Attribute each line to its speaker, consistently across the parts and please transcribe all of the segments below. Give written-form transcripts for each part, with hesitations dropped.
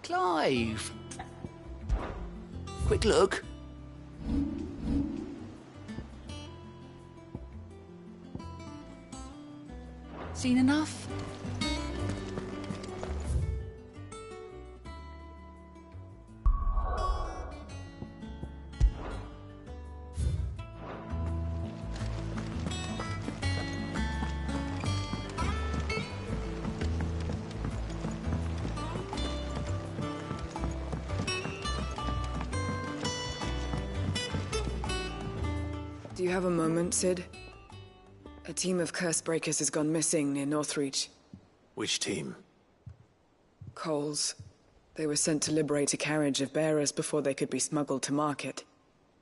Speaker 1: Clive! Quick look. Seen enough?
Speaker 2: Do you have a moment, Sid? A team of curse breakers has gone missing near Northreach.
Speaker 3: Which team?
Speaker 2: Coles. They were sent to liberate a carriage of bearers before they could be smuggled to market.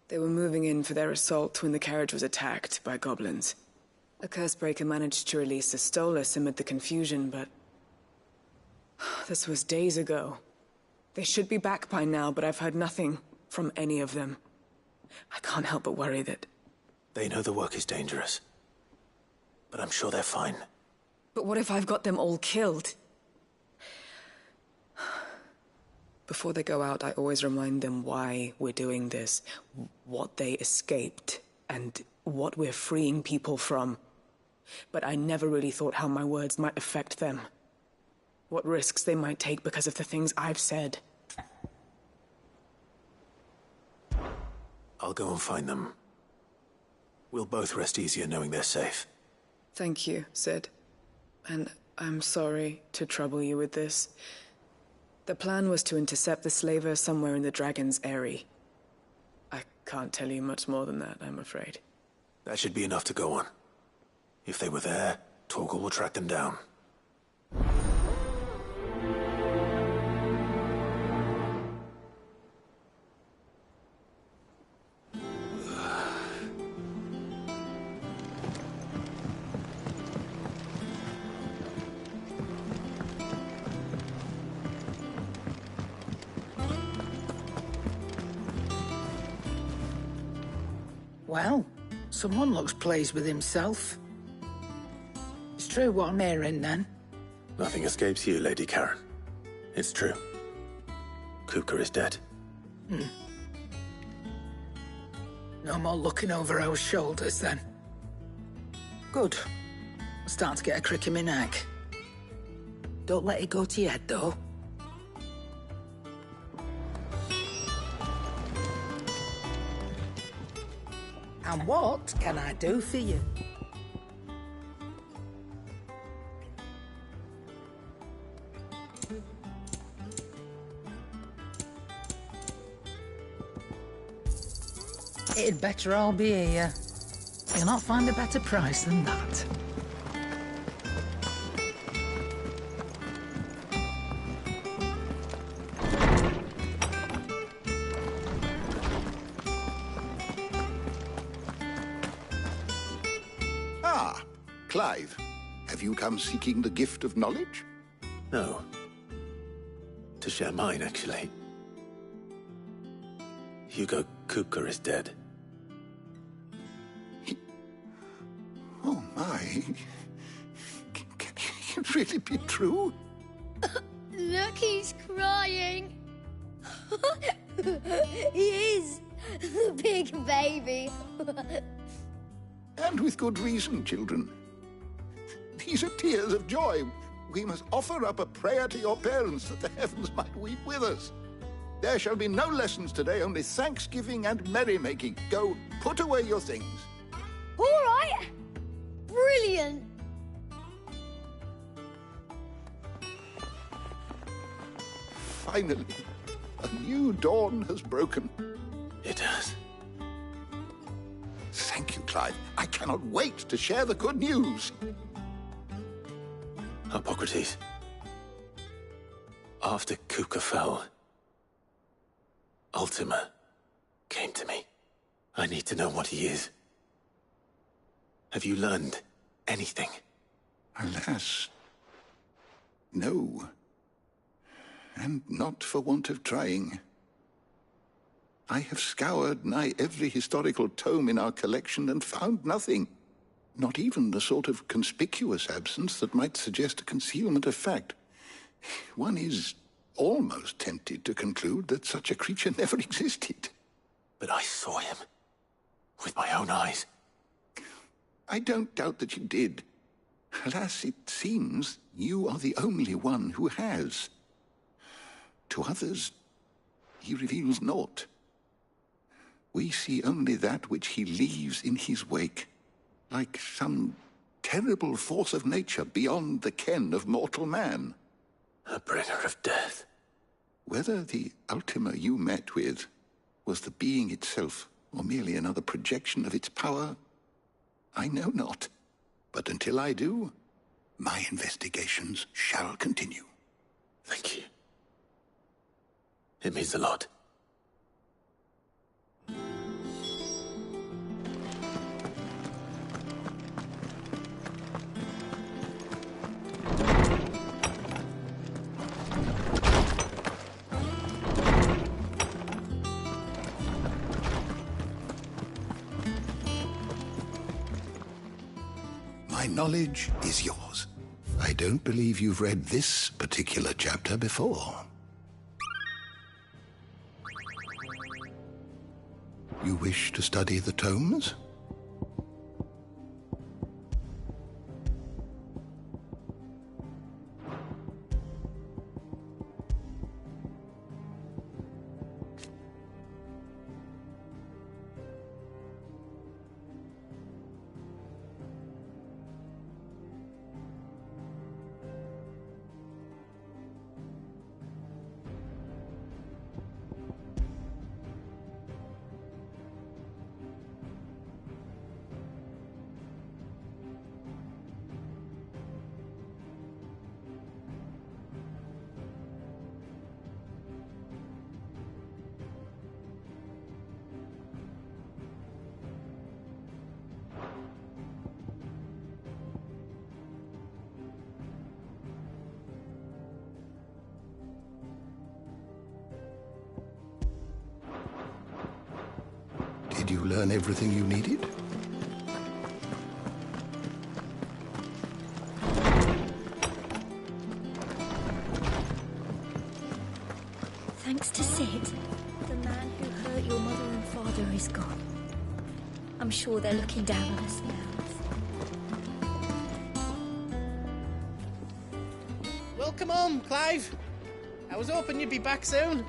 Speaker 2: They were moving in for their assault when the carriage was attacked by goblins. A curse breaker managed to release a Stolas amid the confusion, but... this was days ago. They should be back by now, but I've heard nothing from any of them. I can't help but worry that...
Speaker 3: They know the work is dangerous. But I'm sure they're fine.
Speaker 2: But what if I've got them all killed? Before they go out, I always remind them why we're doing this, what they escaped, and what we're freeing people from. But I never really thought how my words might affect them. What risks they might take because of the things I've said.
Speaker 3: I'll go and find them. We'll both rest easier knowing they're safe.
Speaker 2: Thank you, Sid. And I'm sorry to trouble you with this. The plan was to intercept the slaver somewhere in the Dragon's Eyrie. I can't tell you much more than that, I'm afraid.
Speaker 3: That should be enough to go on. If they were there, Torgal will track them down.
Speaker 4: Well, someone looks pleased with himself. It's true what I'm hearing, then?
Speaker 3: Nothing escapes you, Lady Karen. It's true. Kupka is dead.
Speaker 4: No more looking over our shoulders, then. Good. I'm starting to get a crick in my neck. Don't let it go to your head, though. And what can I do for you? It'd better all be here. You'll not find a better price than that.
Speaker 5: Ah, Clive. Have you come seeking the gift of knowledge?
Speaker 3: No. To share mine, actually. Hugo Kupka is dead.
Speaker 5: Oh my. Can it really be true?
Speaker 6: Look, he's crying. He is. The big baby.
Speaker 5: And with good reason, children. These are tears of joy. We must offer up a prayer to your parents that the heavens might weep with us. There shall be no lessons today, only thanksgiving and merrymaking. Go, put away your things.
Speaker 6: All right. Brilliant.
Speaker 5: Finally, a new dawn has broken.
Speaker 3: It has.
Speaker 5: Thank you, Clive. I cannot wait to share the good news.
Speaker 3: Hippocrates. After Kupka fell, Ultima came to me. I need to know what he is. Have you learned anything?
Speaker 5: Alas, no. And not for want of trying. I have scoured nigh every historical tome in our collection and found nothing. Not even the sort of conspicuous absence that might suggest a concealment of fact. One is almost tempted to conclude that such a creature never existed.
Speaker 3: But I saw him. With my own eyes.
Speaker 5: I don't doubt that you did. Alas, it seems you are the only one who has. To others, he reveals naught. We see only that which he leaves in his wake, like some terrible force of nature beyond the ken of mortal man.
Speaker 3: A bringer of death.
Speaker 5: Whether the Ultima you met with was the being itself, or merely another projection of its power, I know not. But until I do, my investigations shall continue.
Speaker 3: Thank you. It means a lot.
Speaker 5: My knowledge is yours. I don't believe you've read this particular chapter before. You wish to study the tomes? Did you learn everything you needed?
Speaker 7: Thanks to Sid, the man who hurt your mother and father is gone. I'm sure they're looking down on us now.
Speaker 1: Welcome home, Clive. I was hoping you'd be back soon.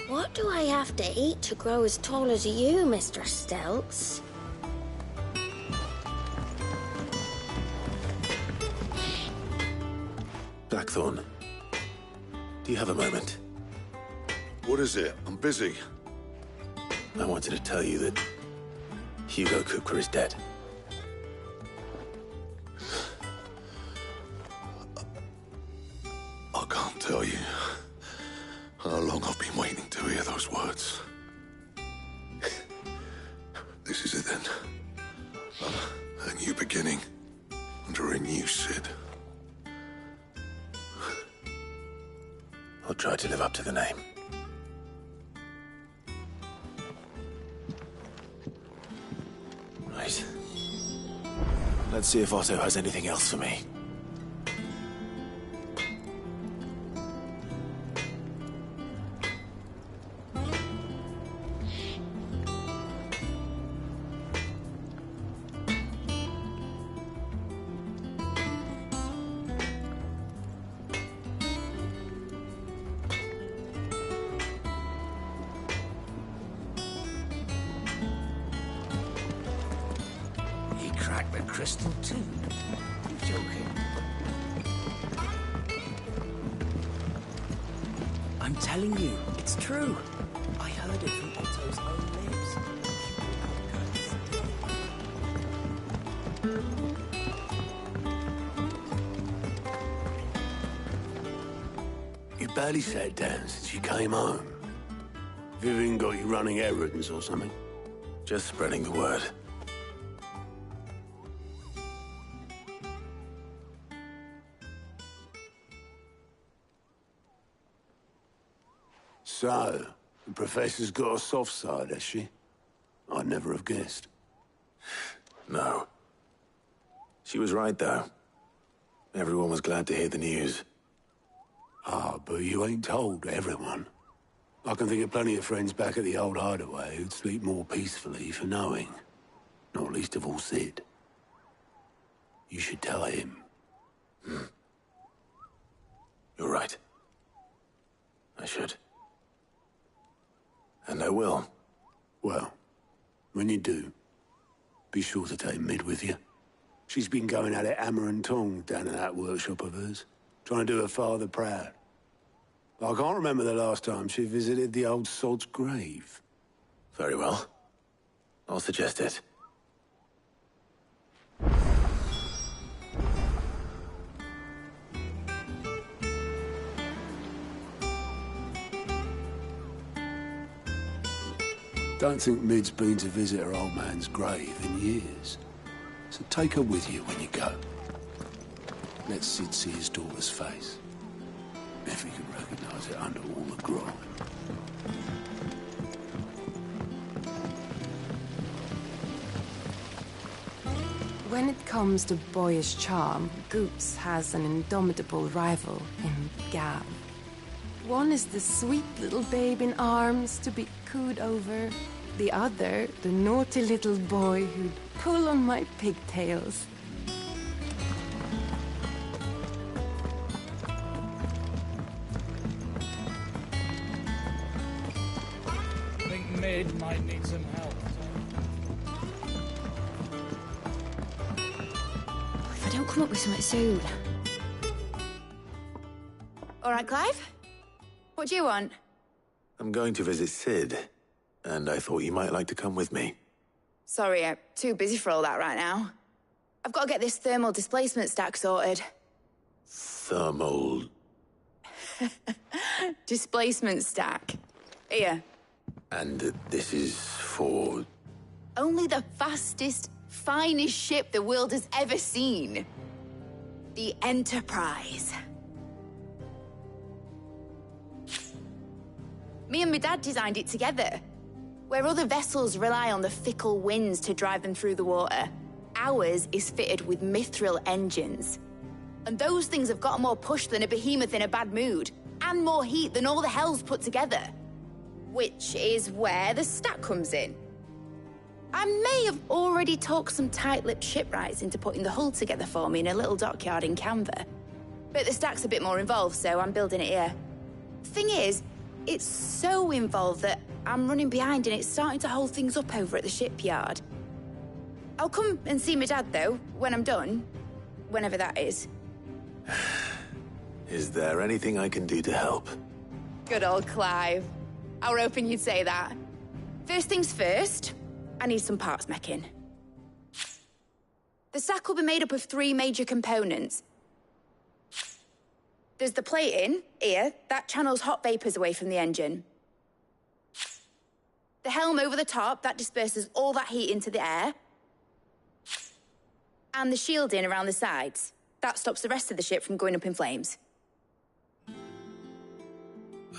Speaker 7: What do I have to eat to grow as tall as you, Mr. Stelts?
Speaker 3: Blackthorn, do you have a moment?
Speaker 8: What is it? I'm busy.
Speaker 3: I wanted to tell you that Hugo Cooper is dead.
Speaker 8: I can't tell you how long I've been waiting to hear those words. This is it then. A new beginning under a new Sid.
Speaker 3: I'll try to live up to the name. Right. Let's see if Otto has anything else for me.
Speaker 4: Crack the crystal too. You're joking.
Speaker 9: I'm telling you, it's true. I heard it from Otto's own lips.
Speaker 10: You barely sat down since you came home. Vivian got you running errands or something?
Speaker 3: Just spreading the word.
Speaker 10: So, the Professor's got a soft side, has she? I'd never have guessed.
Speaker 3: No. She was right, though. Everyone was glad to hear the news.
Speaker 10: Ah, but you ain't told everyone. I can think of plenty of friends back at the old hideaway who'd sleep more peacefully for knowing. Not least of all Sid. You should tell him.
Speaker 3: You're right. I should. And I will.
Speaker 10: Well, when you do, be sure to take Mid with you. She's been going at it hammer and tong down in that workshop of hers, trying to do her father proud. I can't remember the last time she visited the old sod's grave.
Speaker 3: Very well. I'll suggest it.
Speaker 10: Don't think Mid's been to visit her old man's grave in years. So take her with you when you go. Let Sid see his daughter's face. If he can recognize it under all the grime.
Speaker 11: When it comes to boyish charm, Goops has an indomitable rival in Gav. One is the sweet little babe in arms to be cooed over. The other, the naughty little boy who'd pull on my pigtails.
Speaker 1: I think Mid might need some help.
Speaker 7: If I don't come up with something soon.
Speaker 12: All right, Clive? What do you want?
Speaker 3: I'm going to visit Sid, and I thought you might like to come with me.
Speaker 12: Sorry, I'm too busy for all that right now. I've got to get this thermal displacement stack sorted.
Speaker 3: Thermal...
Speaker 12: Displacement stack. Here.
Speaker 3: And this is for...
Speaker 12: Only the fastest, finest ship the world has ever seen. The Enterprise. Me and my dad designed it together. Where other vessels rely on the fickle winds to drive them through the water, ours is fitted with mithril engines. And those things have got more push than a behemoth in a bad mood, and more heat than all the hells put together. Which is where the stack comes in. I may have already talked some tight-lipped shipwrights into putting the hull together for me in a little dockyard in Canva. But the stack's a bit more involved, so I'm building it here. Thing is, it's so involved that I'm running behind and it's starting to hold things up over at the shipyard. I'll come and see my dad, though, when I'm done. Whenever that is.
Speaker 3: Is there anything I can do to help?
Speaker 12: Good old Clive. I were hoping you'd say that. First things first, I need some parts meching. The stack will be made up of 3 major components. There's the plating, here, that channels hot vapors away from the engine. The helm over the top, that disperses all that heat into the air. And the shielding around the sides. That stops the rest of the ship from going up in flames.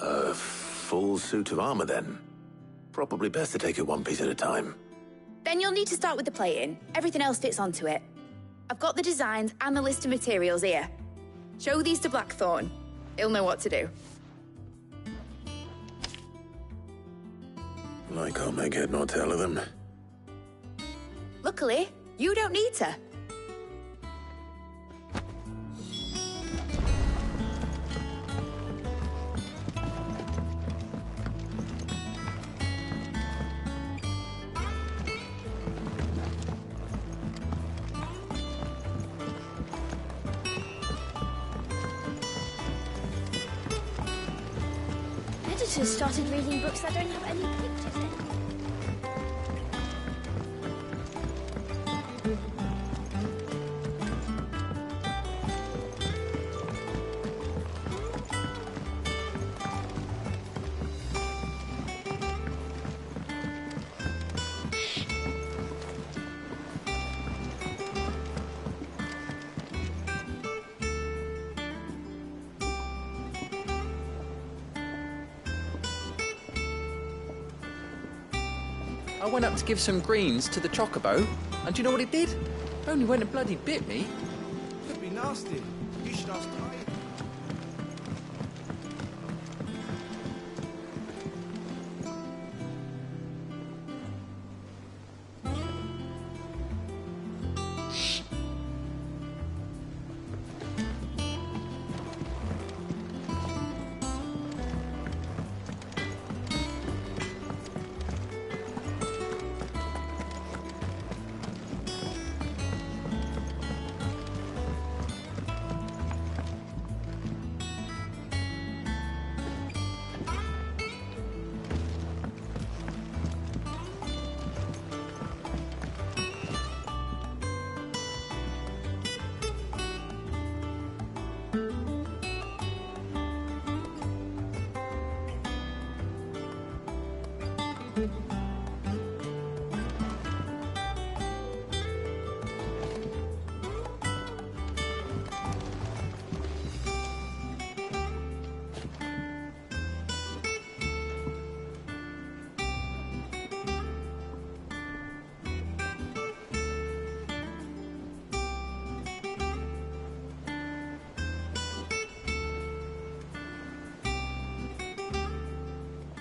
Speaker 3: A full suit of armor, then. Probably best to take it one piece at a time.
Speaker 12: Then you'll need to start with the plating. Everything else fits onto it. I've got the designs and the list of materials here. Show these to Blackthorn. He'll know what to do.
Speaker 3: I can't make head nor tail of them.
Speaker 12: Luckily, you don't need to.
Speaker 7: Editors started reading books that don't have any pictures in.
Speaker 13: I went up to give some greens to the chocobo, and do you know what it did? Only went and bloody bit me.
Speaker 14: Could be nasty. You should ask Ty.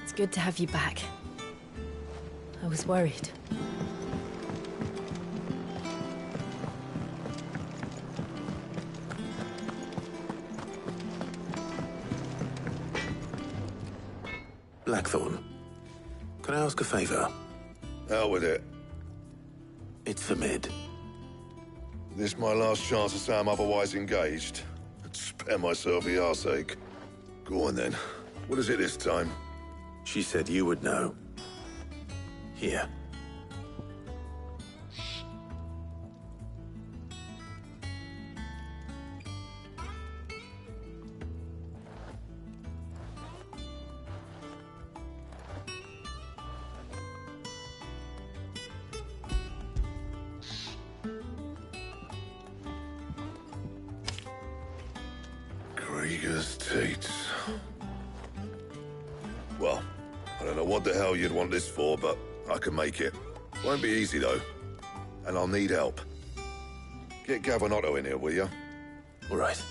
Speaker 15: It's good to have you back. I was worried.
Speaker 3: Blackthorn, can I ask a favor?
Speaker 8: Out with it.
Speaker 3: It's for Mid.
Speaker 8: This my last chance to say I'm otherwise engaged. I'd spare myself the arseache. Go on then. What is it this time?
Speaker 3: She said you would know. Here.
Speaker 8: Krieger's Tates. Well, I don't know what the hell you'd want this for, but I can make it. Won't be easy, though. And I'll need help. Get Gavinotto in here, will you?
Speaker 3: All right.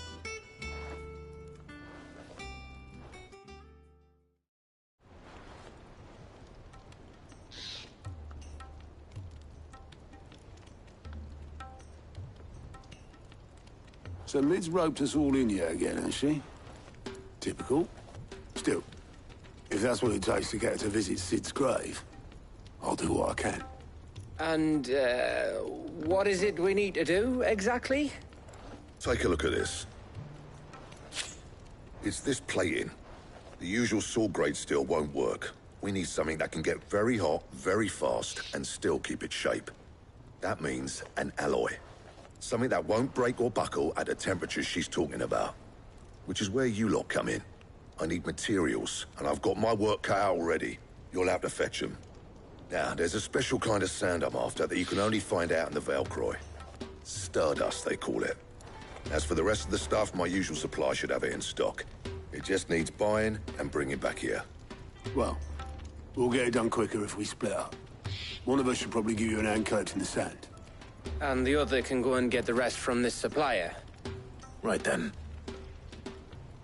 Speaker 10: So Mid's roped us all in here again, hasn't she? Typical. Still, if that's what it takes to get her to visit Sid's grave, I'll do what I can.
Speaker 1: And, what is it we need to do, exactly?
Speaker 8: Take a look at this. It's this plating. The usual sword grade steel won't work. We need something that can get very hot, very fast, and still keep its shape. That means an alloy. Something that won't break or buckle at the temperatures she's talking about. Which is where you lot come in. I need materials, and I've got my work cut out already. You'll have to fetch them. Now, there's a special kind of sand I'm after that you can only find out in the Velcroy. Stardust, they call it. As for the rest of the stuff, my usual supply should have it in stock. It just needs buying and bringing back here.
Speaker 10: Well, we'll get it done quicker if we split up. One of us should probably give you an hand collecting the sand.
Speaker 1: And the other can go and get the rest from this supplier.
Speaker 3: Right then.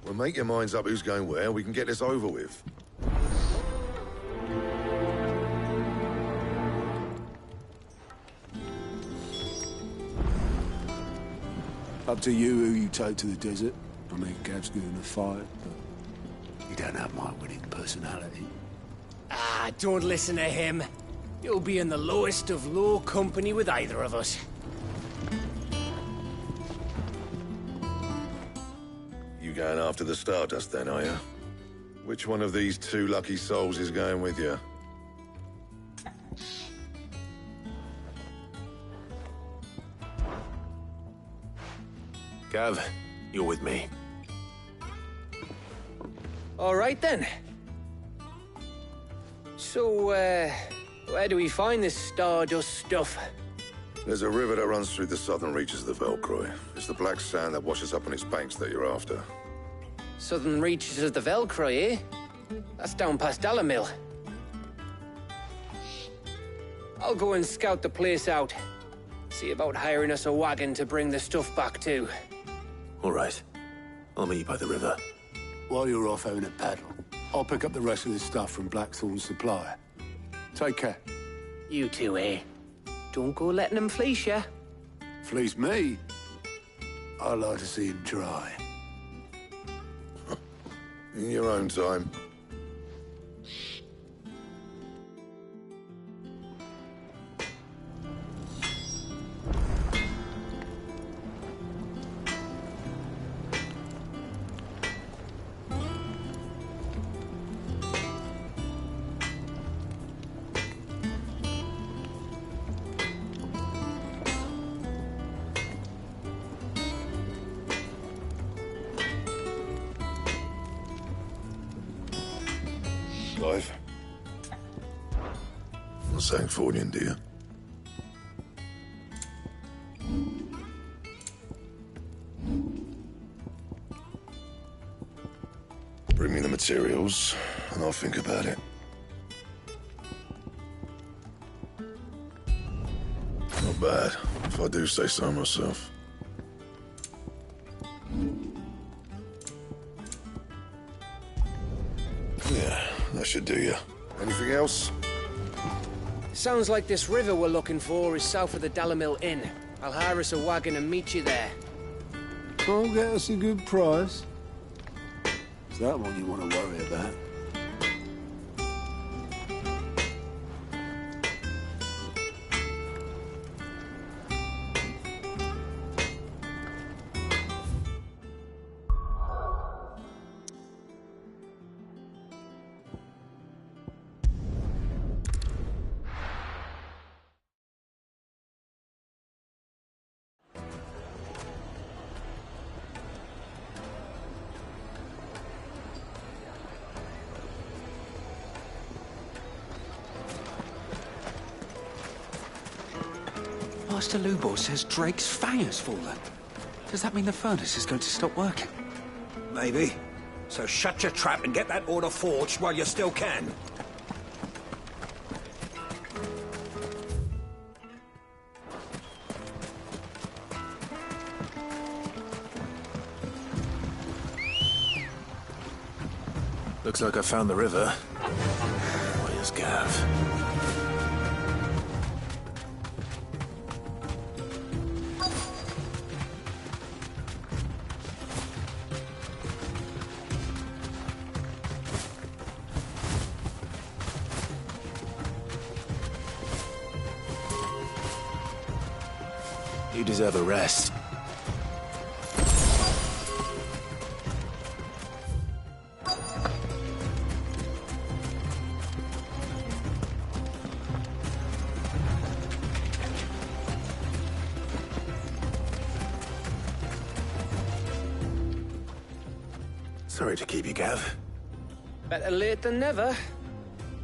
Speaker 8: Well, make your minds up who's going where, and we can get this over with.
Speaker 10: Up to you who you take to the desert. I mean, Gav's good in a fight, but you don't have my winning personality.
Speaker 1: Ah, don't listen to him. You'll be in the lowest of low company with either of us.
Speaker 8: You going after the Stardust then, are you? Which one of these two lucky souls is going with you?
Speaker 3: Gav, you're with me.
Speaker 1: All right, then. So, where do we find this Stardust stuff?
Speaker 8: There's a river that runs through the southern reaches of the Velcroy. It's the black sand that washes up on its banks that you're after.
Speaker 1: Southern reaches of the Velcroy, eh? That's down past Alamill. I'll go and scout the place out. See about hiring us a wagon to bring the stuff back to.
Speaker 3: All right. I'll meet you by the river.
Speaker 10: While you're off having a paddle, I'll pick up the rest of this stuff from Blackthorn's supply. Take care.
Speaker 1: You two, eh? Don't go letting them fleece you.
Speaker 10: Fleece me? I like to see him try.
Speaker 8: In your own time. Life. Not Sancfordian, do you? Bring me the materials, and I'll think about it. Not bad, if I do say so myself. Yeah, that should do you. Anything else?
Speaker 1: Sounds like this river we're looking for is south of the Dalamil Inn. I'll hire us a wagon and meet you there.
Speaker 10: I'll get us a good price. Is that what you want to worry about?
Speaker 16: Master Lubor says Drake's fang has fallen. Does that mean the furnace is going to stop working?
Speaker 17: Maybe. So shut your trap and get that order forged while you still can.
Speaker 3: Looks like I found the river. Where's Gav? You deserve a rest. Sorry to keep you, Gav.
Speaker 1: Better late than never.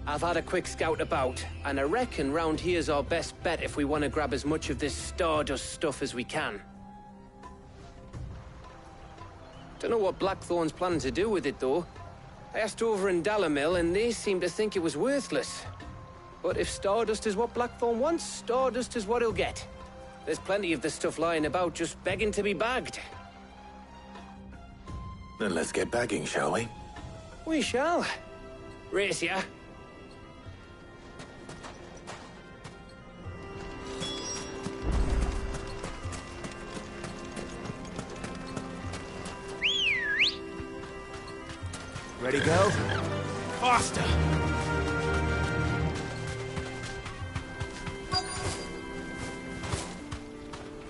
Speaker 1: I've had a quick scout about, and I reckon round here's our best bet if we want to grab as much of this Stardust stuff as we can. Don't know what Blackthorn's planning to do with it, though. I asked over in Dalamil, and they seem to think it was worthless. But if Stardust is what Blackthorn wants, Stardust is what he'll get. There's plenty of the stuff lying about, just begging to be bagged.
Speaker 3: Then let's get bagging, shall we?
Speaker 1: We shall. Race ya.
Speaker 17: Ready, go?
Speaker 1: Faster!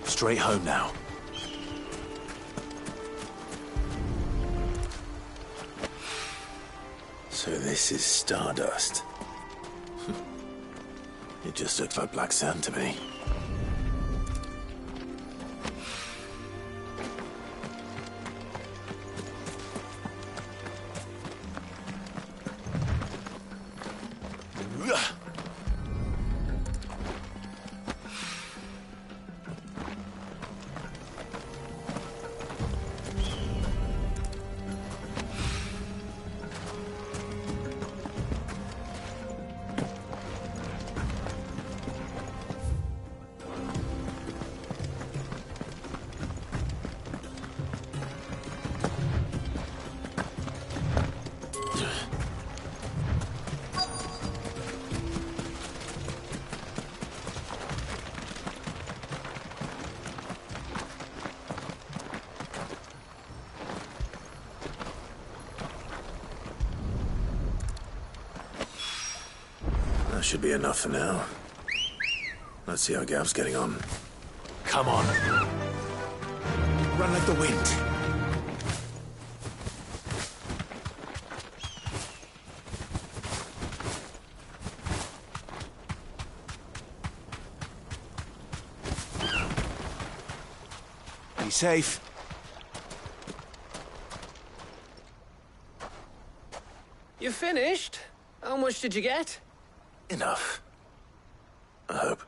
Speaker 3: Straight home now. So this is Stardust. It just looks like black sand to me. That should be enough for now. Let's see how Gav's getting on. Come on. Run like the wind. Be safe.
Speaker 1: You finished? How much did you get?
Speaker 3: Enough. I hope.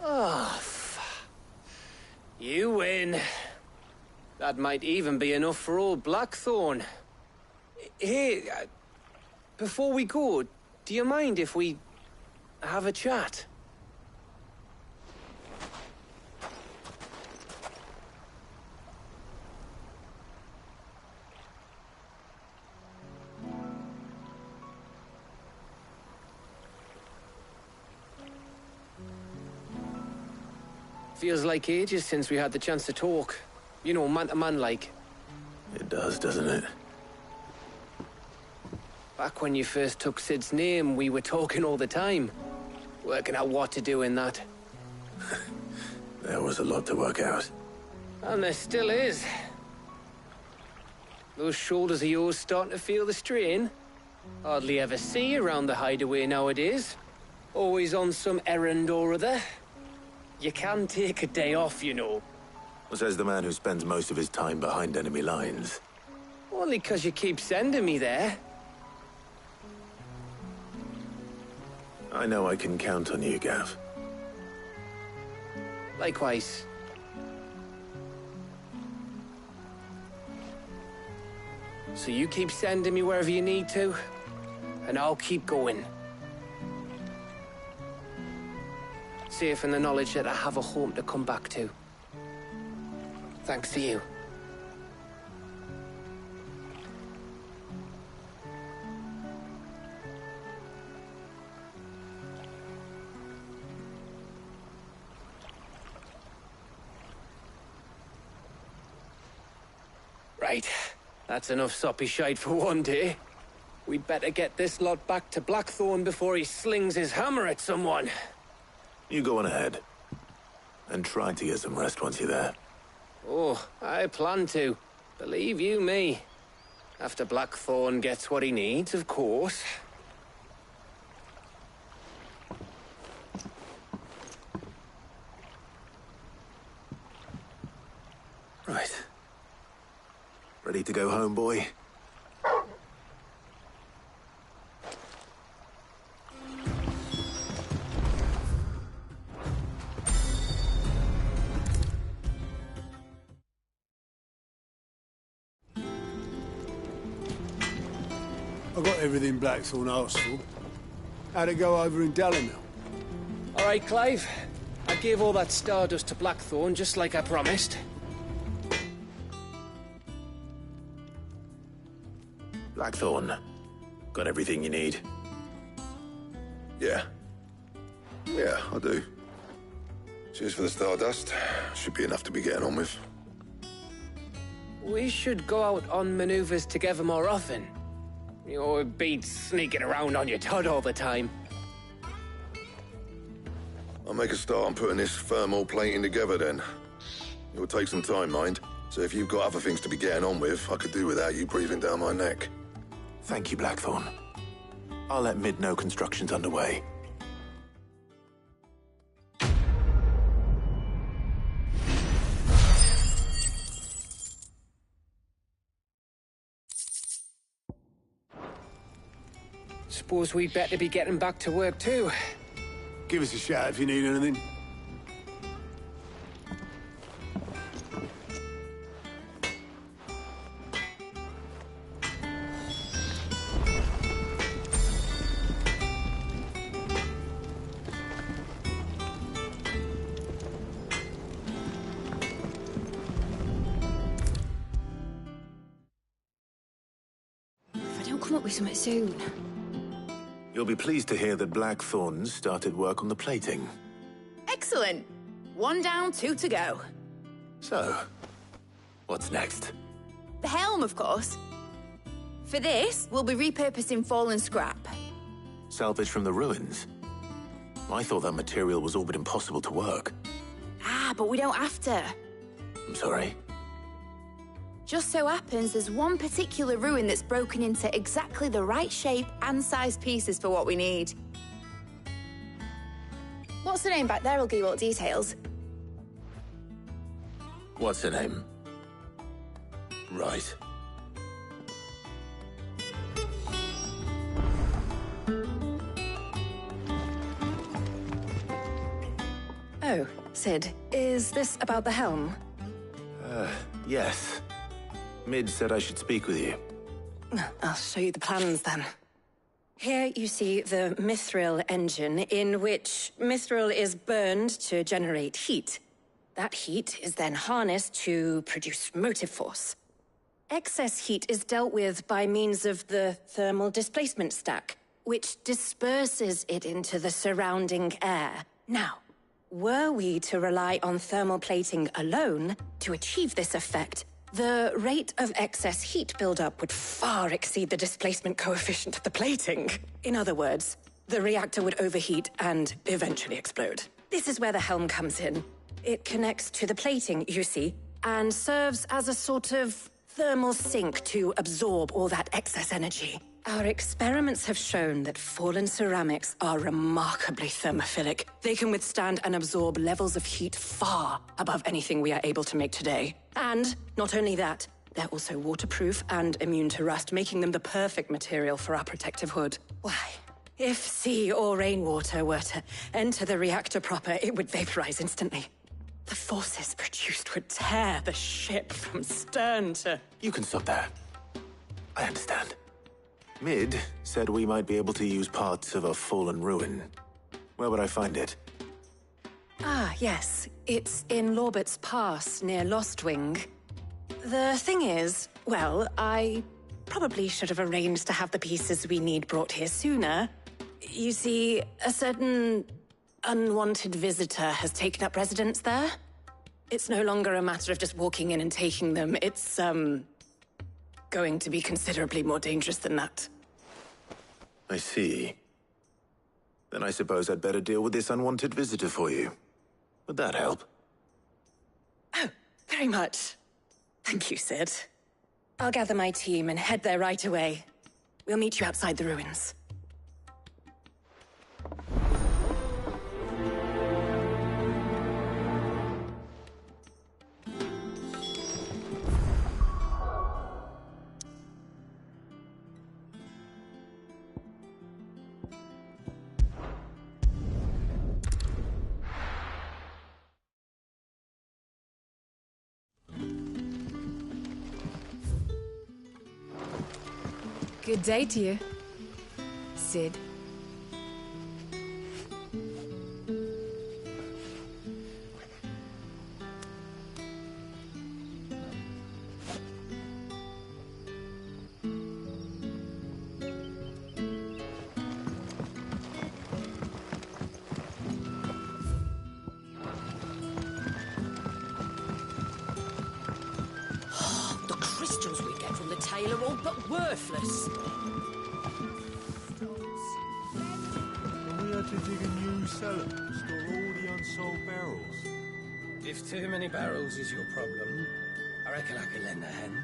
Speaker 1: Oh, you win. That might even be enough for old Blackthorn. Hey, before we go, do you mind if we have a chat? Feels like ages since we had the chance to talk. You know, man to man like.
Speaker 3: It does, doesn't it?
Speaker 1: Back when you first took Sid's name, we were talking all the time. Working out what to do in that.
Speaker 3: There was a lot to work out.
Speaker 1: And there still is. Those shoulders of yours starting to feel the strain. Hardly ever see you around the hideaway nowadays. Always on some errand or other. You can take a day off, you know.
Speaker 3: Says the man who spends most of his time behind enemy lines.
Speaker 1: Only 'cause you keep sending me there.
Speaker 3: I know I can count on you, Gav.
Speaker 1: Likewise. So you keep sending me wherever you need to, and I'll keep going. Safe in the knowledge that I have a home to come back to. Thanks to you. Right. That's enough soppy shite for one day. We'd better get this lot back to Blackthorn before he slings his hammer at someone.
Speaker 3: You go on ahead. And try to get some rest once you're there.
Speaker 1: Oh, I plan to. Believe you me. After Blackthorn gets what he needs, of course.
Speaker 3: Right. Ready to go home, boy?
Speaker 10: I got everything Blackthorn asked for. How'd it go over in Dalamil?
Speaker 1: All right, Clive. I gave all that stardust to Blackthorn, just like I promised.
Speaker 3: Blackthorn. Got everything you need?
Speaker 8: Yeah. Yeah, I do. Cheers for the stardust. Should be enough to be getting on with.
Speaker 1: We should go out on maneuvers together more often. You know, it beats sneaking around on your Todd all the time.
Speaker 8: I'll make a start on putting this thermal plating together then. It will take some time, mind. So if you've got other things to be getting on with, I could do without you breathing down my neck.
Speaker 3: Thank you, Blackthorn. I'll let Mid know construction's underway.
Speaker 1: Suppose we'd better be getting back to work too.
Speaker 10: Give us a shout if you need anything.
Speaker 7: If I don't come up with something soon.
Speaker 3: You'll be pleased to hear that Blackthorn's started work on the plating.
Speaker 12: Excellent. 1 down, 2 to go.
Speaker 3: So, what's next?
Speaker 12: The helm, of course. For this, we'll be repurposing fallen scrap.
Speaker 3: Salvage from the ruins? I thought that material was all but impossible to work.
Speaker 12: Ah, but we don't have to.
Speaker 3: I'm sorry.
Speaker 12: Just so happens there's one particular ruin that's broken into exactly the right shape and size pieces for what we need. What's the name back there? I'll give you all the details.
Speaker 3: What's her name? Right.
Speaker 15: Oh, Sid, is this about the helm?
Speaker 3: Yes. Mid said I should speak with you.
Speaker 15: I'll show you the plans then. Here you see the mithril engine, in which mithril is burned to generate heat. That heat is then harnessed to produce motive force. Excess heat is dealt with by means of the thermal displacement stack, which disperses it into the surrounding air. Now, were we to rely on thermal plating alone to achieve this effect, the rate of excess heat buildup would far exceed the displacement coefficient of the plating. In other words, the reactor would overheat and eventually explode. This is where the helm comes in. It connects to the plating, you see, and serves as a sort of thermal sink to absorb all that excess energy. Our experiments have shown that fallen ceramics are remarkably thermophilic. They can withstand and absorb levels of heat far above anything we are able to make today. And not only that, they're also waterproof and immune to rust, making them the perfect material for our protective hood. Why? If sea or rainwater were to enter the reactor proper, it would vaporize instantly. The forces produced would tear the ship from stern to...
Speaker 3: You can stop there. I understand. Mid said we might be able to use parts of a fallen ruin. Where would I find it?
Speaker 15: Ah, yes. It's in Lorbert's Pass, near Lostwing. The thing is, well, I probably should have arranged to have the pieces we need brought here sooner. You see, a certain unwanted visitor has taken up residence there. It's no longer a matter of just walking in and taking them. It's, going to be considerably more dangerous than that.
Speaker 3: I see. Then I suppose I'd better deal with this unwanted visitor for you. Would that help?
Speaker 15: Oh, very much. Thank you, Sid. I'll gather my team and head there right away. We'll meet you outside the ruins.
Speaker 2: Good day to you, Sid.
Speaker 9: The crystals we get from the tail are all but worthless.
Speaker 18: And we had to dig a new cellar to store all the unsold barrels.
Speaker 14: If too many barrels is your problem, I reckon I could lend a hand.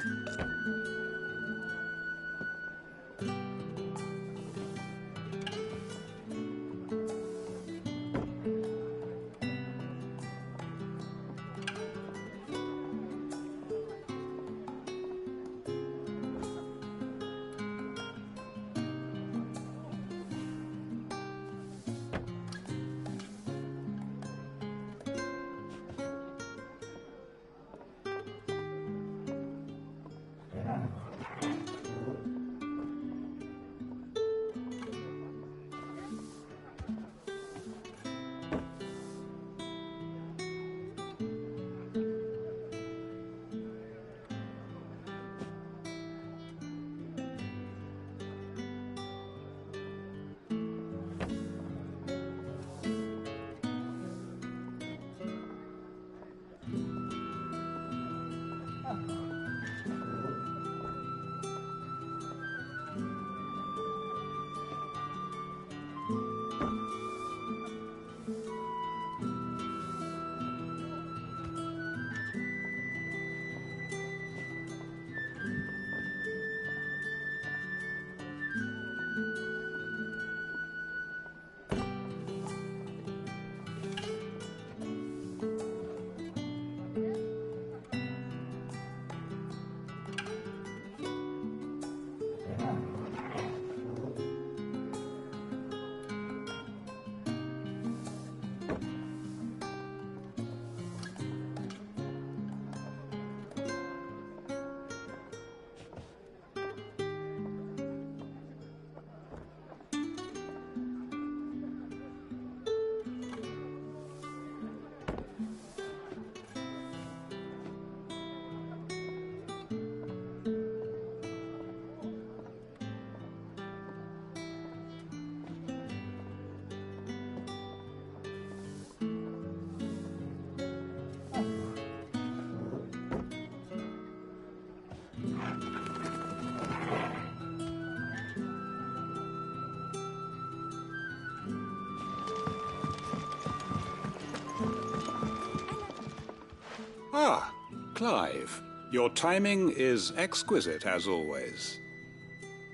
Speaker 17: Ah, Clive. Your timing is exquisite, as always.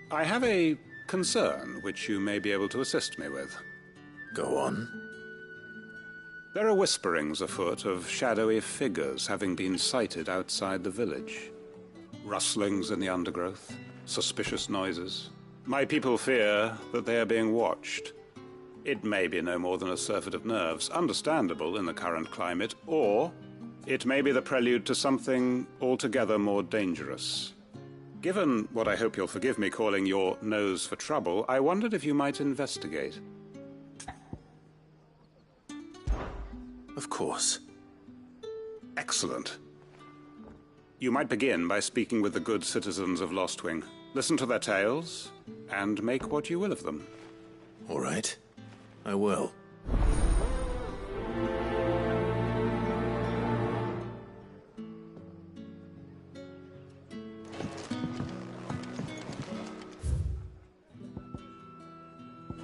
Speaker 17: I have a concern which you may be able to assist me with.
Speaker 3: Go on.
Speaker 17: There are whisperings afoot of shadowy figures having been sighted outside the village. Rustlings in the undergrowth, suspicious noises. My people fear that they are being watched. It may be no more than a surfeit of nerves, understandable in the current climate, or it may be the prelude to something altogether more dangerous. Given what I hope you'll forgive me calling your nose for trouble, I wondered if you might investigate.
Speaker 3: Of course.
Speaker 17: Excellent. You might begin by speaking with the good citizens of Lostwing. Listen to their tales, and make what you will of them.
Speaker 3: All right. I will.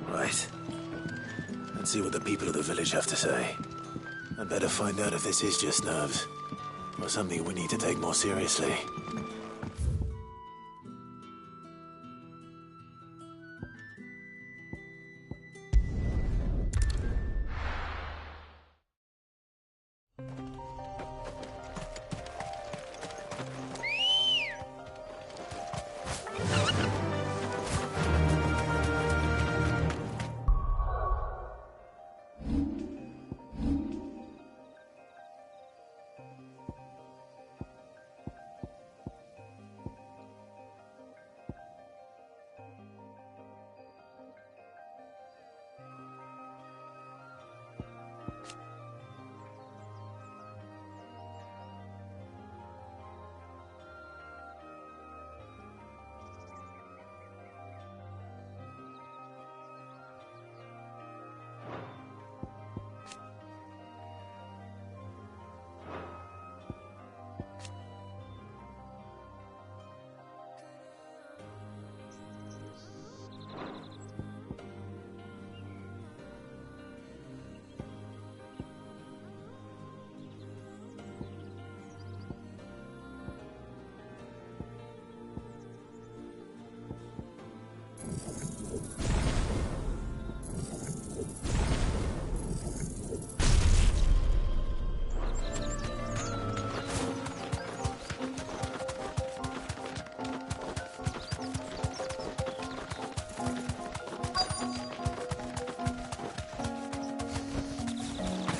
Speaker 3: Right. Let's see what the people of the village have to say. I'd better find out if this is just nerves, or something we need to take more seriously.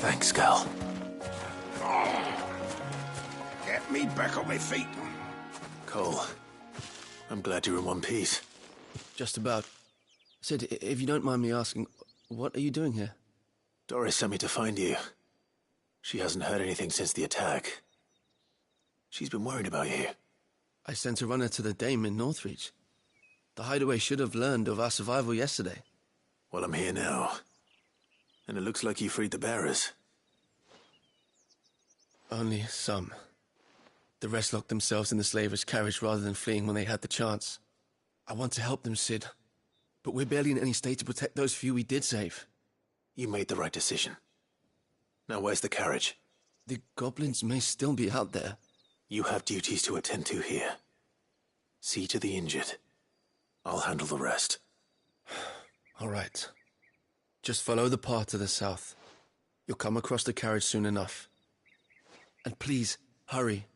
Speaker 3: Thanks, Cal.
Speaker 17: Get me back on my feet.
Speaker 3: Cole, I'm glad you're in one piece.
Speaker 19: Just about. Sid, if you don't mind me asking, what are you doing here?
Speaker 3: Doris sent me to find you. She hasn't heard anything since the attack. She's been worried about you.
Speaker 19: I sent a runner to the Dame in Northreach. The hideaway should have learned of our survival yesterday.
Speaker 3: Well, I'm here now. And it looks like you freed the bearers.
Speaker 19: Only some. The rest locked themselves in the slavers' carriage rather than fleeing when they had the chance. I want to help them, Sid. But we're barely in any state to protect those few we did save.
Speaker 3: You made the right decision. Now where's the carriage?
Speaker 19: The goblins may still be out there.
Speaker 3: You have duties to attend to here. See to the injured. I'll handle the rest.
Speaker 19: All right. Just follow the path to the south. You'll come across the carriage soon enough. And please, hurry.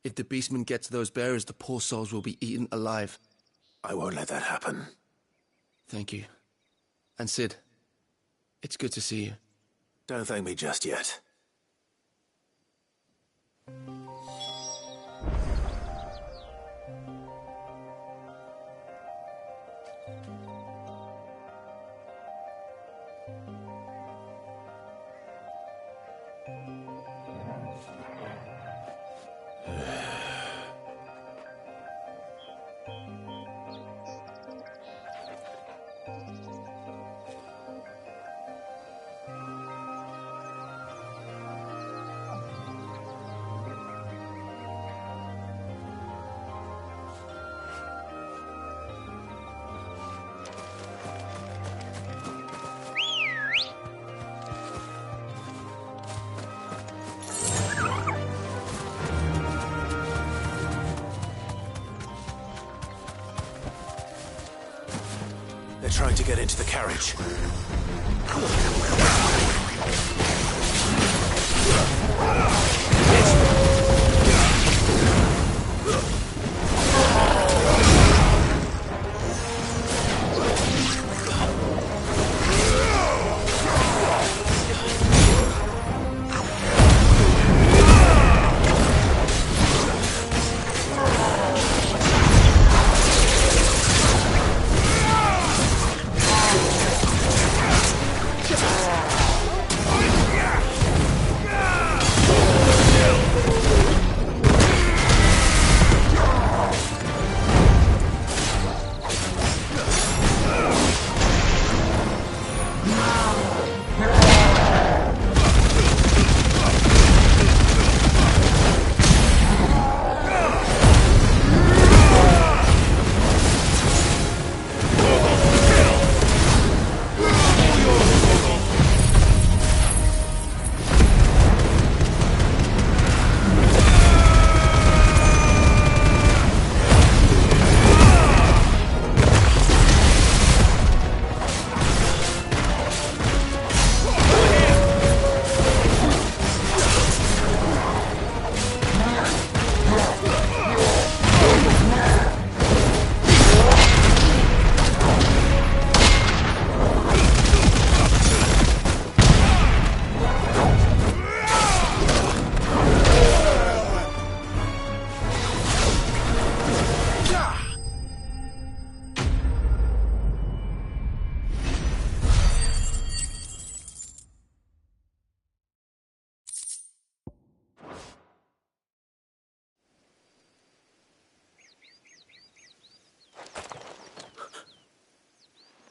Speaker 19: If the beastmen get to those bearers, the poor souls will be eaten alive.
Speaker 3: I won't let that happen.
Speaker 19: Thank you. And Sid, it's good to see you.
Speaker 3: Don't thank me just yet. trying to get into the carriage.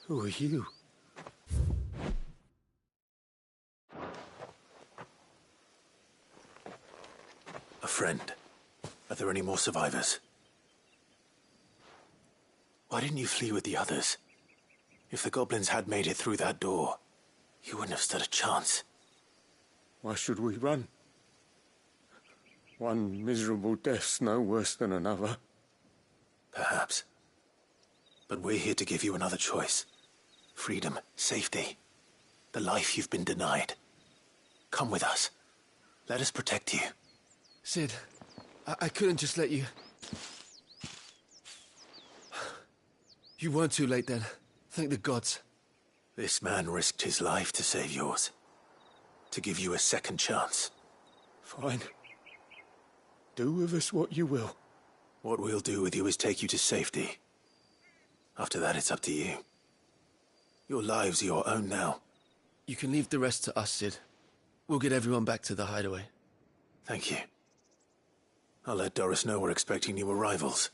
Speaker 10: Who are you?
Speaker 3: A friend. Are there any more survivors? Why didn't you flee with the others? If the goblins had made it through that door, you wouldn't have stood a chance.
Speaker 10: Why should we run? One miserable death's no worse than another.
Speaker 3: Perhaps. But we're here to give you another choice. Freedom, safety, the life you've been denied. Come with us. Let us protect you.
Speaker 19: Sid, I couldn't just let you... You weren't too late then. Thank the gods.
Speaker 3: This man risked his life to save yours. To give you a second chance.
Speaker 10: Fine. Do with us what you will.
Speaker 3: What we'll do with you is take you to safety. After that, it's up to you. Your lives are your own now.
Speaker 19: You can leave the rest to us, Sid. We'll get everyone back to the hideaway.
Speaker 3: Thank you. I'll let Doris know we're expecting new arrivals.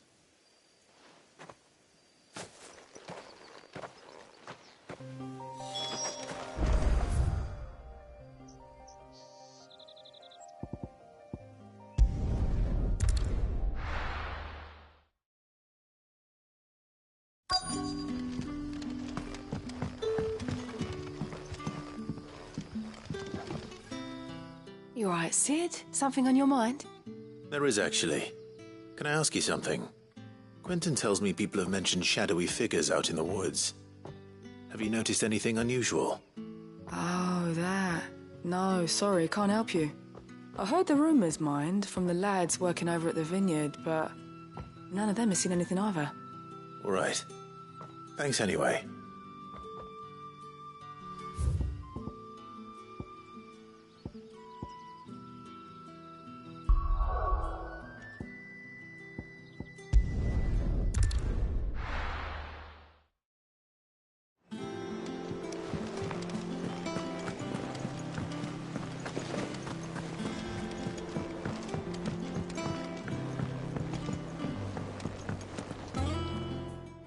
Speaker 11: You all right, Sid? Something on your mind?
Speaker 3: There is, actually. Can I ask you something? Quentin tells me people have mentioned shadowy figures out in the woods. Have you noticed anything unusual?
Speaker 2: Oh, that. No, sorry, can't help you. I heard the rumours, mind, from the lads working over at the vineyard, but none of them has seen anything either.
Speaker 3: All right. Thanks anyway.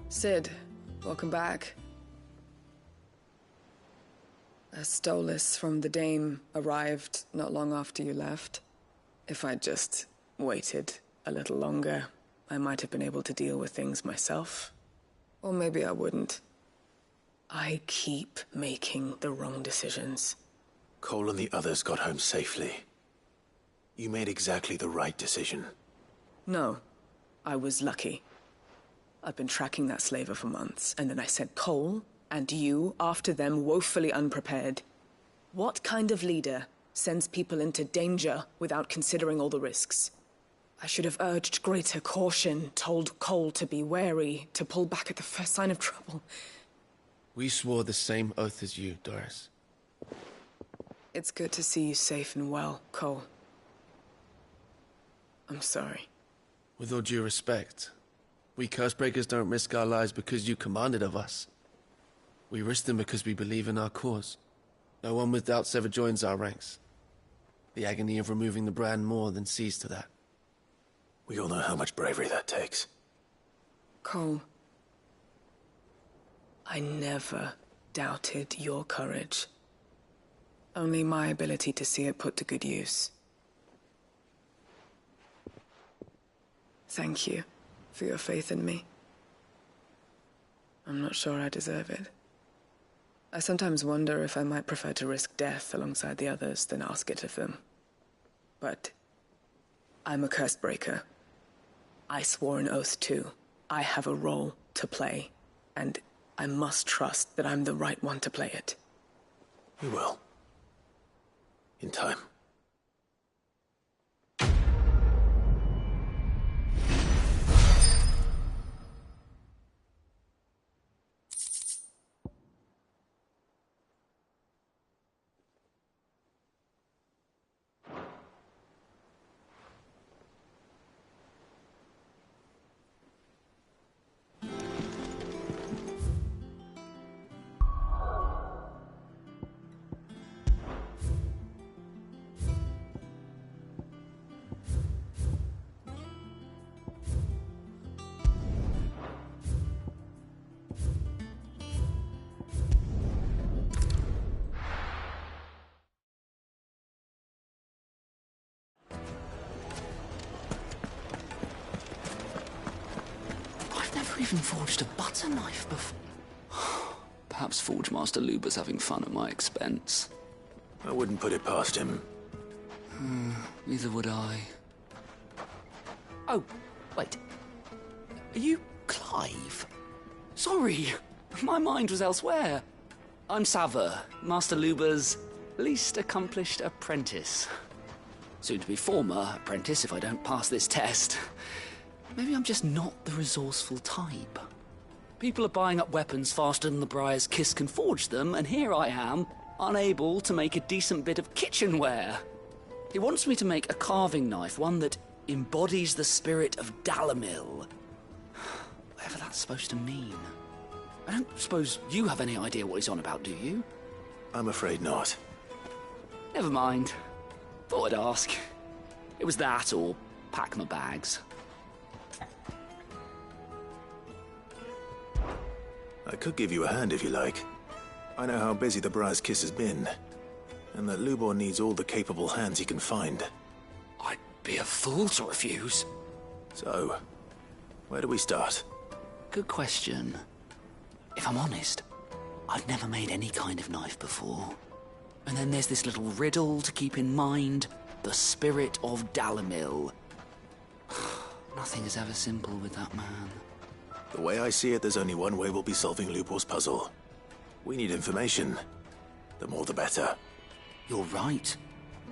Speaker 2: Sid, welcome back. A Stolas from the Dame arrived not long after you left. If I'd just waited a little longer, I might have been able to deal with things myself. Or maybe I wouldn't. I keep making the wrong decisions.
Speaker 3: Cole and the others got home safely. You made exactly the right decision.
Speaker 2: No, I was lucky. I've been tracking that slaver for months, and then I sent Cole and you after them, woefully unprepared. What kind of leader sends people into danger without considering all the risks? I should have urged greater caution, told Cole to be wary, to pull back at the first sign of trouble.
Speaker 19: We swore the same oath as you, Doris.
Speaker 2: It's good to see you safe and well, Cole. I'm sorry.
Speaker 19: With all due respect, we Cursebreakers don't risk our lives because you commanded of us. We risk them because we believe in our cause. No one with doubts ever joins our ranks. The agony of removing the brand more than sees to that.
Speaker 3: We all know how much bravery that takes.
Speaker 2: Cole, I never doubted your courage. Only my ability to see it put to good use. Thank you for your faith in me. I'm not sure I deserve it. I sometimes wonder if I might prefer to risk death alongside the others than ask it of them. But I'm a Cursebreaker. I swore an oath too. I have a role to play, and I must trust that I'm the right one to play it.
Speaker 3: You will. In time.
Speaker 9: Even forged a butter knife before. Perhaps Forge Master Luber's having fun at my expense.
Speaker 3: I wouldn't put it past him.
Speaker 9: Neither would I. Oh, wait. Are you Clive? Sorry, my mind was elsewhere. I'm Sava, Master Luber's least accomplished apprentice. Soon to be former apprentice if I don't pass this test. Maybe I'm just not the resourceful type. People are buying up weapons faster than the Briar's Kiss can forge them, and here I am, unable to make a decent bit of kitchenware. He wants me to make a carving knife, one that embodies the spirit of Dalamil. Whatever that's supposed to mean. I don't suppose you have any idea what he's on about, do you?
Speaker 3: I'm afraid not.
Speaker 9: Never mind. Thought I'd ask. It was that, or pack my bags.
Speaker 3: I could give you a hand if you like. I know how busy the Briar's Kiss has been, and that Lubor needs all the capable hands he can find.
Speaker 9: I'd be a fool to refuse.
Speaker 3: So, where do we start?
Speaker 9: Good question. If I'm honest, I've never made any kind of knife before. And then there's this little riddle to keep in mind. The spirit of Dalamil. Nothing is ever simple with that man.
Speaker 3: The way I see it, there's only one way we'll be solving Lubor's puzzle. We need information. The more the better.
Speaker 9: You're right.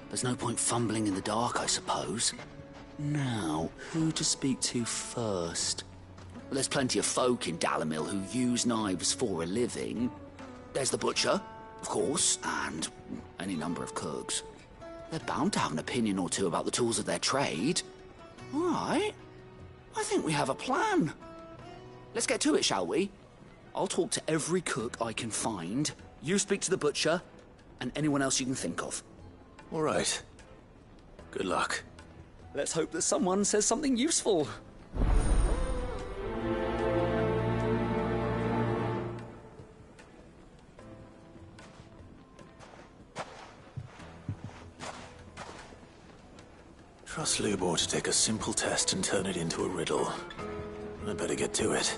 Speaker 9: There's no point fumbling in the dark, I suppose. Now, who to speak to first? Well, there's plenty of folk in Dalamil who use knives for a living. There's the butcher, of course, and any number of cooks. They're bound to have an opinion or two about the tools of their trade. All right. I think we have a plan. Let's get to it, shall we? I'll talk to every cook I can find. You speak to the butcher, and anyone else you can think of.
Speaker 3: All right. Good luck.
Speaker 9: Let's hope that someone says something useful.
Speaker 3: Trust Lubor to take a simple test and turn it into a riddle. I better get to it.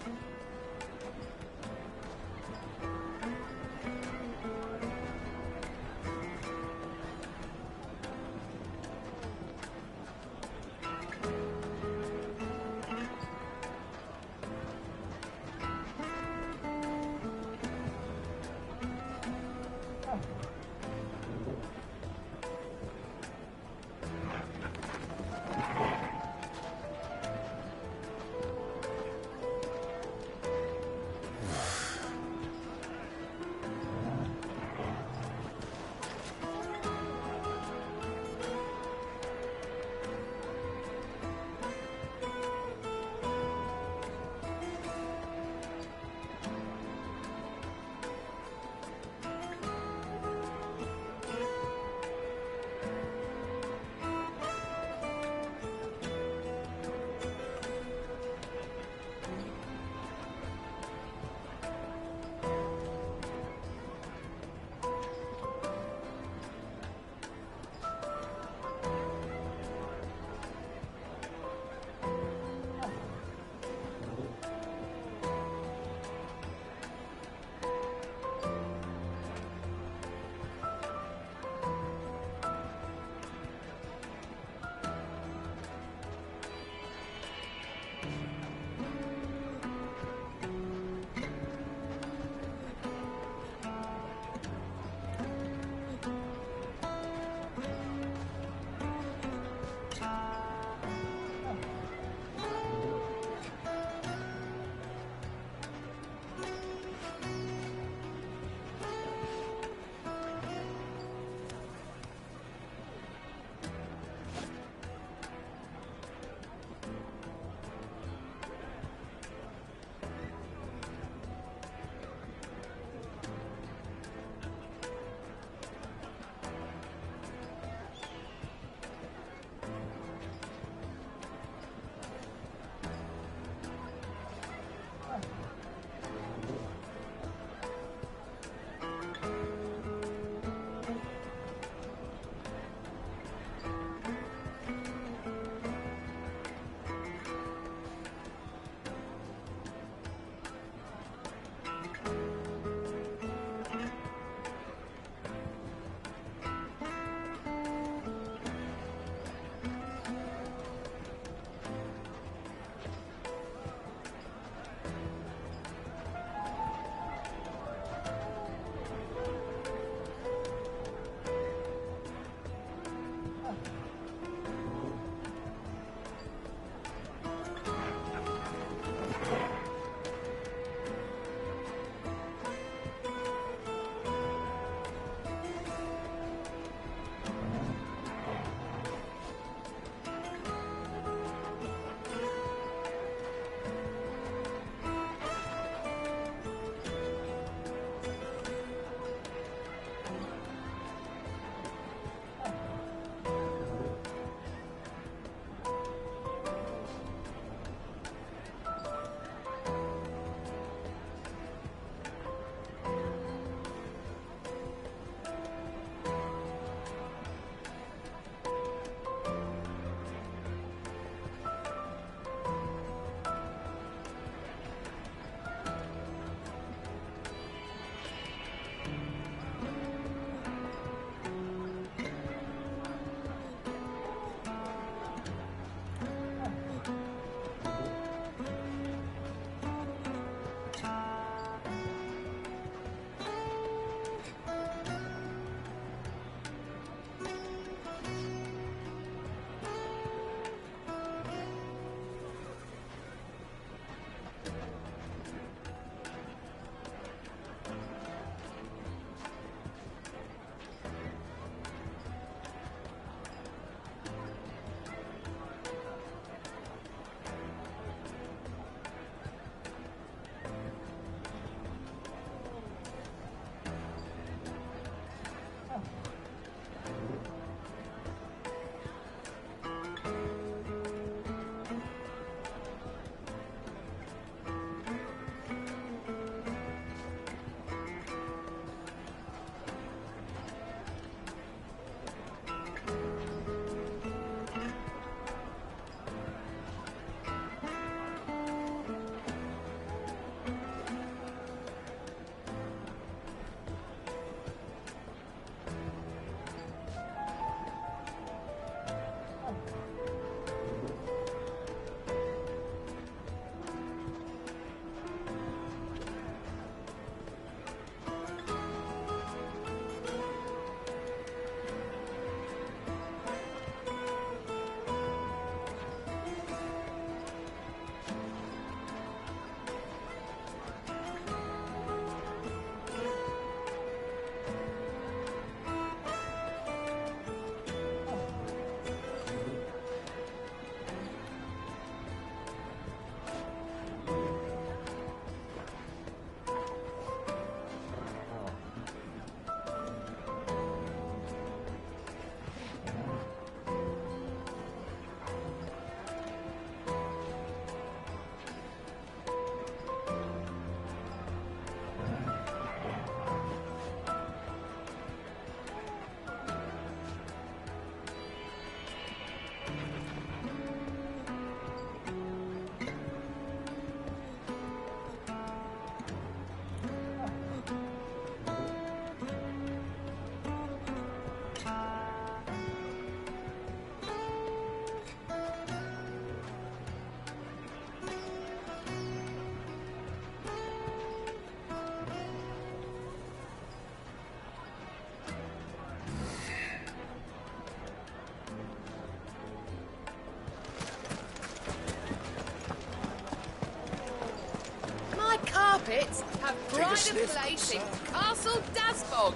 Speaker 20: crumpets have pride of place in Castle Dasbog.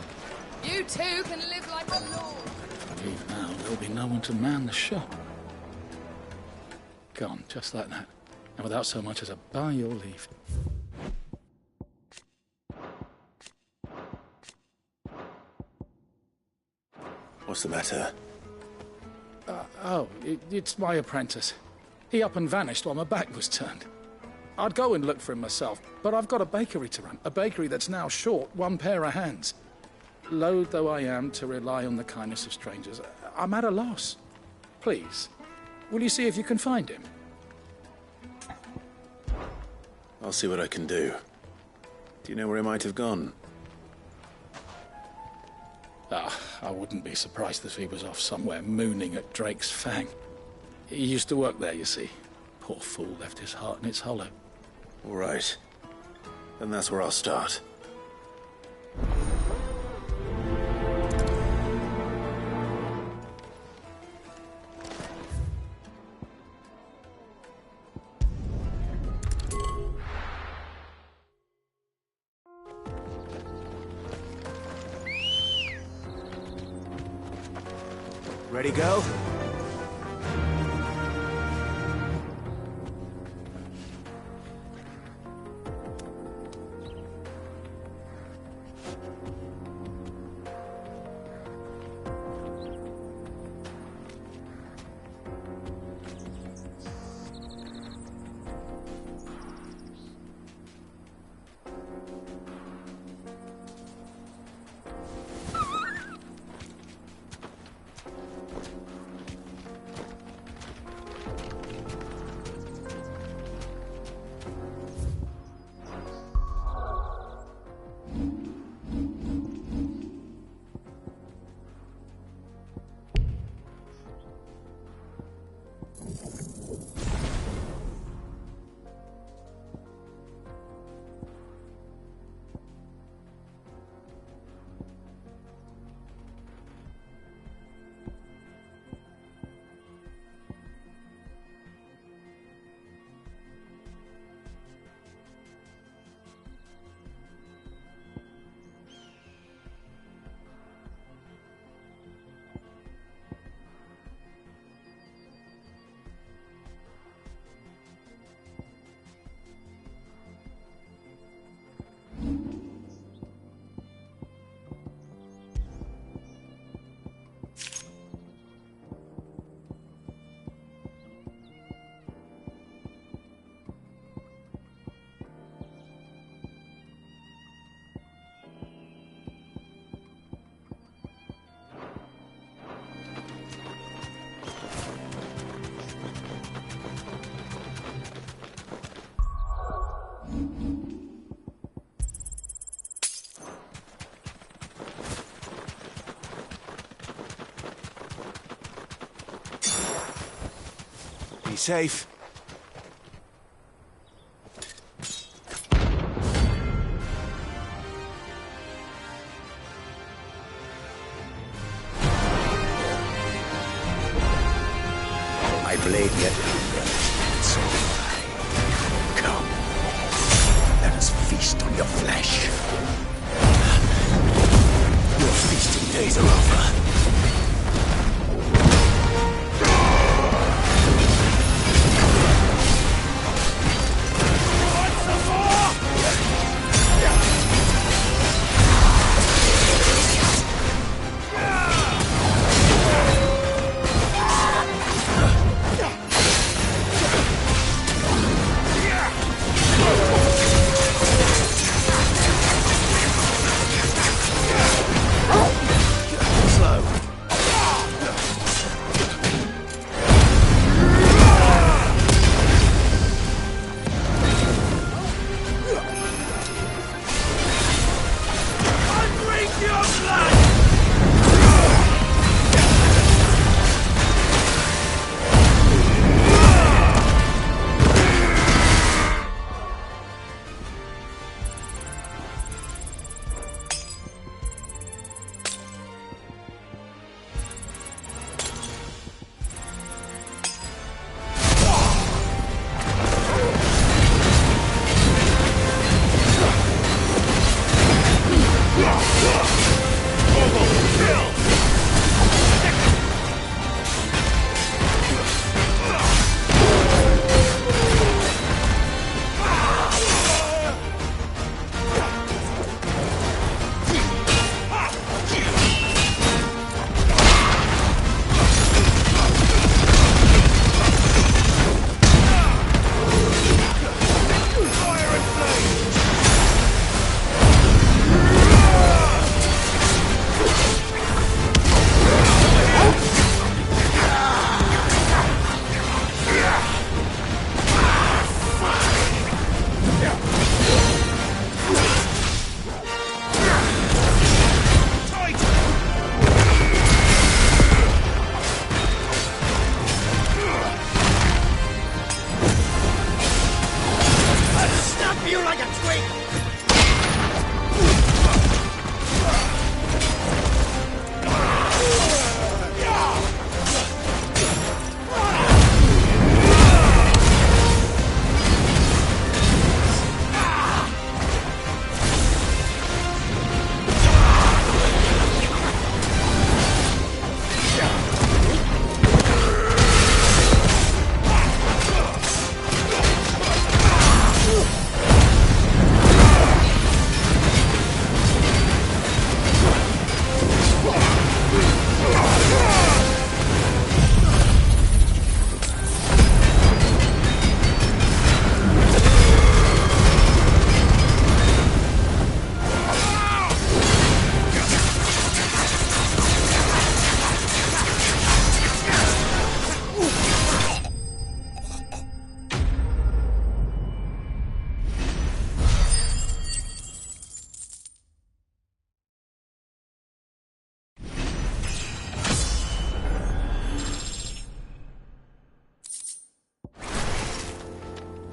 Speaker 20: You too can live like a lord.
Speaker 4: Leave now, there'll be no one to man the shop. Gone, just like that. And without so much as a by your leave.
Speaker 3: What's the matter?
Speaker 4: It's my apprentice. He up and vanished while my back was turned. I'd go and look for him myself, but I've got a bakery to run. A bakery that's now short one pair of hands. Loath though I am to rely on the kindness of strangers, I'm at a loss. Please, will you see if you can find him?
Speaker 3: I'll see what I can do. Do you know where he might have gone?
Speaker 4: I wouldn't be surprised if he was off somewhere mooning at Drake's Fang. He used to work there, you see. Poor fool left his heart in its hollow.
Speaker 3: All right. Then that's where I'll start. Ready, go? Be safe.
Speaker 21: My blade yet lingereth, and so will I. Come, let us feast on your flesh. Your feasting days are over.
Speaker 3: Slow.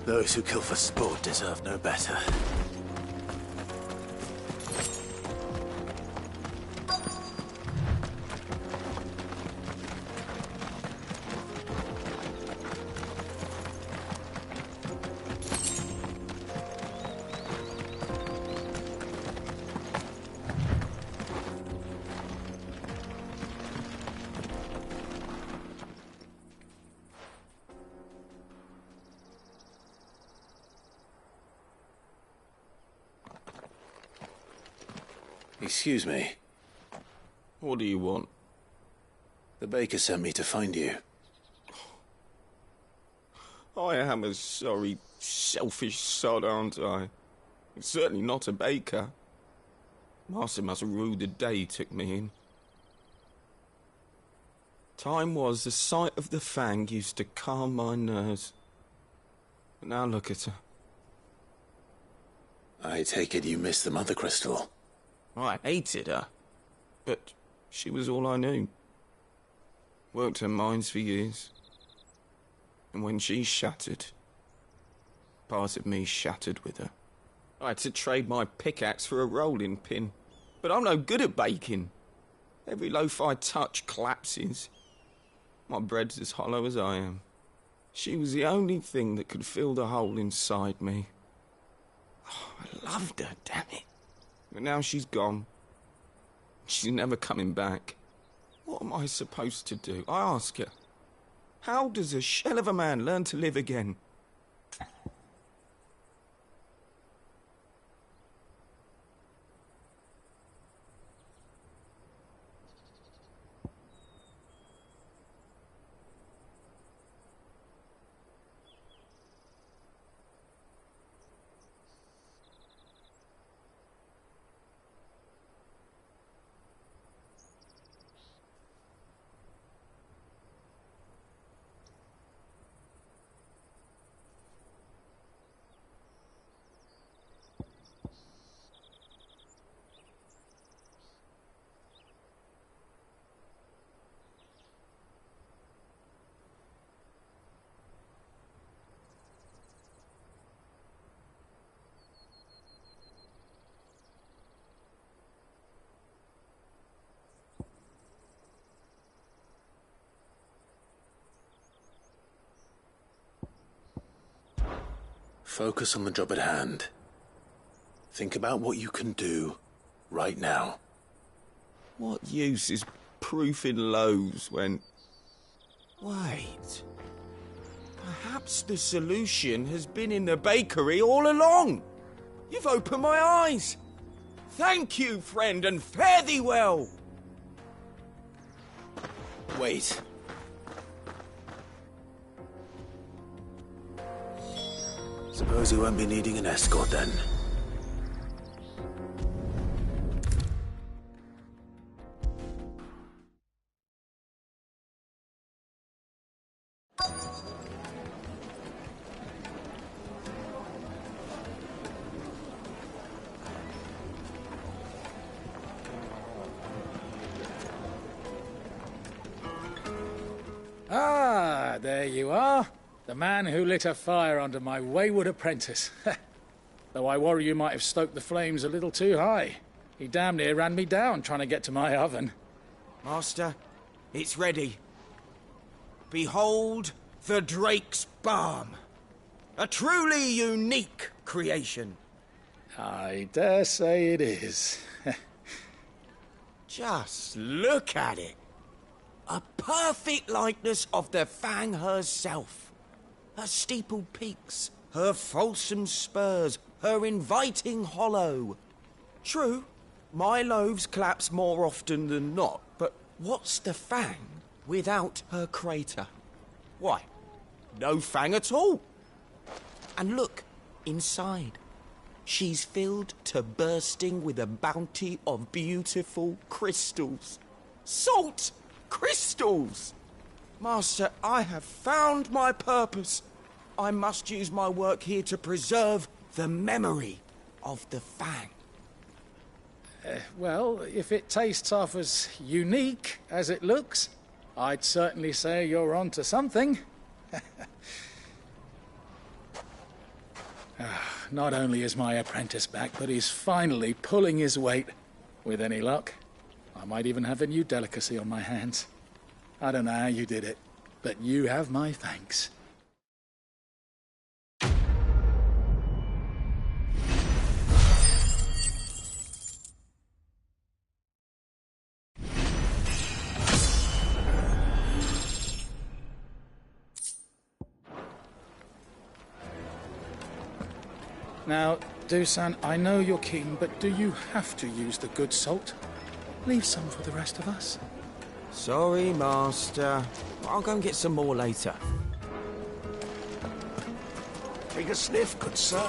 Speaker 3: Those who kill for sport deserve no better. Excuse me.
Speaker 6: What do you want?
Speaker 3: The baker sent me to find you.
Speaker 6: I am a sorry, selfish sod, aren't I? Certainly not a baker. Master must have ruled the day he took me in. Time was the sight of the Fang used to calm my nerves. But now look at her.
Speaker 3: I take it you missed the Mother Crystal.
Speaker 6: I hated her, but she was all I knew. Worked her mines for years. And when she shattered, part of me shattered with her. I had to trade my pickaxe for a rolling pin, but I'm no good at baking. Every loaf I touch collapses. My bread's as hollow as I am. She was the only thing that could fill the hole inside me. Oh, I loved her, damn it. But now she's gone. She's never coming back. What am I supposed to do? I ask her. How does a shell of a man learn to live again?
Speaker 3: Focus on the job at hand. Think about what you can do right now.
Speaker 6: What use is proofing loaves when... Wait. Perhaps the solution has been in the bakery all along. You've opened my eyes. Thank you, friend, and fare thee well.
Speaker 3: Wait. Suppose you won't be needing an escort then.
Speaker 4: Ah, there you are. The man who lit a fire under my wayward apprentice. Though I worry you might have stoked the flames a little too high. He damn near ran me down trying to get to my oven.
Speaker 6: Master, it's ready. Behold the Drake's Balm. A truly unique creation.
Speaker 4: I dare say it is.
Speaker 6: Just look at it. A perfect likeness of the Fang herself. Her steepled peaks, her fulsome spurs, her inviting hollow. True, my loaves collapse more often than not, but what's the Fang without her crater? Why, no Fang at all. And look, inside. She's filled to bursting with a bounty of beautiful crystals. Salt crystals! Master, I have found my purpose. I must use my work here to preserve the memory of the Fang.
Speaker 4: Well, if it tastes half as unique as it looks, I'd certainly say you're onto something. Not only is my apprentice back, but he's finally pulling his weight. With any luck, I might even have a new delicacy on my hands. I don't know how you did it, but you have my thanks. Now, Dusan, I know you're keen, but do you have to use the good salt? Leave some for the rest of us.
Speaker 6: Sorry, Master. I'll go and get some more later.
Speaker 10: Take a sniff, good sir.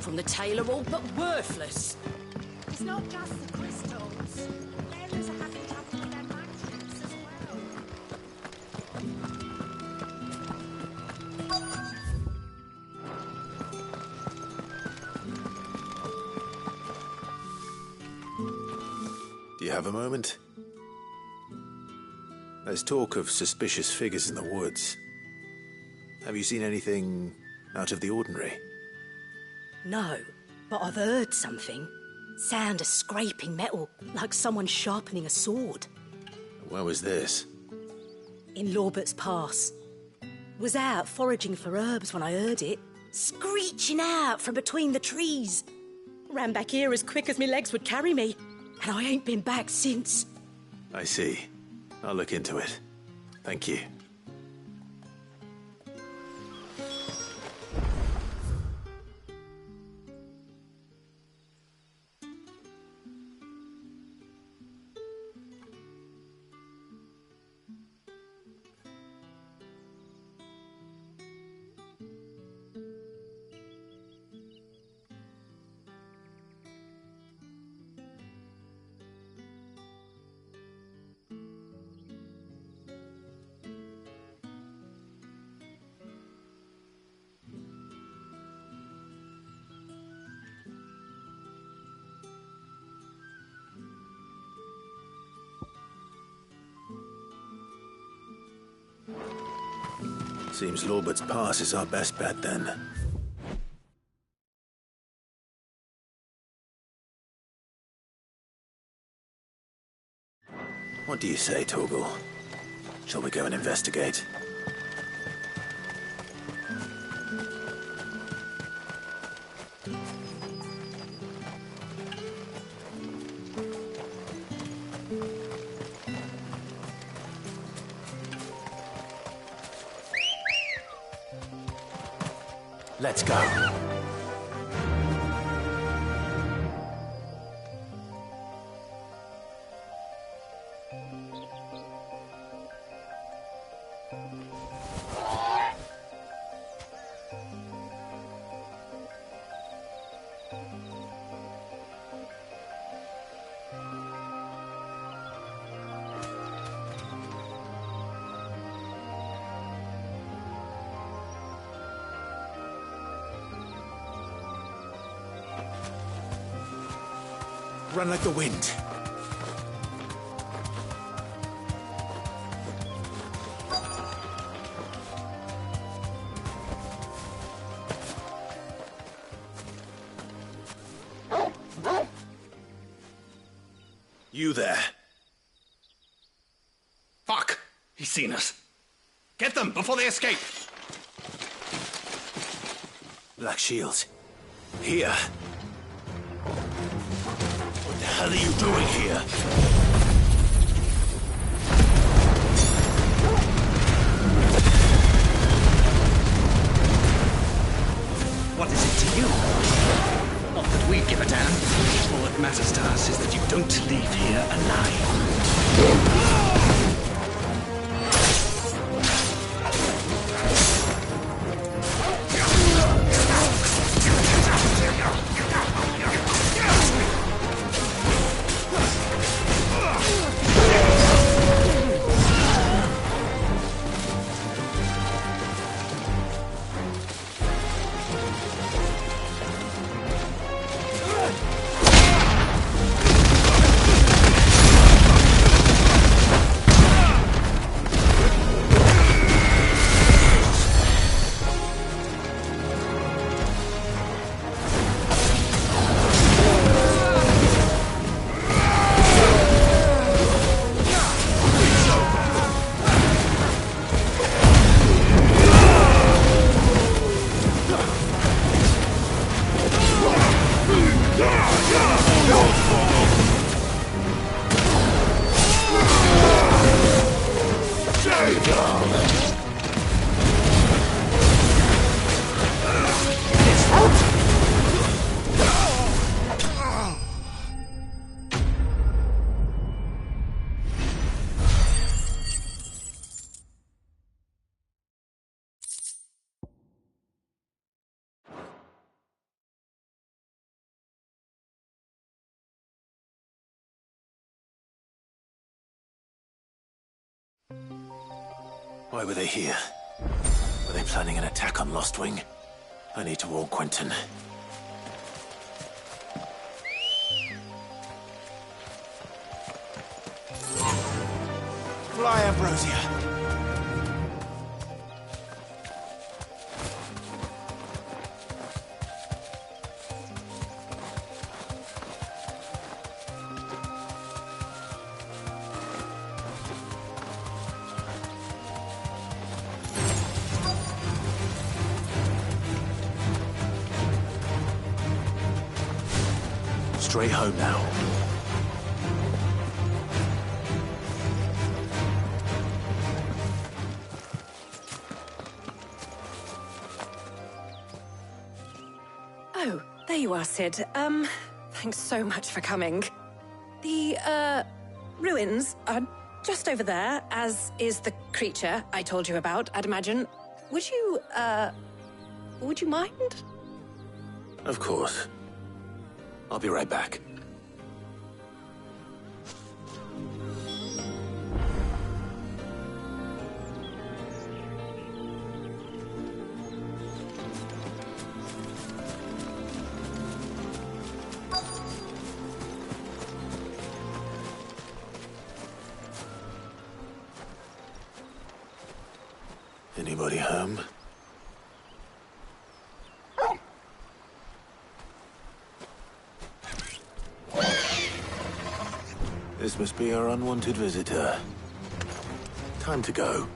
Speaker 5: From the tailor, all but worthless.
Speaker 22: It's not just the crystals. Bearers are having trouble with their magics as
Speaker 3: Do you have a moment? There's talk of suspicious figures in the woods. Have you seen anything out of the ordinary?
Speaker 5: No, but I've heard something. Sound of scraping metal, like someone sharpening a sword.
Speaker 3: Where was this?
Speaker 5: In Lorbert's Pass. Was out foraging for herbs when I heard it, screeching out from between the trees. Ran back here as quick as my legs would carry me, and I ain't been back since.
Speaker 3: I see. I'll look into it. Thank you. Seems Lorbert's Pass is our best bet, then. What do you say, Torgal? Shall we go and investigate? Let's go. Run like the wind. You there.
Speaker 16: Fuck! He's seen us. Get them before they escape.
Speaker 3: Black Shields. Here. What the hell are you doing here?
Speaker 16: What is it to you? Not that we give a damn. All that matters to us is that you don't leave here alive.
Speaker 3: Why were they here? Were they planning an attack on Lostwing? I need to warn Quentin. Fly, Ambrosia! Straight home now.
Speaker 15: Oh, there you are, Sid. Thanks so much for coming. The, ruins are just over there, as is the creature I told you about, I'd imagine. Would you mind?
Speaker 3: Of course. I'll be right back. Anybody home? This must be our unwanted visitor. Time to go.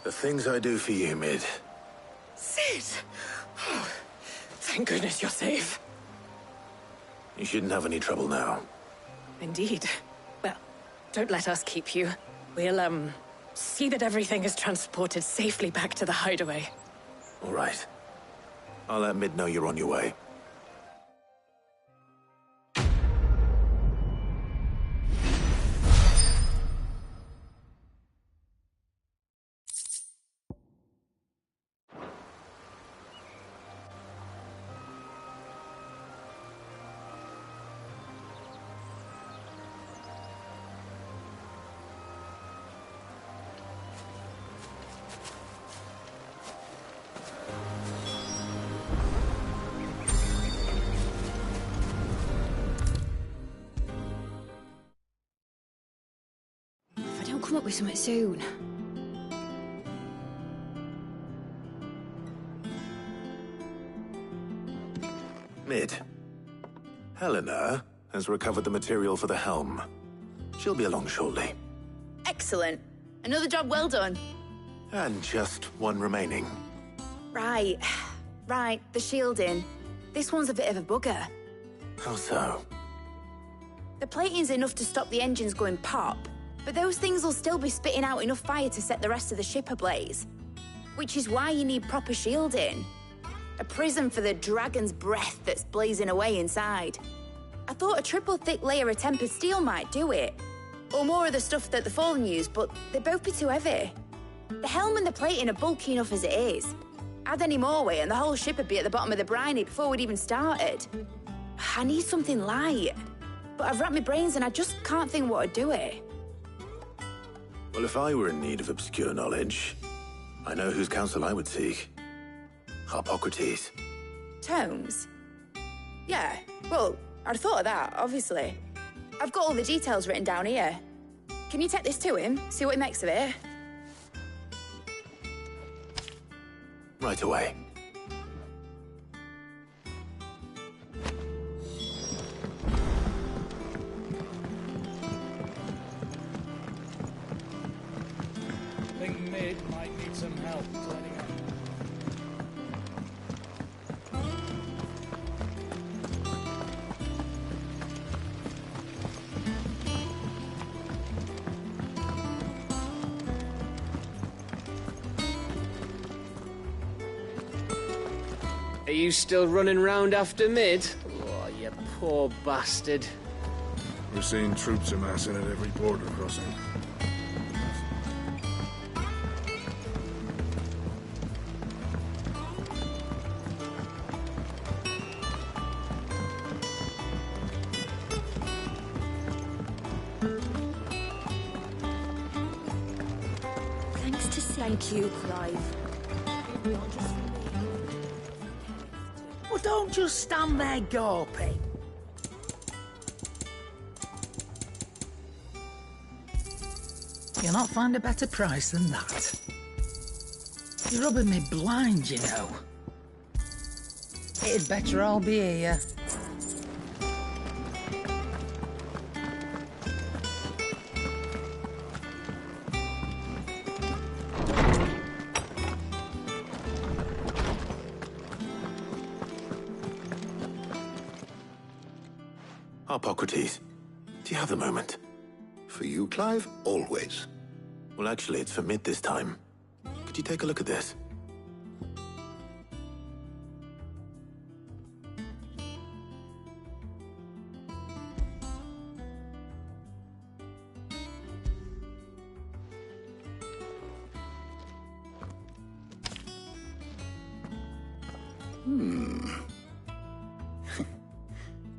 Speaker 3: The things I do for you, Mid.
Speaker 15: Sid! Oh, thank goodness you're safe.
Speaker 3: You shouldn't have any trouble now.
Speaker 15: Indeed. Well, don't let us keep you. We'll, see that everything is transported safely back to the hideaway.
Speaker 3: All right. I'll let Mid know you're on your way.
Speaker 7: Come up with something soon.
Speaker 3: Mid. Helena has recovered the material for the helm. She'll be along shortly.
Speaker 12: Excellent. Another job well done.
Speaker 3: And just one remaining.
Speaker 12: Right. Right, the shielding. This one's a bit of a bugger.
Speaker 3: How so?
Speaker 12: The plating's enough to stop the engines going pop, but those things will still be spitting out enough fire to set the rest of the ship ablaze. Which is why you need proper shielding. A prison for the dragon's breath that's blazing away inside. I thought a triple thick layer of tempered steel might do it. Or more of the stuff that the Fallen use, but they'd both be too heavy. The helm and the plating are bulky enough as it is. Add any more weight and the whole ship would be at the bottom of the briny before we'd even started. I need something light. But I've racked my brains and I just can't think what would do it.
Speaker 3: Well, if I were in need of obscure knowledge, I know whose counsel I would seek. Harpocrates.
Speaker 12: Tomes? Yeah, well, I'd thought of that, obviously. I've got all the details written down here. Can you take this to him, see what he makes of it?
Speaker 3: Right away.
Speaker 4: Think Mid might need some help cleaning up.
Speaker 1: Are you still running round after Mid? Oh, you poor bastard.
Speaker 8: We're seeing troops amassing at every border crossing.
Speaker 7: Thanks to
Speaker 5: Thank you, Clive.
Speaker 14: Well, don't just stand there gawping. You'll not find a better price than that. You're rubbing me blind, you know. It'd better all be here.
Speaker 3: Harpocrates, do you have a moment?
Speaker 21: For you, Clive? Always.
Speaker 3: Well, actually, it's for Mid this time. Could you take a look at this?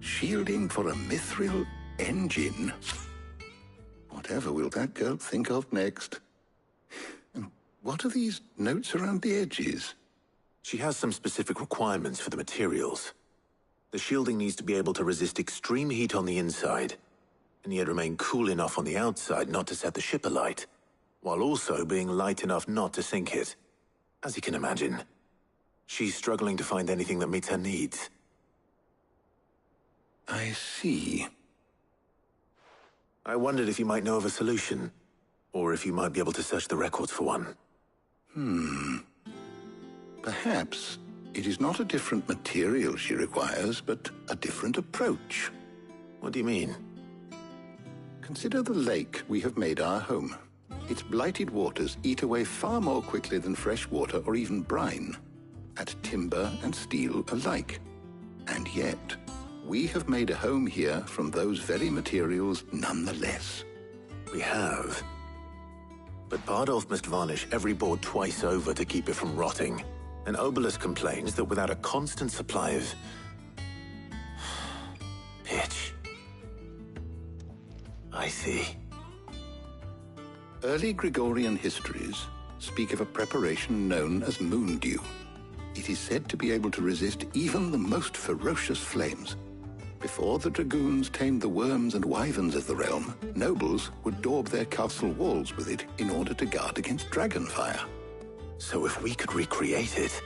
Speaker 21: Shielding for a mithril engine. Whatever will that girl think of next? And what are these notes around the edges?
Speaker 3: She has some specific requirements for the materials. The shielding needs to be able to resist extreme heat on the inside, and yet remain cool enough on the outside not to set the ship alight, while also being light enough not to sink it. As you can imagine, she's struggling to find anything that meets her needs.
Speaker 21: I see.
Speaker 3: I wondered if you might know of a solution, or if you might be able to search the records for one.
Speaker 21: Perhaps it is not a different material she requires, but a different approach.
Speaker 3: What do you mean?
Speaker 21: Consider the lake we have made our home. Its blighted waters eat away far more quickly than fresh water or even brine, at timber and steel alike. And yet, we have made a home here from those very materials nonetheless.
Speaker 3: We have. But Bardolph must varnish every board twice over to keep it from rotting. And Obelisk complains that without a constant supply of pitch. I see.
Speaker 21: Early Gregorian histories speak of a preparation known as moon dew. It is said to be able to resist even the most ferocious flames. Before the dragoons tamed the worms and wyverns of the realm, nobles would daub their castle walls with it in order to guard against dragon fire.
Speaker 3: So if we could recreate it...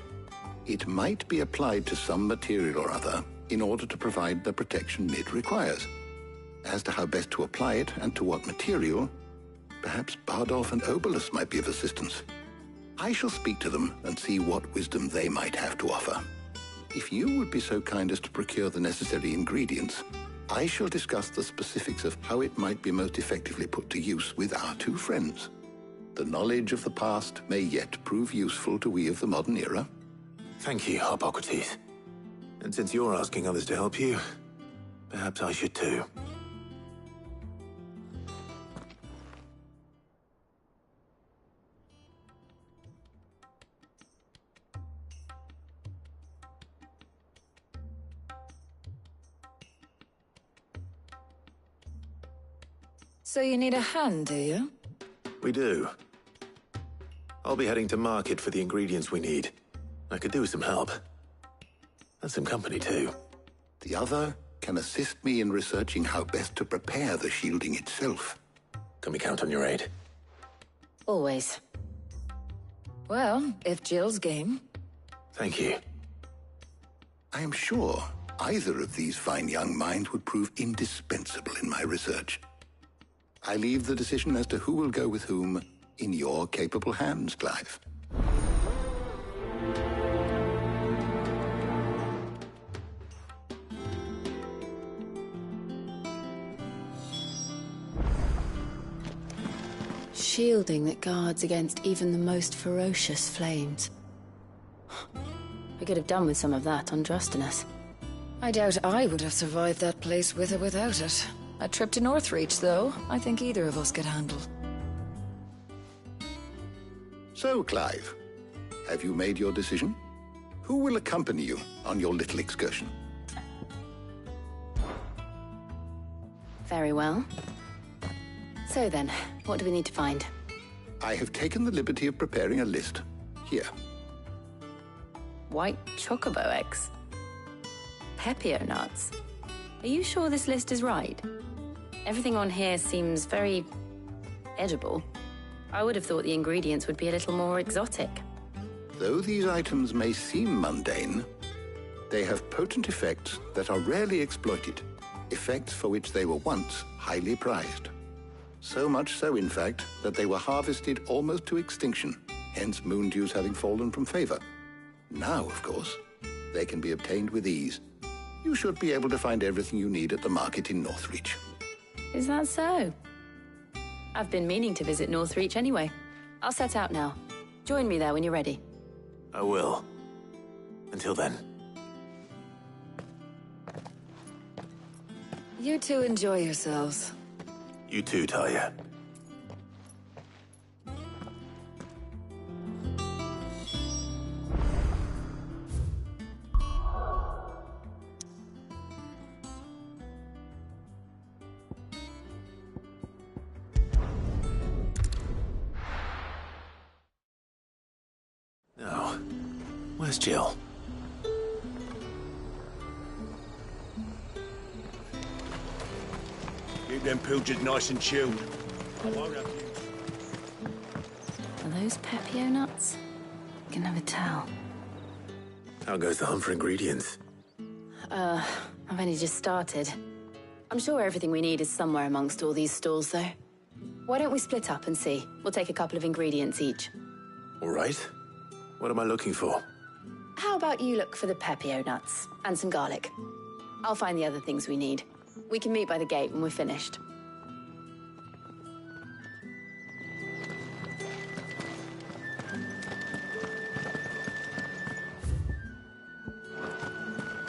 Speaker 21: It might be applied to some material or other in order to provide the protection Mid requires. As to how best to apply it and to what material, perhaps Bardolph and Obelisk might be of assistance. I shall speak to them and see what wisdom they might have to offer. If you would be so kind as to procure the necessary ingredients, I shall discuss the specifics of how it might be most effectively put to use with our two friends. The knowledge of the past may yet prove useful to we of the modern era.
Speaker 3: Thank you, Hippocrates. And since you're asking others to help you, perhaps I should too.
Speaker 2: So you need a hand, do you?
Speaker 3: We do. I'll be heading to market for the ingredients we need. I could do with some help. And some company, too.
Speaker 21: The other can assist me in researching how best to prepare the shielding itself.
Speaker 3: Can we count on your aid?
Speaker 2: Always. Well, if Jill's game.
Speaker 3: Thank you.
Speaker 21: I am sure either of these fine young minds would prove indispensable in my research. I leave the decision as to who will go with whom in your capable hands, Clive.
Speaker 15: Shielding that guards against even the most ferocious flames. We could have done with some of that on Drustinus.
Speaker 2: I doubt I would have survived that place with or without it. A trip to Northreach, though, I think either of us could handle.
Speaker 21: So, Clive, have you made your decision? Who will accompany you on your little excursion?
Speaker 15: Very well. So then, what do we need to find?
Speaker 21: I have taken the liberty of preparing a list. Here.
Speaker 15: White chocobo eggs. Pepio nuts. Are you sure this list is right? Everything on here seems very edible. I would have thought the ingredients would be a little more exotic.
Speaker 21: Though these items may seem mundane, they have potent effects that are rarely exploited, effects for which they were once highly prized. So much so, in fact, that they were harvested almost to extinction, hence moon dews having fallen from favor. Now, of course, they can be obtained with ease. You should be able to find everything you need at the market in Northreach.
Speaker 15: Is that so? I've been meaning to visit Northreach anyway. I'll set out now. Join me there when you're ready.
Speaker 3: I will. Until then.
Speaker 2: You two enjoy yourselves.
Speaker 3: You too, Talia. Now, where's Jill?
Speaker 10: Keep them pilchards nice and chilled. I won't have you.
Speaker 15: Are those Pepio nuts? I can never tell.
Speaker 3: How goes the hunt for ingredients?
Speaker 15: I've only just started. I'm sure everything we need is somewhere amongst all these stalls, though. Why don't we split up and see? We'll take a couple of ingredients each.
Speaker 3: All right. What am I looking for?
Speaker 15: How about you look for the Pepio nuts and some garlic? I'll find the other things we need. We can meet by the gate when we're finished.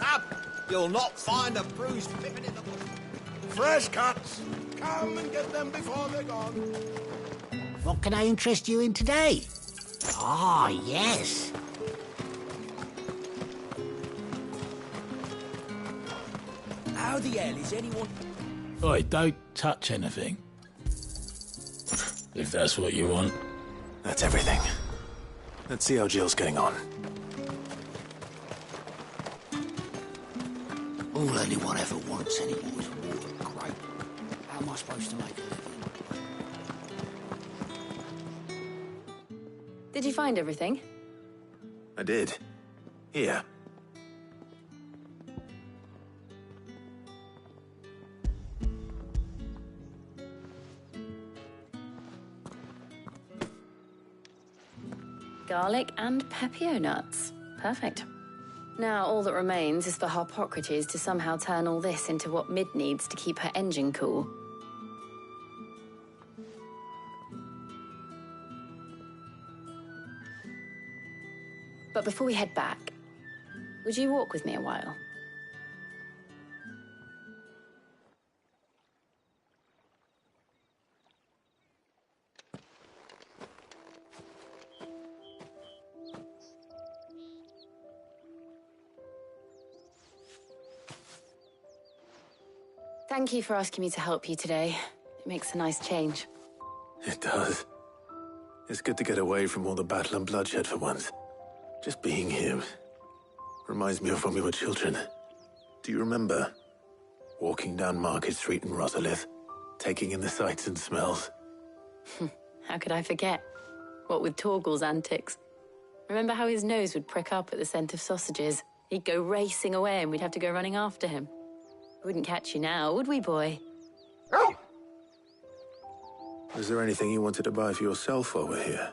Speaker 6: Up! You'll not find a bruised pippin in the bush.
Speaker 10: Fresh cuts! Come and get them before they're gone.
Speaker 13: What can I interest you in today? Ah, yes.
Speaker 6: How the hell is anyone...
Speaker 4: Oi, don't touch anything. If that's what you want.
Speaker 3: That's everything. Let's see how Jill's getting on.
Speaker 13: All anyone ever wants anymore is water. Great. How am I supposed to make a living?
Speaker 15: Did you find everything?
Speaker 3: I did. Here.
Speaker 15: Garlic and Pepio nuts. Perfect. Now, all that remains is for Hippocrates to somehow turn all this into what Mid needs to keep her engine cool. But before we head back,
Speaker 12: Would you walk with me a while? Thank you for asking me to help you today. It makes a nice change.
Speaker 3: It does. It's good to get away from all the battle and bloodshed for once. Just being here reminds me of when we were children. Do you remember? Walking down Market Street in Rosalith, taking in the sights and smells.
Speaker 12: How could I forget? What with Torgal's antics. Remember how his nose would prick up at the scent of sausages? He'd go racing away and we'd have to go running after him. We wouldn't catch you now, would we, boy?
Speaker 3: Was there anything you wanted to buy for yourself while we're here?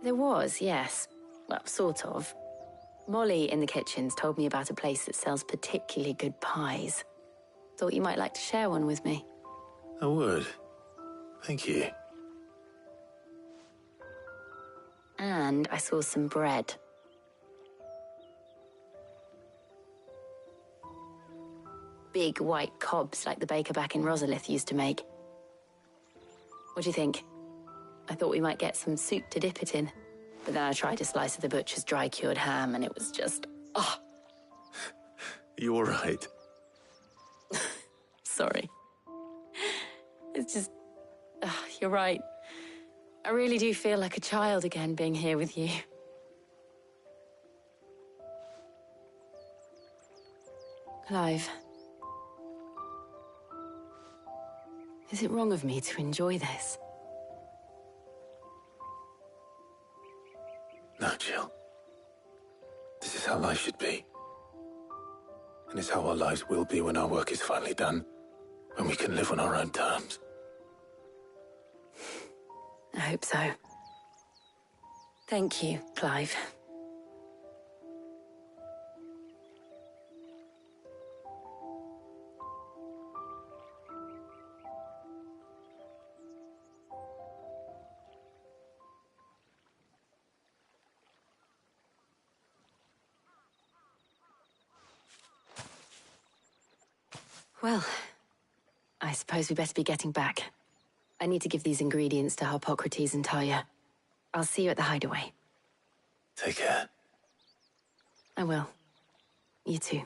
Speaker 12: There was, yes. Well, sort of. Molly in the kitchens told me about a place that sells particularly good pies. Thought you might like to share one with me.
Speaker 3: I would. Thank you.
Speaker 12: And I saw some bread. Big white cobs like the baker back in Rosalith used to make. What do you think? I thought we might get some soup to dip it in. But then I tried a slice of the butcher's dry-cured ham and it was just... oh!
Speaker 3: You all right?
Speaker 12: Sorry. It's just... you're right. I really do feel like a child again being here with you. Clive. Is it wrong of me to enjoy this?
Speaker 3: No, Jill. This is how life should be. And it's how our lives will be when our work is finally done. When we can live on our own terms.
Speaker 12: I hope so. Thank you, Clive. Well, I suppose we better be getting back. I need to give these ingredients to Harpocrates and Tarja. I'll see you at the hideaway.
Speaker 3: Take care.
Speaker 12: I will. You too.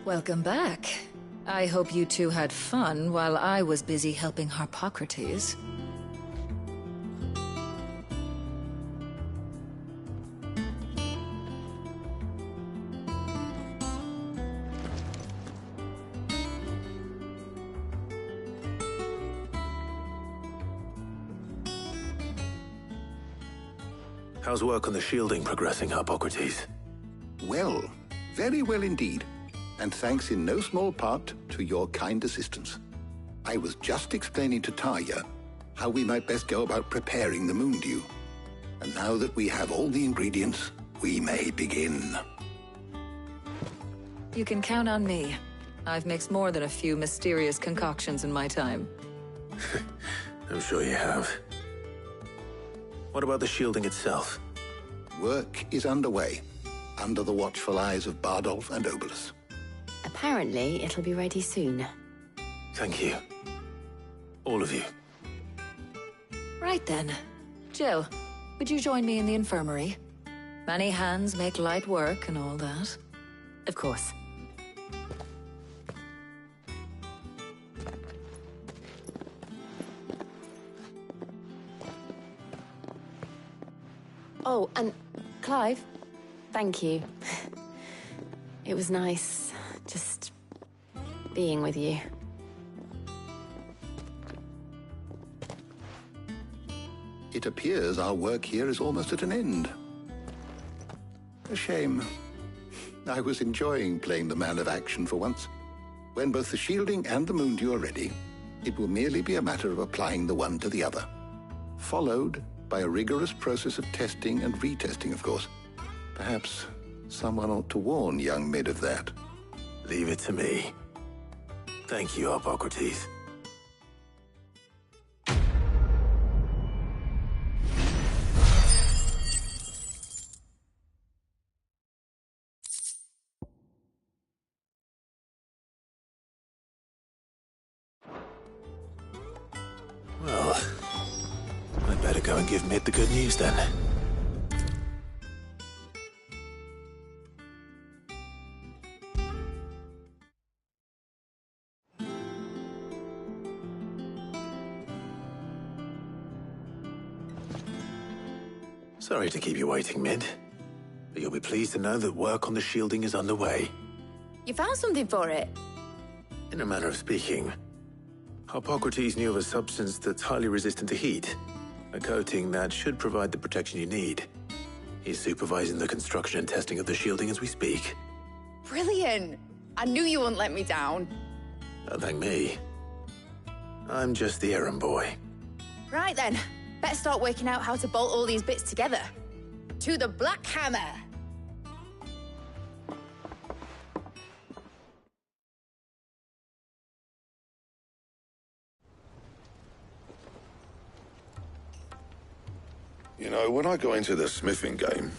Speaker 14: Welcome back. I hope you two had fun while I was busy helping Harpocrates.
Speaker 3: How's work on the shielding progressing, Harpocrates?
Speaker 21: Well, very well indeed. And thanks in no small part to your kind assistance. I was just explaining to Tarja how we might best go about preparing the moon dew. And now that we have all the ingredients, we may begin.
Speaker 14: You can count on me. I've mixed more than a few mysterious concoctions in my time.
Speaker 3: I'm sure you have. What about the shielding itself?
Speaker 21: Work is underway, under the watchful eyes of Bardolph and Obolus.
Speaker 12: Apparently, it'll be ready soon.
Speaker 3: Thank you. All of you.
Speaker 17: Right then. Jill, would you join me in the infirmary? Many hands make light work and all that. Of course.
Speaker 15: Oh, and Clive, thank you. It was nice just being with you.
Speaker 21: It appears our work here is almost at an end. A shame. I was enjoying playing the man of action for once. When both the shielding and the moondew are ready, it will merely be a matter of applying the one to the other. Followed by a rigorous process of testing and retesting, of course. Perhaps someone ought to warn young Mid of that.
Speaker 3: Leave it to me. Thank you, Hippocrates. Well, I'd better go and give Mid the good news then. Sorry to keep you waiting, Mid, but you'll be pleased to know that work on the shielding is underway.
Speaker 12: You found something for it?
Speaker 3: In a manner of speaking, Hippocrates knew of a substance that's highly resistant to heat, a coating that should provide the protection you need. He's supervising the construction and testing of the shielding as we speak.
Speaker 12: Brilliant! I knew you wouldn't let me down.
Speaker 3: Don't thank me. I'm just the errand boy.
Speaker 12: Right then, let's start working out how to bolt all these bits together. To the Black Hammer!
Speaker 8: You know, when I got into the smithing game,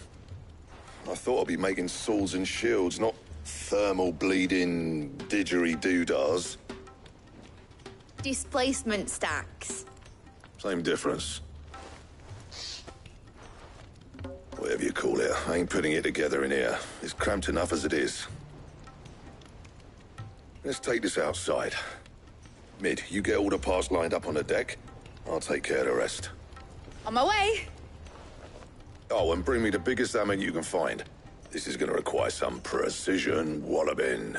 Speaker 8: I thought I'd be making swords and shields, not thermal bleeding didgeridoo-dahs.
Speaker 12: Displacement stacks.
Speaker 8: Same difference. Whatever you call it, I ain't putting it together in here. It's cramped enough as it is. Let's take this outside. Mid, you get all the parts lined up on the deck. I'll take care of the rest.
Speaker 12: On my way!
Speaker 8: Oh, and bring me the biggest hammer you can find. This is gonna require some precision walloping.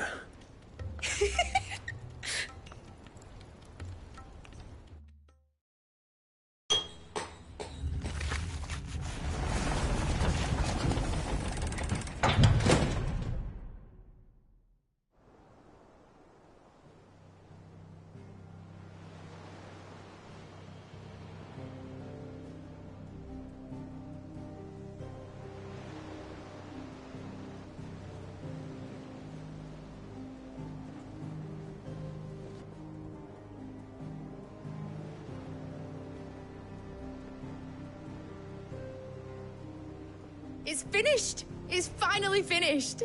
Speaker 12: It's finished! It's finally finished!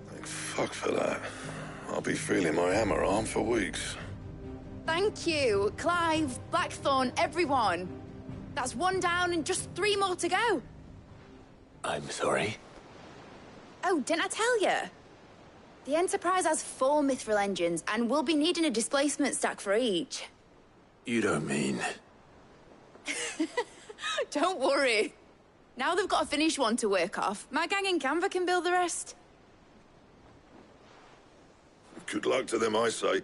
Speaker 8: Thank fuck for that. I'll be feeling my hammer arm for weeks.
Speaker 12: Thank you, Clive, Blackthorn, everyone. That's one down and just 3 more to go.
Speaker 3: I'm sorry.
Speaker 12: Oh, didn't I tell you? The Enterprise has 4 mithril engines and we'll be needing a displacement stack for each.
Speaker 3: You don't mean...
Speaker 12: Don't worry. Now they've got a finished one to work off, my gang in Canva can build the rest.
Speaker 8: Good luck to them, I say.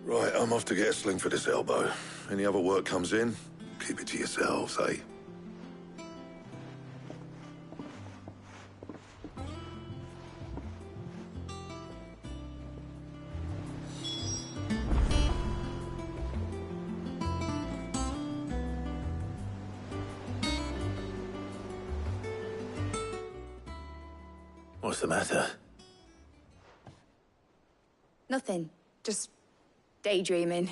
Speaker 8: Right, I'm off to get a sling for this elbow. Any other work comes in, keep it to yourselves, eh?
Speaker 3: What's the matter?
Speaker 12: Nothing. Just daydreaming.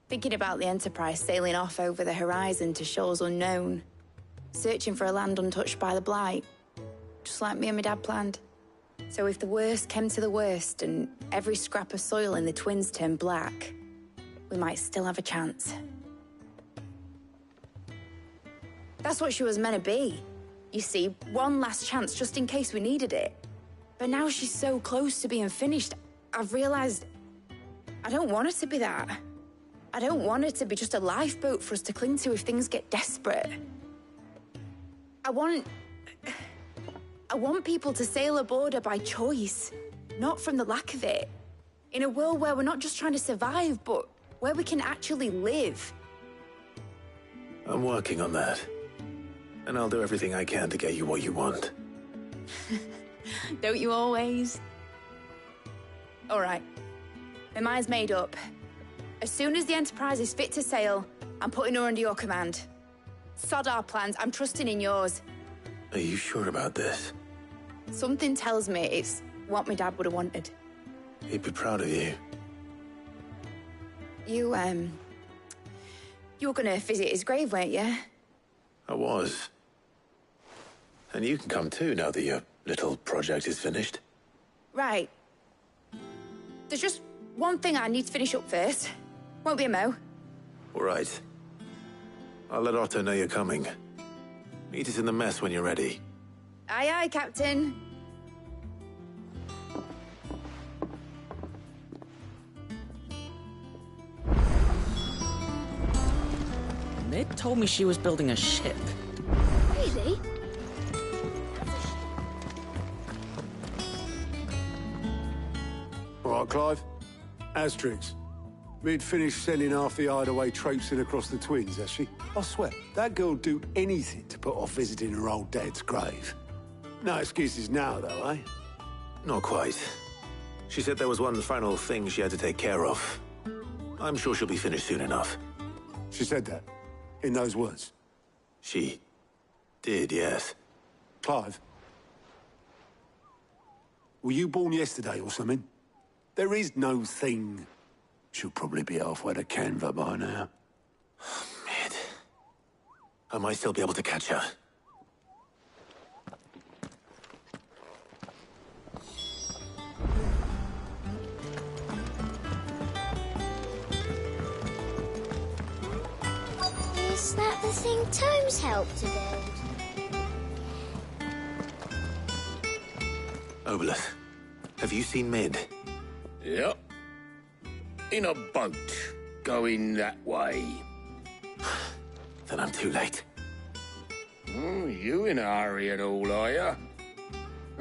Speaker 12: Thinking about the Enterprise sailing off over the horizon to shores unknown. Searching for a land untouched by the Blight. just like me and my dad planned. So if the worst came to the worst and every scrap of soil in the twins turned black, we might still have a chance. That's what she was meant to be. You see, one last chance just in case we needed it. But now she's so close to being finished, I've realized I don't want her to be that. I don't want her to be just a lifeboat for us to cling to if things get desperate. I want people to sail aboard her by choice, not from the lack of it. In a world where we're not just trying to survive, but where we can actually live.
Speaker 3: I'm working on that. And I'll do everything I can to get you what you want.
Speaker 12: Don't you always? All right. My mind's made up. As soon as the Enterprise is fit to sail, I'm putting her under your command. Sod our plans, I'm trusting in yours.
Speaker 3: Are you sure about this?
Speaker 12: Something tells me it's what my dad would have wanted.
Speaker 3: He'd be proud of you.
Speaker 12: You were gonna visit his grave, weren't you?
Speaker 3: I was. And you can come too, now that your little project is finished.
Speaker 12: Right. There's just one thing I need to finish up first. Won't be a mo.
Speaker 3: All right. I'll let Otto know you're coming. Meet us in the mess when you're ready.
Speaker 12: Aye, aye, Captain.
Speaker 11: Ned told me she was building a ship.
Speaker 7: Really?
Speaker 10: All right, Clive. Asterix. Mid finished sending half the hideaway traipsing across the twins, has she? I swear, that girl'd do anything to put off visiting her old dad's grave. No excuses now, though, eh?
Speaker 3: Not quite. She said there was one final thing she had to take care of. I'm sure she'll be finished soon enough.
Speaker 10: She said that? In those words?
Speaker 3: She did, yes.
Speaker 10: Clive? Were you born yesterday or something? There is no thing. She'll probably be halfway to Canva by now.
Speaker 3: Mid. I might still be able to catch her.
Speaker 7: Is that the thing Tomes helped to build?
Speaker 3: Obolus, have you seen Mid?
Speaker 18: Yep. In a boat, going that way.
Speaker 3: Then I'm too late.
Speaker 18: You in a hurry and all, are you?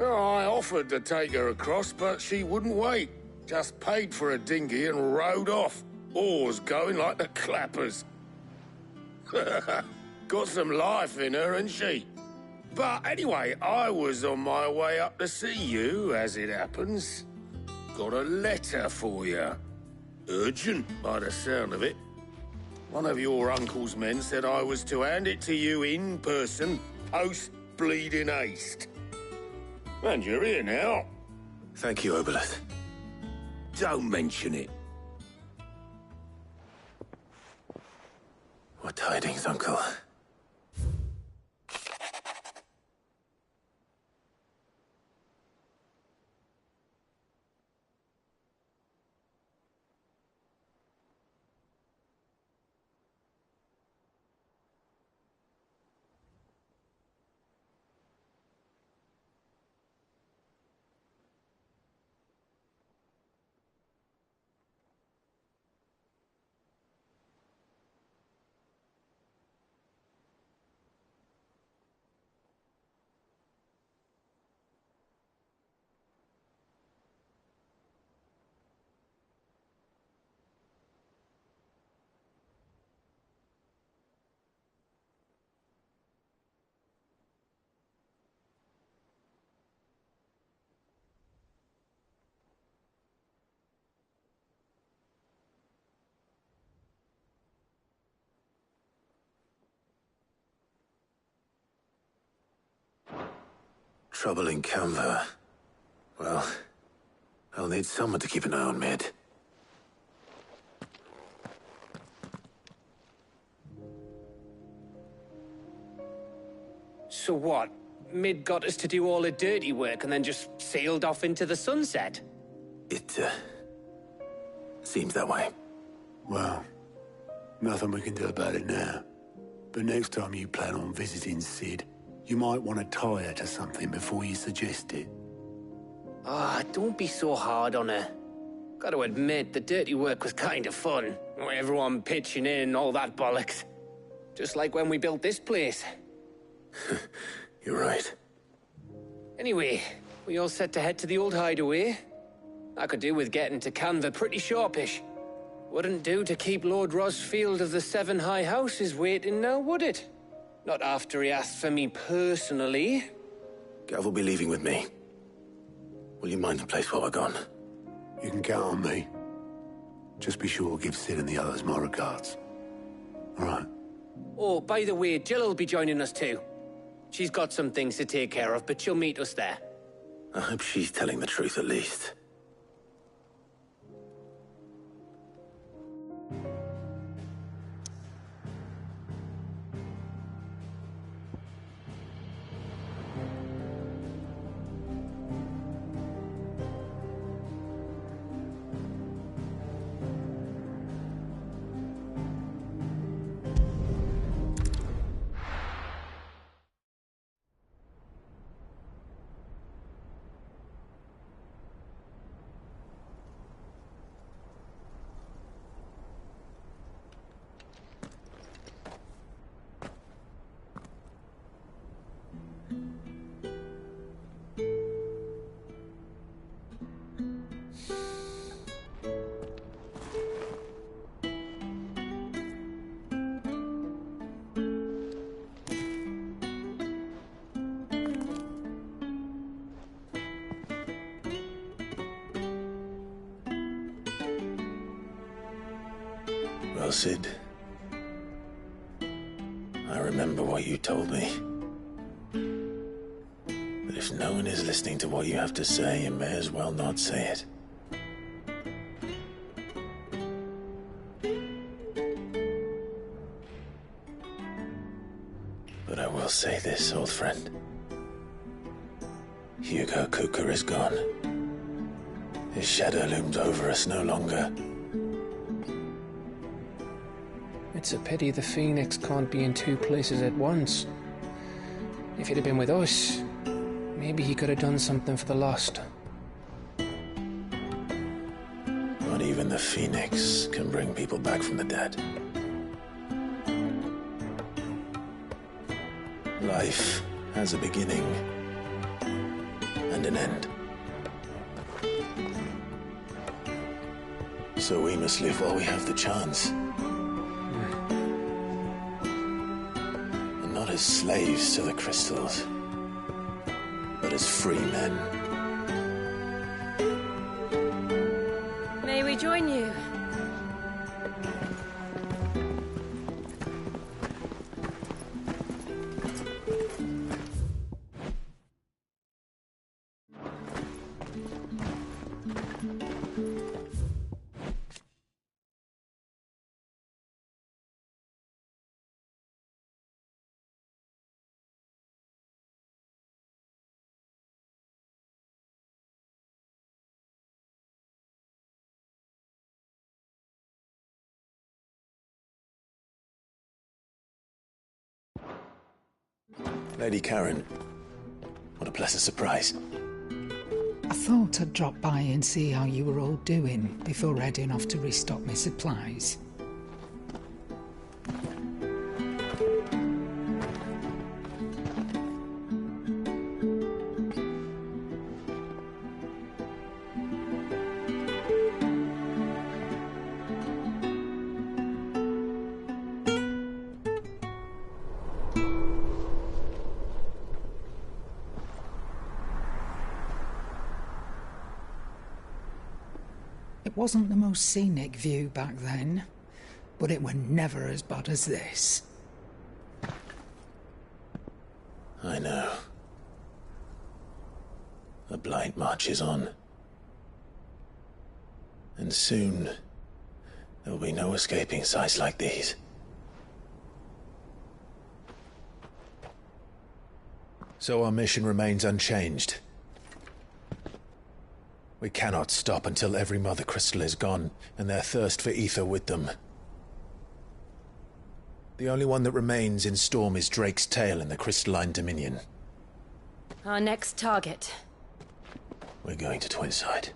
Speaker 18: I offered to take her across, but she wouldn't wait. Just paid for a dinghy and rowed off. Oars going like the clappers. Got some life in her, ain't she? But anyway, I was on my way up to see you, as it happens. Got a letter for you. Urgent, by the sound of it. One of your uncle's men said I was to hand it to you in person, post-bleeding haste. And you're here now.
Speaker 3: Thank you, Obolus.
Speaker 18: Don't mention it.
Speaker 3: What tidings, Uncle? Trouble in Canva. Well, I'll need someone to keep an eye on Mid.
Speaker 1: So what? Mid got us to do all the dirty work and then just sailed off into the sunset.
Speaker 3: It, seems that way.
Speaker 10: Well, nothing we can do about it now. But next time you plan on visiting Sid, you might want to tie her to something before you suggest it.
Speaker 1: Ah, don't be so hard on her. Gotta admit, the dirty work was kind of fun. Everyone pitching in, all that bollocks. Just like when we built this place.
Speaker 3: You're right.
Speaker 1: Anyway, we all set to head to the old hideaway. I could do with getting to Canva pretty sharpish. Wouldn't do to keep Lord Rosfield of the Seven High Houses waiting now, would it? Not after he asked for me personally.
Speaker 3: Gav will be leaving with me. Will you mind the place while we're gone?
Speaker 10: You can count on me. Just be sure to give Sid and the others my regards. All right.
Speaker 1: Oh, by the way, Jill will be joining us too. She's got some things to take care of, but she'll meet us there.
Speaker 3: I hope she's telling the truth at least. Well, Sid, I remember what you told me. That if no one is listening to what you have to say, you may as well not say it. But I will say this, old friend. Hugo Kuka is gone. His shadow looms over us no longer.
Speaker 1: It's a pity the Phoenix can't be in two places at once. If he'd have been with us, maybe he could have done something for the lost.
Speaker 3: Not even the Phoenix can bring people back from the dead. Life has a beginning and an end. So we must live while we have the chance. And not as slaves to the crystals, but as free men.
Speaker 15: May we join you?
Speaker 3: Lady Karen, what a pleasant surprise.
Speaker 14: I thought I'd drop by and see how you were all doing before heading off to restock my supplies. It wasn't the most scenic view back then, but it were never as bad as this.
Speaker 3: I know. The blight marches on. And soon, there will be no escaping sights like these. So our mission remains unchanged. We cannot stop until every Mother Crystal is gone, and their thirst for ether with them. The only one that remains in Storm is Drake's tail in the Crystalline Dominion.
Speaker 15: Our next target.
Speaker 3: We're going to Twinside.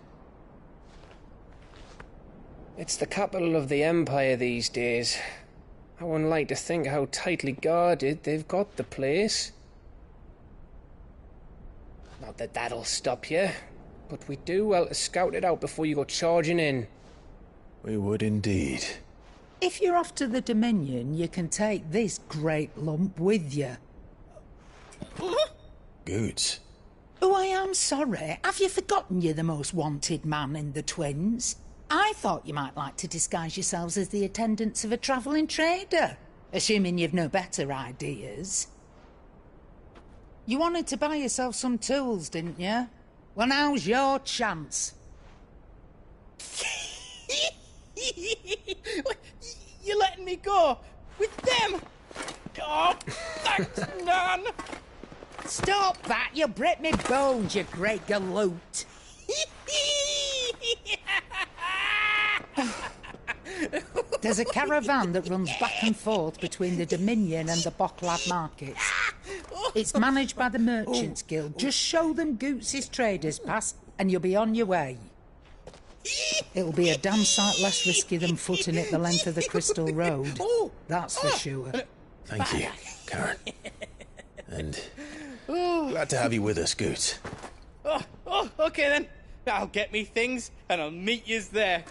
Speaker 1: It's the capital of the Empire these days. I wouldn't like to think how tightly guarded they've got the place. Not that that'll stop you, but we do well to scout it out before you go charging in.
Speaker 3: We would indeed.
Speaker 14: If you're off to the Dominion, you can take this great lump with you.
Speaker 3: Goods.
Speaker 14: Oh, I am sorry. Have you forgotten you're the most wanted man in the Twins? I thought you might like to disguise yourselves as the attendants of a travelling trader, assuming you've no better ideas. You wanted to buy yourself some tools, didn't you? Well, now's your chance.
Speaker 9: You're letting me go with them? Oh, thanks, Nan.
Speaker 14: Stop that! You break me bones, you great galoot. There's a caravan that runs back and forth between the Dominion and the Bocklad markets. It's managed by the Merchants Guild. Just show them Goots' traders pass and you'll be on your way. It'll be a damn sight less risky than footing it the length of the Crystal Road. That's for sure.
Speaker 3: Thank you, Karen. And glad to have you with us, Goots.
Speaker 9: Okay then. I'll get me things and I'll meet yous there.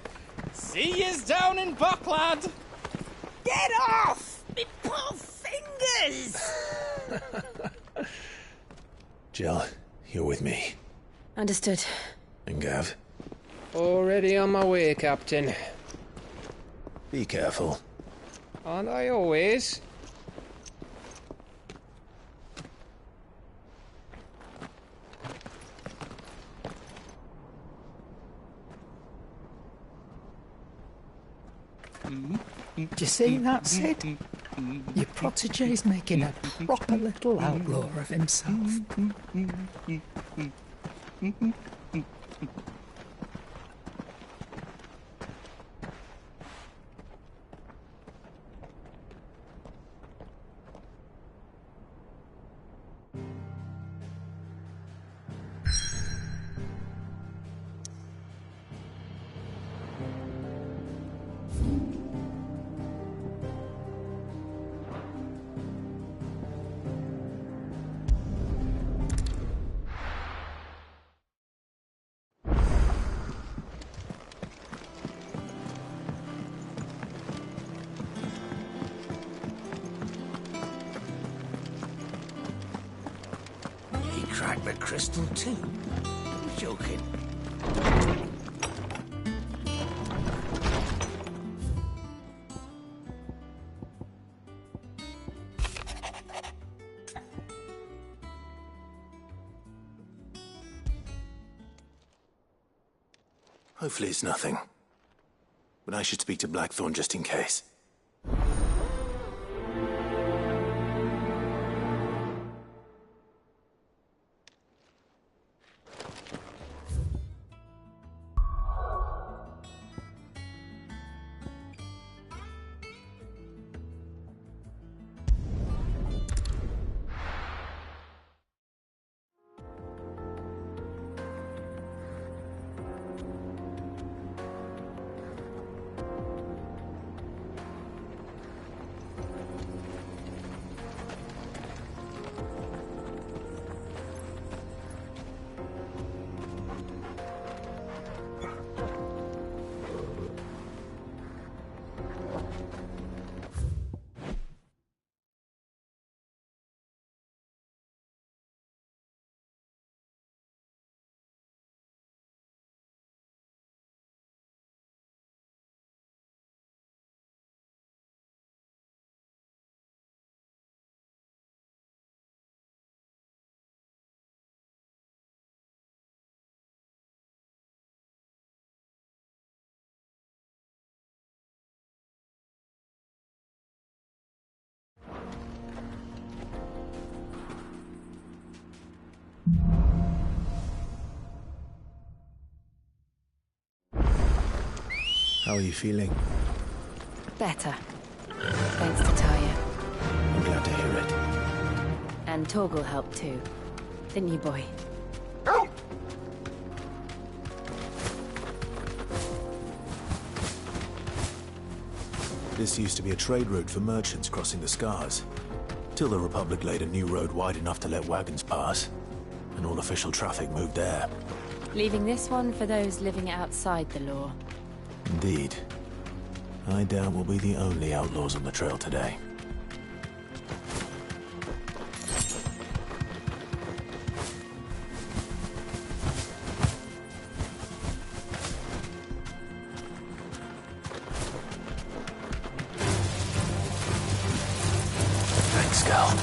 Speaker 9: See yous down in Bocklad.
Speaker 14: Get off! Me poor fingers!
Speaker 3: Jill, you're with me.
Speaker 15: Understood.
Speaker 3: And Gav?
Speaker 1: Already on my way, Captain.
Speaker 3: Be careful.
Speaker 1: Aren't I always?
Speaker 14: Do you see that, Sid? Your protege's making a proper little outlaw of himself.
Speaker 6: Crack the crystal too? You're joking.
Speaker 3: Hopefully it's nothing. But I should speak to Blackthorn just in case. How are you feeling?
Speaker 19: Better. Thanks to Taya.
Speaker 3: I'm glad to hear it.
Speaker 19: And Torgal helped too. Didn't you, boy?
Speaker 3: This used to be a trade route for merchants crossing the Scars. Till the Republic laid a new road wide enough to let wagons pass. And all official traffic moved there.
Speaker 19: Leaving this one for those living outside the law.
Speaker 3: Indeed. I doubt we'll be the only outlaws on the trail today. Thanks, Gal.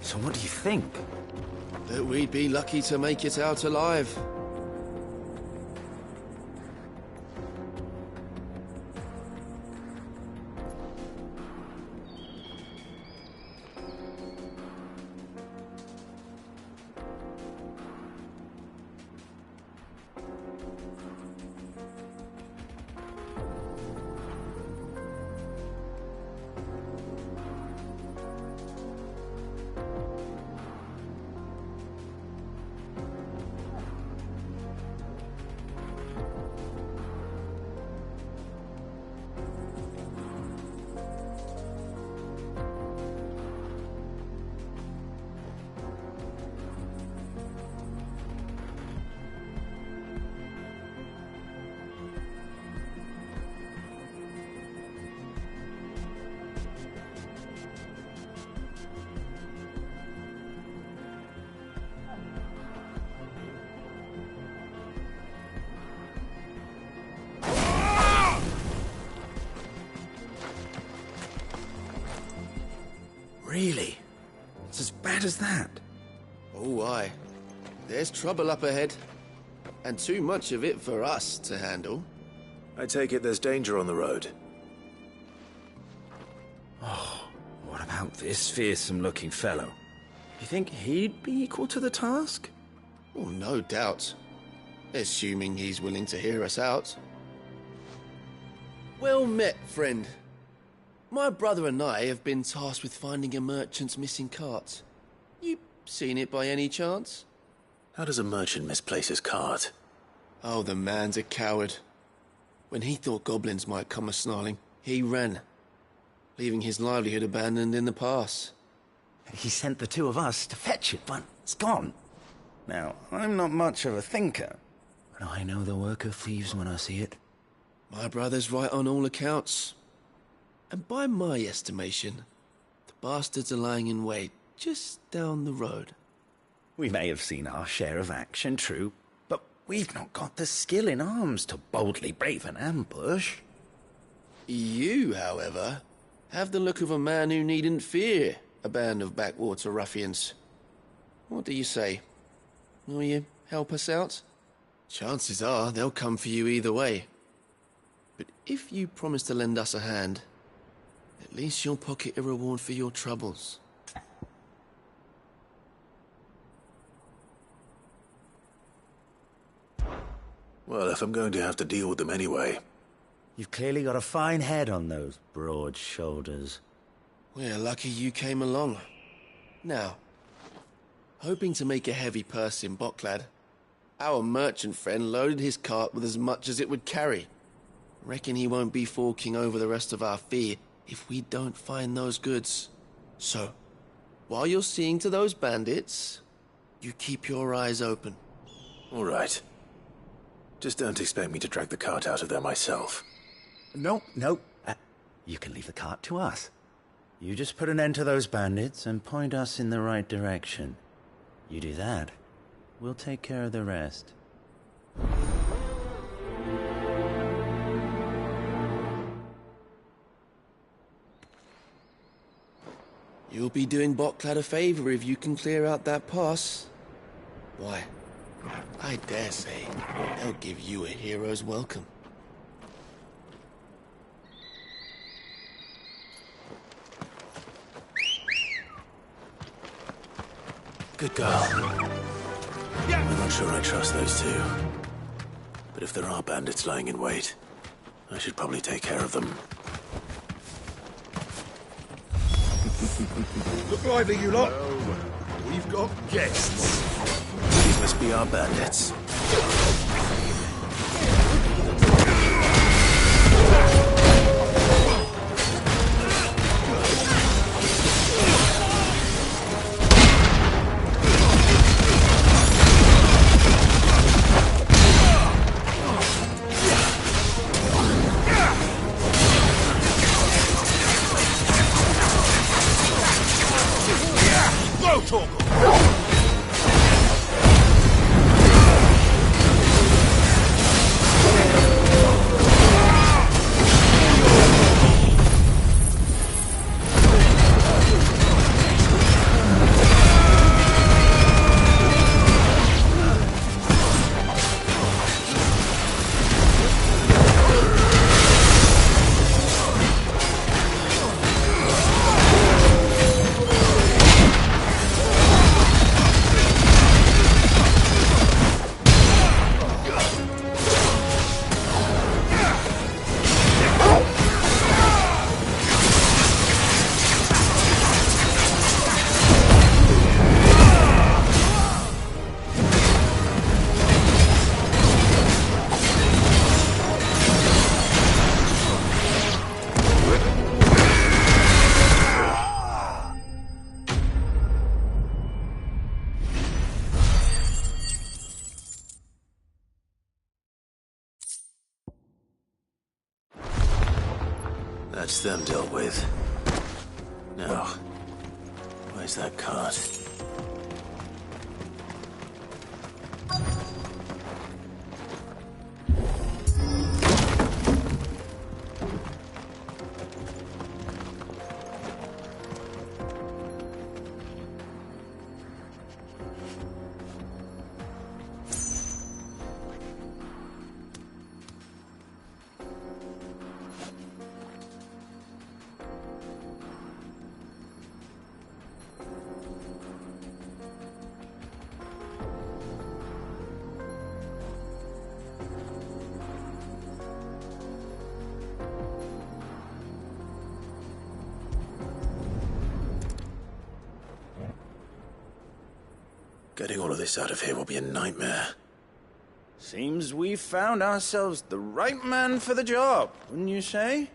Speaker 6: So what do you think?
Speaker 20: That we'd be lucky to make it out alive.
Speaker 6: Really? It's as bad as that?
Speaker 20: Oh, aye. There's trouble up ahead. And too much of it for us to handle.
Speaker 3: I take it there's danger on the road.
Speaker 6: Oh, what about this fearsome-looking fellow? You think he'd be equal to the task?
Speaker 20: Oh, no doubt. Assuming he's willing to hear us out. Well met, friend. My brother and I have been tasked with finding a merchant's missing cart. You seen it by any chance?
Speaker 3: How does a merchant misplace his cart?
Speaker 20: Oh, the man's a coward. When he thought goblins might come a-snarling, he ran, leaving his livelihood abandoned in the pass.
Speaker 6: He sent the two of us to fetch it, but it's gone. Now, I'm not much of a thinker, but I know the work of thieves when I see it.
Speaker 20: My brother's right on all accounts. And by my estimation, the bastards are lying in wait just down the road.
Speaker 6: We may have seen our share of action, true, but we've not got the skill in arms to boldly brave an ambush.
Speaker 20: You, however, have the look of a man who needn't fear a band of backwater ruffians. What do you say? Will you help us out? Chances are they'll come for you either way. But if you promise to lend us a hand, at least you'll pocket a reward for your troubles.
Speaker 3: Well, if I'm going to have to deal with them anyway.
Speaker 6: You've clearly got a fine head on those broad shoulders.
Speaker 20: We're lucky you came along. Now, hoping to make a heavy purse in Boklad, our merchant friend loaded his cart with as much as it would carry. Reckon he won't be forking over the rest of our fee if we don't find those goods. So, while you're seeing to those bandits, You keep your eyes open.
Speaker 3: All right. Just don't expect me to drag the cart out of there myself.
Speaker 16: No. You can leave the cart to us. You just put an end to those bandits and point us in the right direction. You do that, we'll take care of the rest.
Speaker 20: You'll be doing Botclad a favor if you can clear out that pass. Why, I dare say they'll give you a hero's welcome.
Speaker 3: Good girl. I'm not sure I trust those two. But if there are bandits lying in wait, I should probably take care of them.
Speaker 18: Look lively, you lot. We've got guests.
Speaker 3: These must be our bandits. That's them dealt with. Now, where's that cart? Getting all of this out of here will be a nightmare.
Speaker 16: Seems we've found ourselves the right man for the job, wouldn't you say?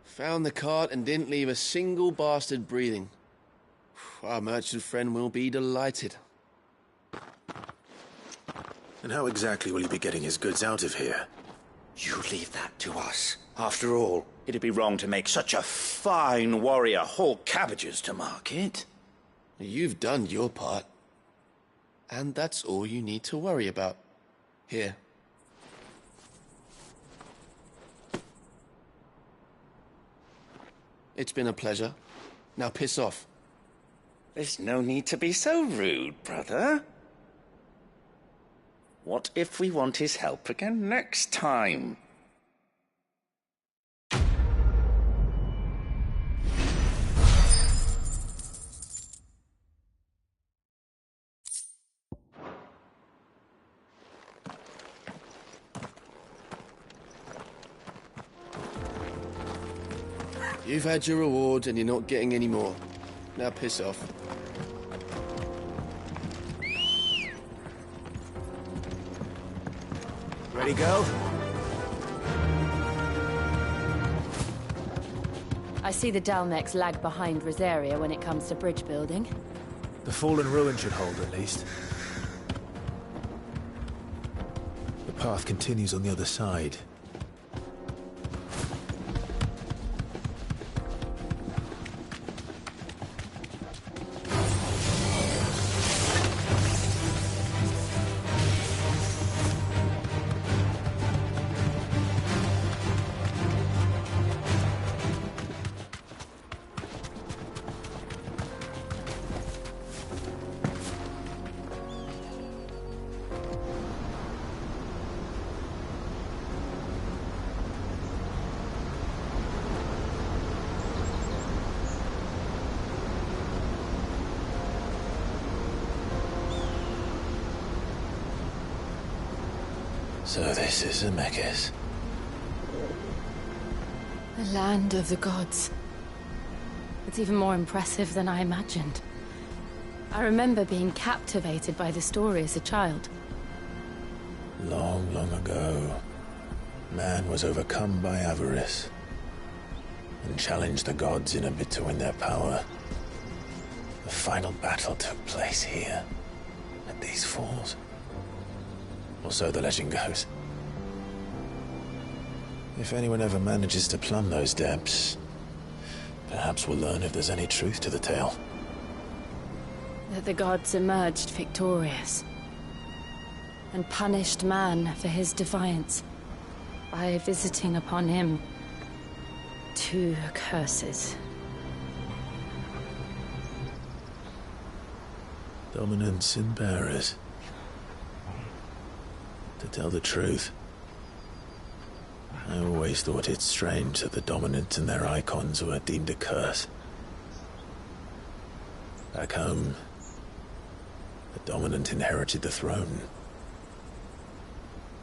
Speaker 20: Found the cart and didn't leave a single bastard breathing. Our merchant friend will be delighted.
Speaker 3: And how exactly will he be getting his goods out of here?
Speaker 22: You leave that to us. After all, it'd be wrong to make such a fine warrior haul cabbages to market.
Speaker 20: You've done your part. And that's all you need to worry about. Here. It's been a pleasure. Now piss off.
Speaker 22: There's no need to be so rude, brother. What if we want his help again next time?
Speaker 20: You've had your reward and you're not getting any more. Now piss off.
Speaker 16: Ready, go?
Speaker 19: I see the Dalmex lag behind Rosaria when it comes to bridge building.
Speaker 3: The fallen ruin should hold, at least. The path continues on the other side. So this is Zemeckis.
Speaker 19: The land of the gods. It's even more impressive than I imagined. I remember being captivated by the story as a child.
Speaker 3: Long, long ago, man was overcome by avarice and challenged the gods in a bid to win their power. The final battle took place here, at these falls. Or so the legend goes. If anyone ever manages to plumb those depths, perhaps we'll learn if there's any truth to the tale.
Speaker 19: That the gods emerged victorious and punished man for his defiance by visiting upon him 2 curses.
Speaker 3: Dominance and bearers. To tell the truth, I always thought it strange that the dominant and their icons were deemed a curse. Back home, the dominant inherited the throne.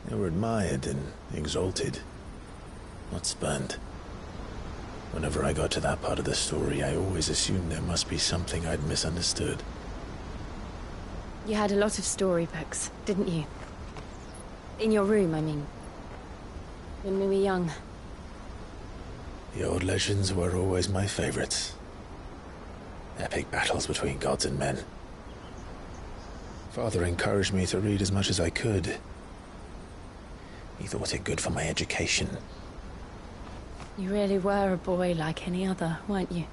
Speaker 3: They were admired and exalted, not spurned. Whenever I got to that part of the story, I always assumed there must be something I'd misunderstood.
Speaker 19: You had a lot of storybooks, didn't you? In your room, I mean. When we were young.
Speaker 3: The old legends were always my favorites. Epic battles between gods and men. Father encouraged me to read as much as I could. He thought it good for my education.
Speaker 19: You really were a boy like any other, weren't you?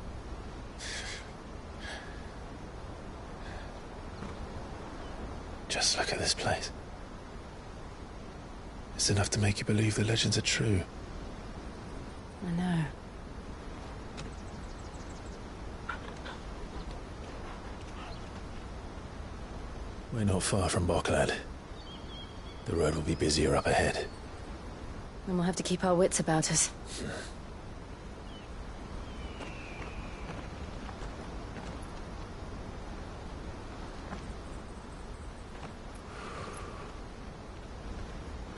Speaker 3: Just look at this place. It's enough to make you believe the legends are true.
Speaker 19: I know.
Speaker 3: We're not far from Boklad. The road will be busier up ahead.
Speaker 19: Then we'll have to keep our wits about us.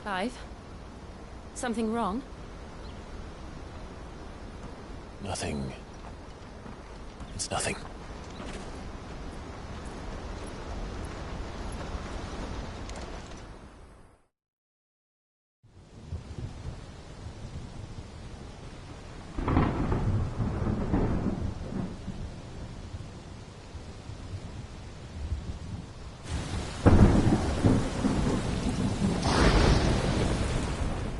Speaker 19: Clive? Something wrong?
Speaker 3: Nothing. It's nothing.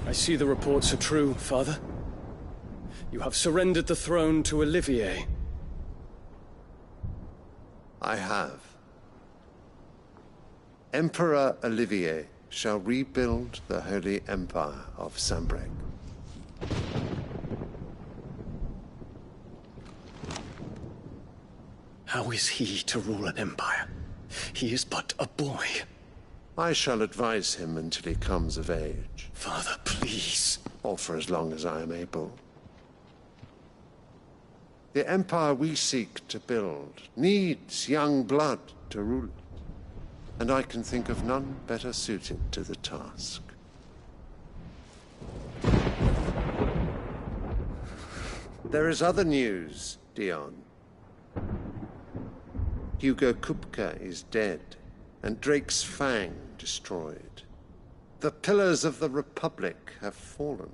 Speaker 2: I see the reports are true, Father. You have surrendered the throne to Olivier.
Speaker 5: I have. Emperor Olivier shall rebuild the Holy Empire of Sanbreque.
Speaker 2: How is he to rule an empire? He is but a boy.
Speaker 5: I shall advise him until he comes of age.
Speaker 2: Father, please.
Speaker 5: Or for as long as I am able. The empire we seek to build needs young blood to rule it. And I can think of none better suited to the task. There is other news, Dion. Hugo Kupka is dead, and Drake's Fang destroyed. The pillars of the Republic have fallen.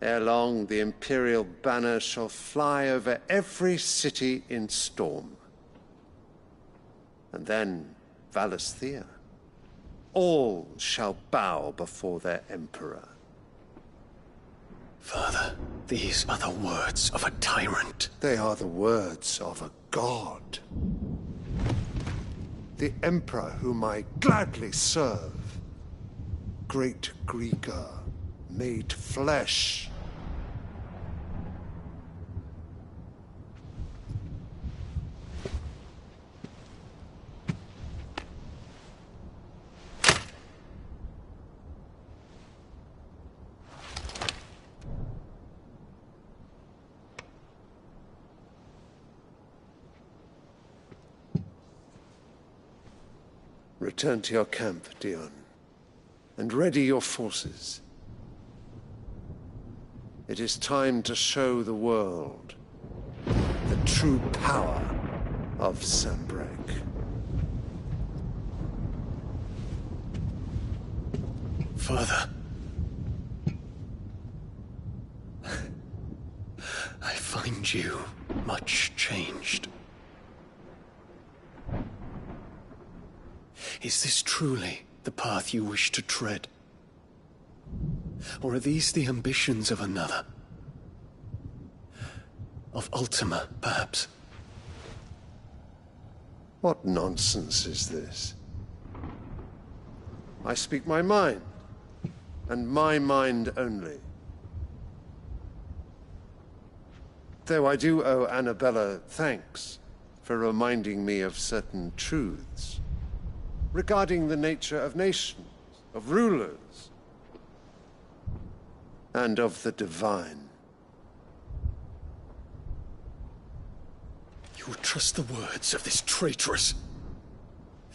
Speaker 5: Ere long, the Imperial banner shall fly over every city in Storm. And then, Valisthea. All shall bow before their Emperor.
Speaker 2: Father, these are the words of a tyrant.
Speaker 5: They are the words of a god. The Emperor whom I gladly serve. Great Greeker, made flesh. Return to your camp, Dion, and ready your forces. It is time to show the world the true power of Sanbreque.
Speaker 2: Father, I find you much changed. Is this truly the path you wish to tread? Or are these the ambitions of another? Of Ultima, perhaps?
Speaker 5: What nonsense is this? I speak my mind, and my mind only. Though I do owe Annabella thanks for reminding me of certain truths regarding the nature of nations, of rulers, and of the divine.
Speaker 2: You would trust the words of this traitress?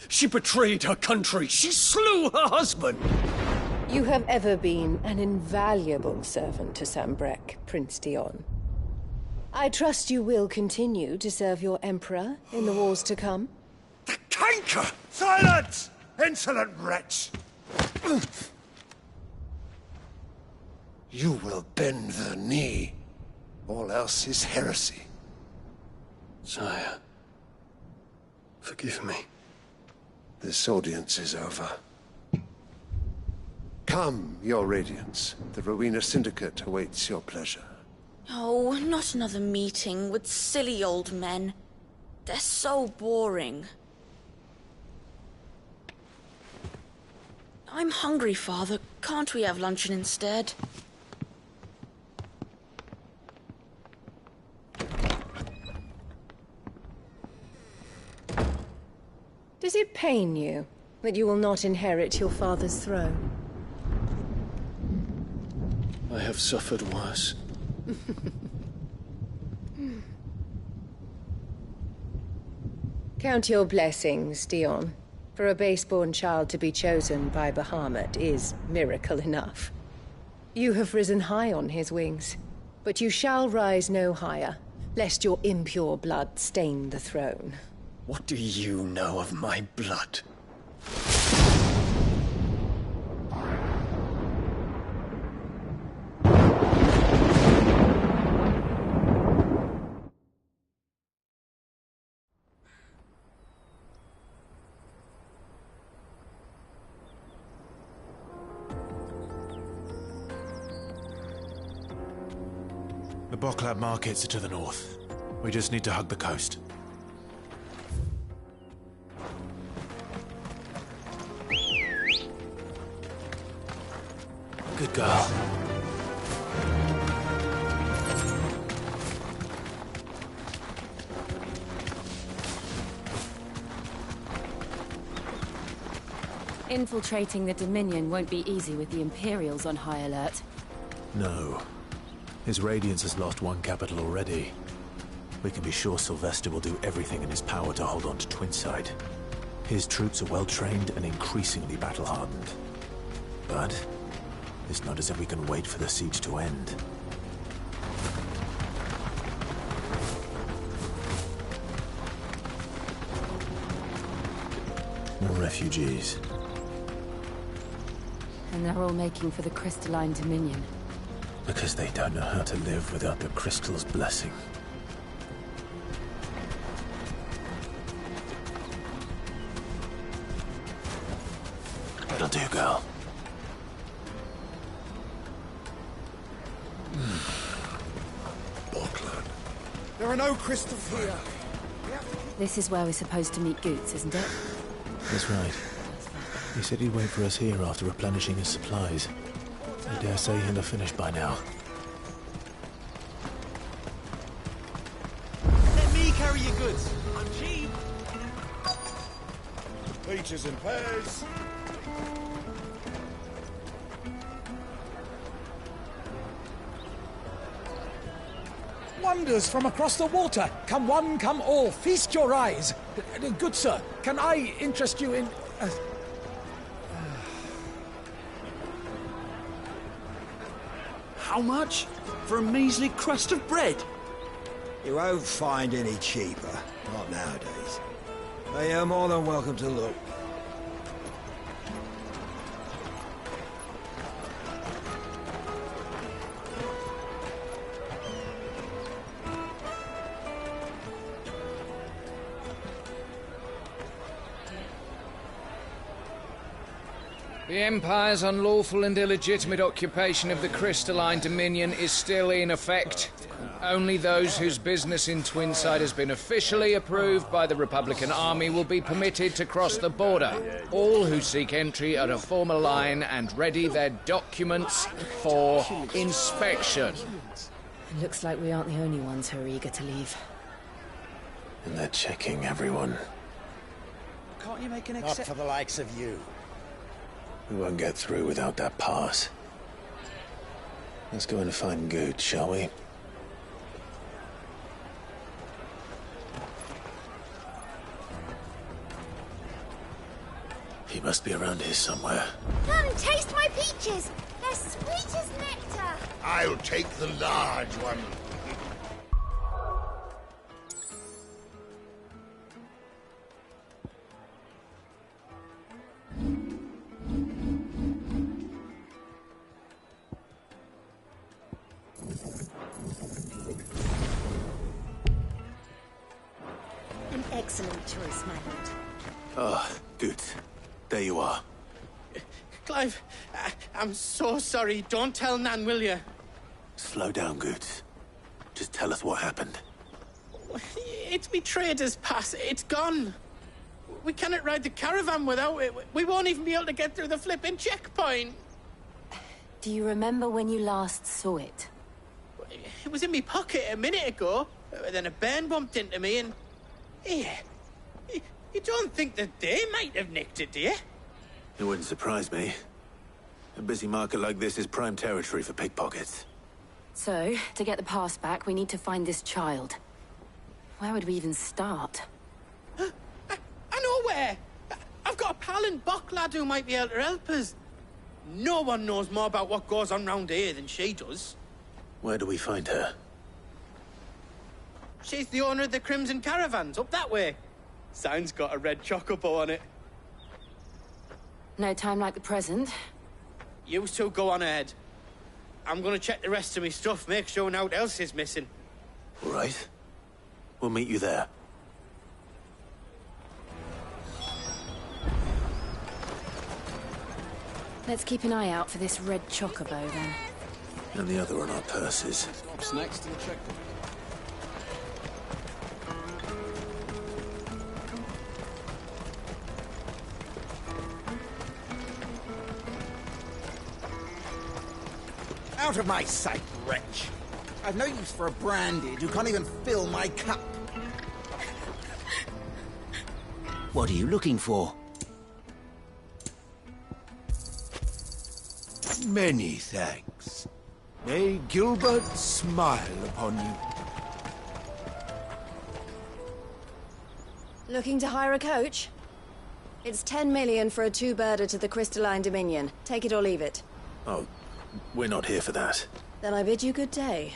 Speaker 2: She betrayed her country. She slew her husband.
Speaker 15: You have ever been an invaluable servant to Sanbreque, Prince Dion. I trust you will continue to serve your Emperor in the wars to come.
Speaker 5: The canker! Silence! Insolent wretch! You will bend the knee. All else is heresy.
Speaker 2: Sire, forgive me.
Speaker 5: This audience is over. Come, your Radiance. The Rowena Syndicate awaits your pleasure.
Speaker 11: Oh, not another meeting with silly old men. They're so boring. I'm hungry, Father. Can't we have luncheon instead?
Speaker 15: Does it pain you that you will not inherit your father's throne?
Speaker 2: I have suffered worse.
Speaker 15: Count your blessings, Dion. For a base-born child to be chosen by Bahamut is miracle enough. You have risen high on his wings, but you shall rise no higher, lest your impure blood stain the throne.
Speaker 2: What do you know of my blood?
Speaker 3: The Boklab markets are to the north. We just need to hug the coast. Good girl.
Speaker 19: Infiltrating the Dominion won't be easy with the Imperials on high alert.
Speaker 3: No. His Radiance has lost one capital already. We can be sure Sylvester will do everything in his power to hold on to Twinside. His troops are well-trained and increasingly battle-hardened. But it's not as if we can wait for the siege to end. More refugees.
Speaker 19: And they're all making for the Crystalline Dominion.
Speaker 3: Because they don't know how to live without the crystal's blessing. That'll do, girl.
Speaker 4: There are no crystals here.
Speaker 19: This is where we're supposed to meet Goots, isn't it?
Speaker 3: That's right. He said he'd wait for us here after replenishing his supplies. I dare say he'll have finished by now.
Speaker 4: Let me carry your goods. I'm cheap. Peaches and pears.
Speaker 13: Wonders from across the water. Come one, come all. Feast your eyes. Good sir, can I interest you in...
Speaker 23: How much? For a measly crust of bread?
Speaker 24: You won't find any cheaper. Not nowadays. But you're more than welcome to look.
Speaker 25: The Empire's unlawful and illegitimate occupation of the Crystalline Dominion is still in effect. Only those whose business in Twinside has been officially approved by the Republican Army will be permitted to cross the border. All who seek entry are to form a line and ready their documents for inspection.
Speaker 19: It looks like we aren't the only ones who are eager to leave.
Speaker 3: And they're checking everyone.
Speaker 23: Can't you make an
Speaker 24: Not
Speaker 23: exception?
Speaker 24: for the likes of you.
Speaker 3: We won't get through without that pass. Let's go in and find Good, shall we? He must be around here somewhere.
Speaker 7: Come, taste my peaches! They're sweet as nectar!
Speaker 18: I'll take the large one.
Speaker 7: An excellent choice, my lord.
Speaker 3: Ah, Good. There you are.
Speaker 9: Clive, I'm so sorry. Don't tell Nan, will you?
Speaker 3: Slow down, Good. Just tell us what happened.
Speaker 9: It's me trader's pass. It's gone. We cannot ride the caravan without it. We won't even be able to get through the flipping checkpoint.
Speaker 19: Do you remember when you last saw it?
Speaker 9: It was in my pocket a minute ago. Then a bairn bumped into me and... Here. You don't think that they might have nicked it, do you?
Speaker 3: It wouldn't surprise me. A busy market like this is prime territory for pickpockets.
Speaker 19: So, to get the pass back, we need to find this child. Where would we even start?
Speaker 9: I know where! I've got a pal in Bock lad who might be able to help us. No one knows more about what goes on round here than she does.
Speaker 3: Where do we find her?
Speaker 9: She's the owner of the Crimson Caravans, up that way. Sign's got a red chocobo on it.
Speaker 19: No time like the present.
Speaker 9: You two go on ahead. I'm gonna check the rest of my stuff, make sure naught else is missing.
Speaker 3: All right. We'll meet you there.
Speaker 19: Let's keep an eye out for this red chocobo, then.
Speaker 3: And the other on our purses.
Speaker 2: Stops next to the checkpoint.
Speaker 4: Out of my sight, wretch. I've no use for a branded who can't even fill my cup.
Speaker 23: What are you looking for?
Speaker 18: Many thanks. May Gilbert smile upon you.
Speaker 26: Looking to hire a coach? It's 10 million for a two-birder to the Crystalline Dominion. Take it or leave it.
Speaker 3: Oh, we're not here for that.
Speaker 26: Then I bid you good day.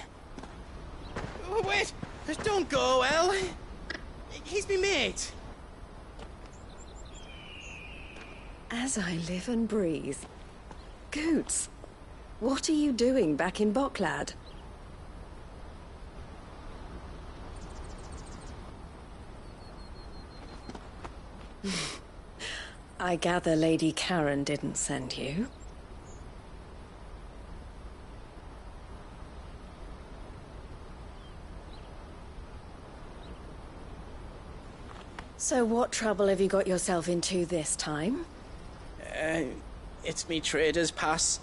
Speaker 9: Oh, wait! Don't go, El. He's me mate.
Speaker 26: As I live and breathe. Goots. What are you doing back in Boklad? I gather Lady Karen didn't send you. So what trouble have you got yourself into this time?
Speaker 9: It's me trader's pass.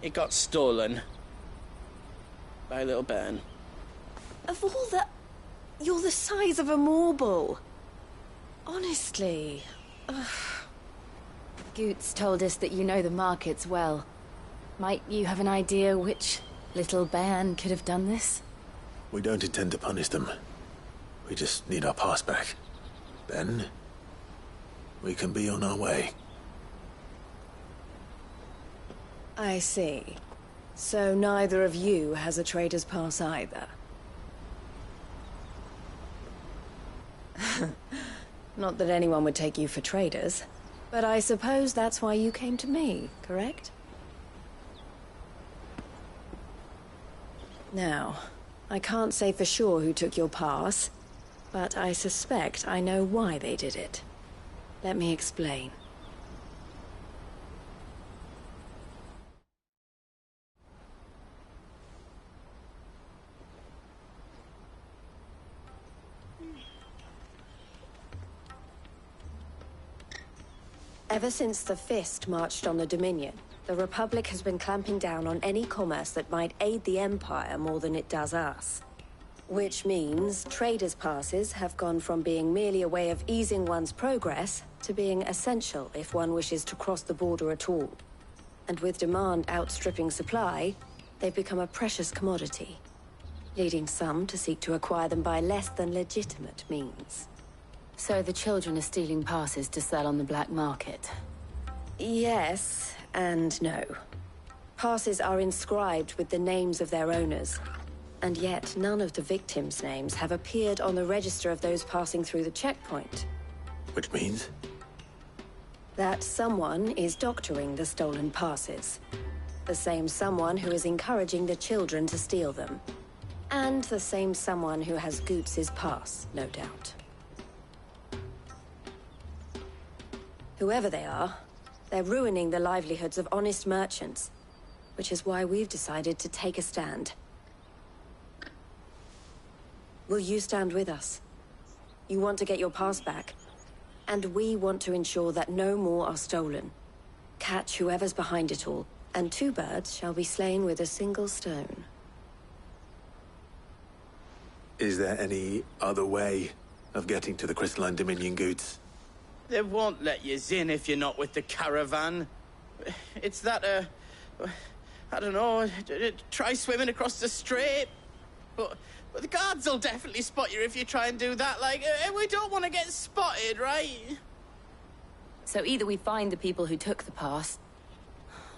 Speaker 9: It got stolen. By little Ben.
Speaker 26: Of all the... You're the size of a marble. Honestly. Ugh.
Speaker 19: Goots told us that you know the markets well. Might you have an idea which little bairn could have done this?
Speaker 3: We don't intend to punish them. We just need our pass back. Then, we can be on our way.
Speaker 26: I see. So neither of you has a trader's pass either. Not that anyone would take you for traders, but I suppose that's why you came to me, correct? Now, I can't say for sure who took your pass, but I suspect I know why they did it. Let me explain. Ever since the Fist marched on the Dominion, the Republic has been clamping down on any commerce that might aid the Empire more than it does us. Which means traders' passes have gone from being merely a way of easing one's progress to being essential if one wishes to cross the border at all. And with demand outstripping supply, they've become a precious commodity, leading some to seek to acquire them by less than legitimate means.
Speaker 19: So the children are stealing passes to sell on the black market?
Speaker 26: Yes, and no. Passes are inscribed with the names of their owners, and yet none of the victims' names have appeared on the register of those passing through the checkpoint.
Speaker 3: Which means?
Speaker 26: That someone is doctoring the stolen passes. The same someone who is encouraging the children to steal them. And the same someone who has Goots' pass, no doubt. Whoever they are, they're ruining the livelihoods of honest merchants, which is why we've decided to take a stand. Will you stand with us? You want to get your pass back, and we want to ensure that no more are stolen. Catch whoever's behind it all, and two birds shall be slain with a single stone.
Speaker 3: Is there any other way of getting to the Crystalline Dominion, Goots?
Speaker 9: They won't let you in if you're not with the caravan. It's that, I don't know, try swimming across the strait. But the guards will definitely spot you if you try and do that. Like, we don't want to get spotted, right?
Speaker 19: So either we find the people who took the pass,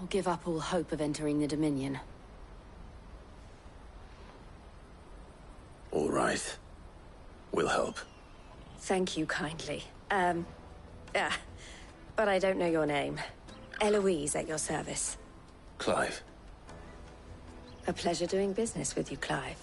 Speaker 19: or give up all hope of entering the Dominion.
Speaker 3: All right. We'll help.
Speaker 26: Thank you kindly. But I don't know your name. Eloise at your service.
Speaker 3: Clive.
Speaker 26: A pleasure doing business with you, Clive.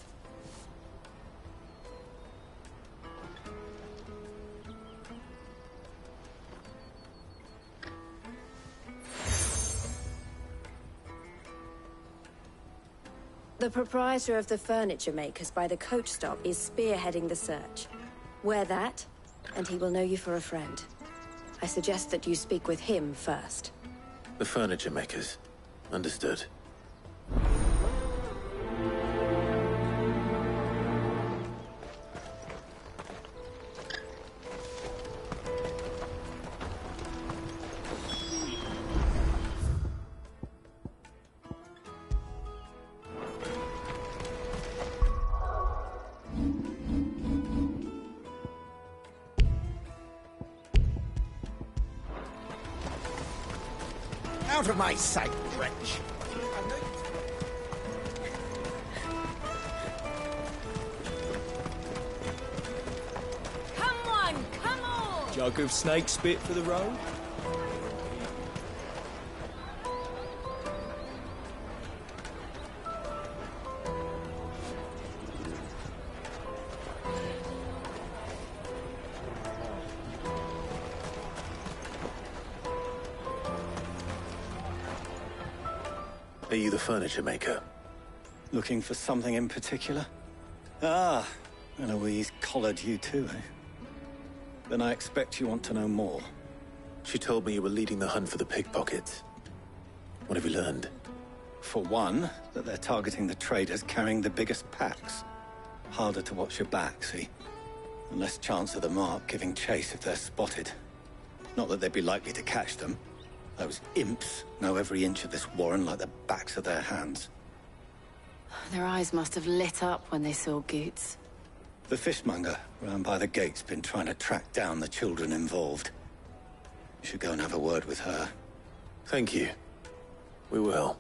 Speaker 26: The proprietor of the furniture makers by the coach stop is spearheading the search. Wear that, and he will know you for a friend. I suggest that you speak with him first.
Speaker 3: The furniture makers. Understood.
Speaker 4: Out of my sight, wretch!
Speaker 1: Come on, come on!
Speaker 8: Jug of snake spit for the road?
Speaker 3: Are you the furniture maker?
Speaker 8: Looking for something in particular? Ah, Eloise collared you too, eh? Then I expect you want to know more.
Speaker 3: She told me you were leading the hunt for the pickpockets. What have you learned?
Speaker 8: For one, that they're targeting the traders carrying the biggest packs. Harder to watch your back, see? And less chance of the mark giving chase if they're spotted. Not that they'd be likely to catch them. Those imps know every inch of this warren like the backs of their hands.
Speaker 19: Their eyes must have lit up when they saw Goots.
Speaker 8: The fishmonger round by the gate's been trying to track down the children involved. You should go and have a word with her.
Speaker 3: Thank you. We will.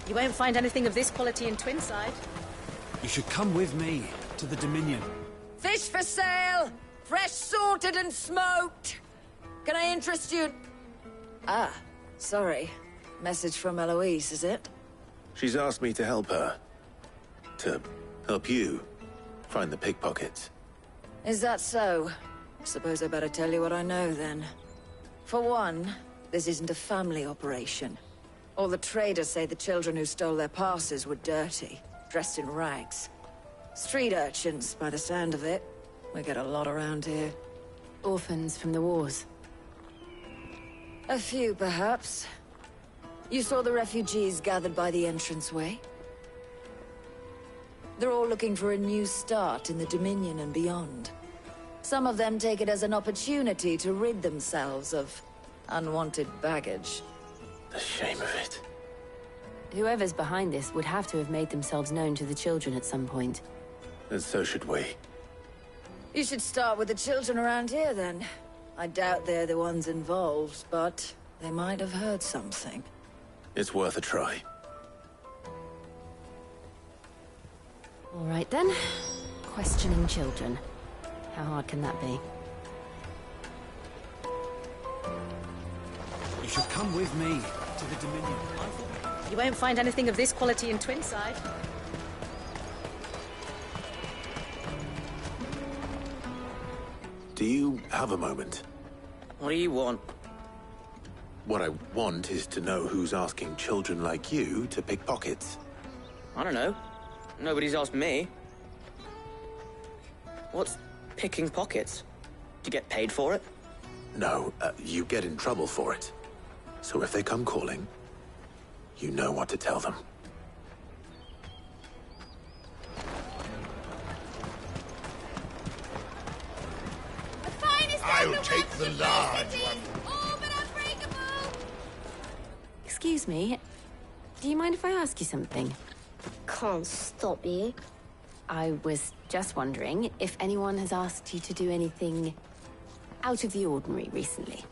Speaker 10: You won't find anything of this quality in Twinside.
Speaker 23: You should come with me to the Dominion.
Speaker 12: Fish for sale! Fresh sorted and smoked! Can I interest you? Ah, sorry. Message from Eloise, is it?
Speaker 3: She's asked me to help her. To help you find the pickpockets.
Speaker 12: Is that so? Suppose I better tell you what I know, then. For one, this isn't a family operation. All the traders say the children who stole their passes were dirty, dressed in rags. Street urchins, by the sound of it. We get a lot around here.
Speaker 19: Orphans from the wars.
Speaker 12: A few, perhaps. You saw the refugees gathered by the entranceway? They're all looking for a new start in the Dominion and beyond. Some of them take it as an opportunity to rid themselves of unwanted baggage.
Speaker 3: The shame of it.
Speaker 19: Whoever's behind this would have to have made themselves known to the children at some point.
Speaker 3: And so should we.
Speaker 12: You should start with the children around here, then. I doubt they're the ones involved, but they might have heard something.
Speaker 3: It's worth a try.
Speaker 19: All right, then. Questioning children. How hard can that be?
Speaker 23: You should come with me to the Dominion.
Speaker 10: You won't find anything of this quality in Twinside.
Speaker 3: Do you have a moment?
Speaker 9: What do you want?
Speaker 3: What I want is to know who's asking children like you to pick pockets.
Speaker 9: I don't know. Nobody's asked me. What's picking pockets? Do you get paid for it?
Speaker 3: No, you get in trouble for it. So if they come calling, you know what to tell them.
Speaker 18: I'll take the large one.
Speaker 19: Excuse me. Do you mind if I ask you something?
Speaker 7: Can't stop you.
Speaker 19: I was just wondering if anyone has asked you to do anything out of the ordinary recently.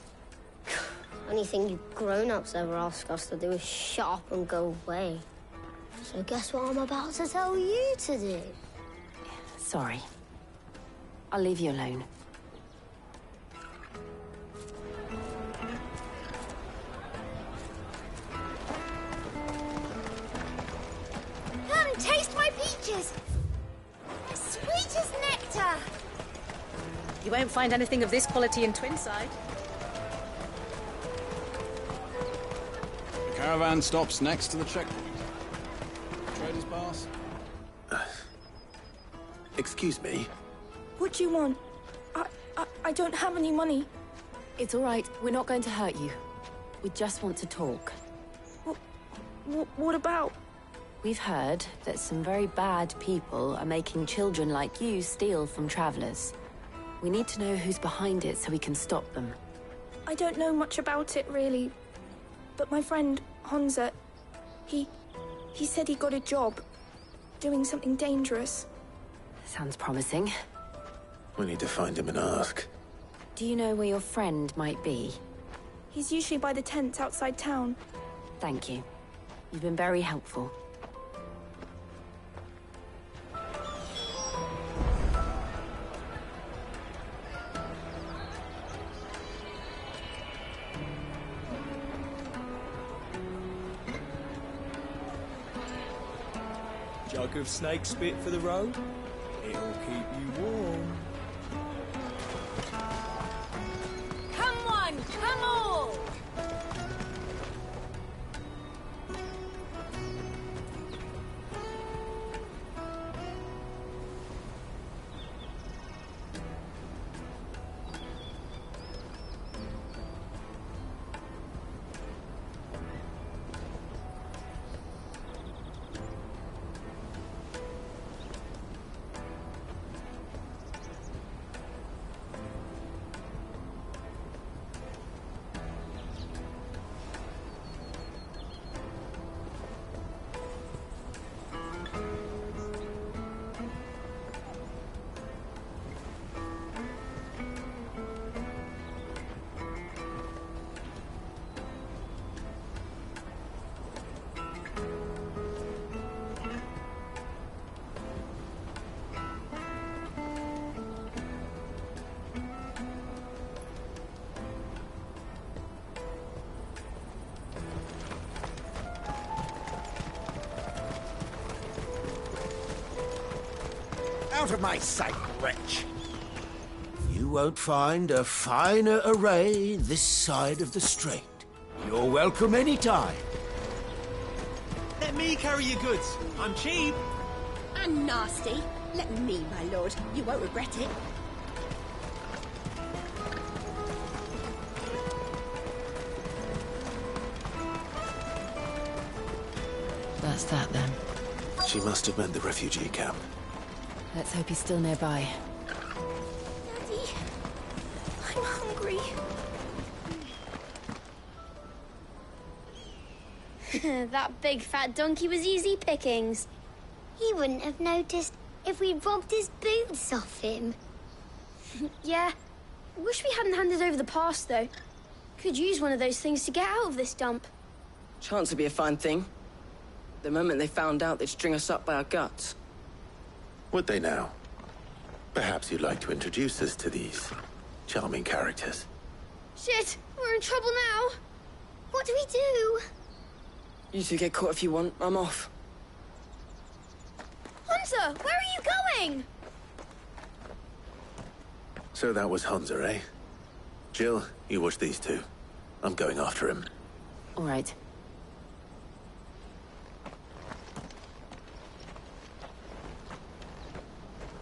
Speaker 7: Anything you grown-ups ever ask us to do is shut up and go away. So guess what I'm about to tell you to do?
Speaker 19: Sorry. I'll leave you alone.
Speaker 7: Come, taste my peaches! Sweet as nectar!
Speaker 10: You won't find anything of this quality in Twinside.
Speaker 23: The caravan stops next to the checkpoint. Trader's pass.
Speaker 3: Excuse me?
Speaker 14: What do you want? I don't have any money.
Speaker 19: It's all right. We're not going to hurt you. We just want to talk.
Speaker 14: What about?
Speaker 19: We've heard that some very bad people are making children like you steal from travelers. We need to know who's behind it so we can stop them.
Speaker 14: I don't know much about it, really. But my friend, Honza, he said he got a job doing something dangerous.
Speaker 19: Sounds promising.
Speaker 3: We need to find him and ask.
Speaker 19: Do you know where your friend might be?
Speaker 14: He's usually by the tents outside town.
Speaker 19: Thank you. You've been very helpful.
Speaker 17: Jug of snake spit for the road? It'll keep you warm.
Speaker 1: Come one, come all!
Speaker 4: Out of my sight, wretch!
Speaker 18: You won't find a finer array this side of the strait. You're welcome anytime.
Speaker 6: Let me carry your goods. I'm cheap.
Speaker 16: And nasty. Let me, my lord. You won't regret it.
Speaker 19: That's that then.
Speaker 3: She must have meant the refugee camp.
Speaker 19: Let's hope he's still nearby.
Speaker 14: Daddy, I'm hungry.
Speaker 17: That big fat donkey was easy pickings. He wouldn't have noticed if we'd robbed his boots off him.
Speaker 14: Yeah. Wish we hadn't handed over the pass, though. Could use one of those things to get out of this dump.
Speaker 9: Chance would be a fine thing. The moment they found out, they'd string us up by our guts.
Speaker 3: Would they now? Perhaps you'd like to introduce us to these charming characters.
Speaker 14: Shit, we're in trouble now.
Speaker 17: What do we do?
Speaker 9: You two get caught if you want. I'm off.
Speaker 14: Hunter, where are you going?
Speaker 3: So that was Hunter, eh? Jill, you watch these two. I'm going after him.
Speaker 19: All right.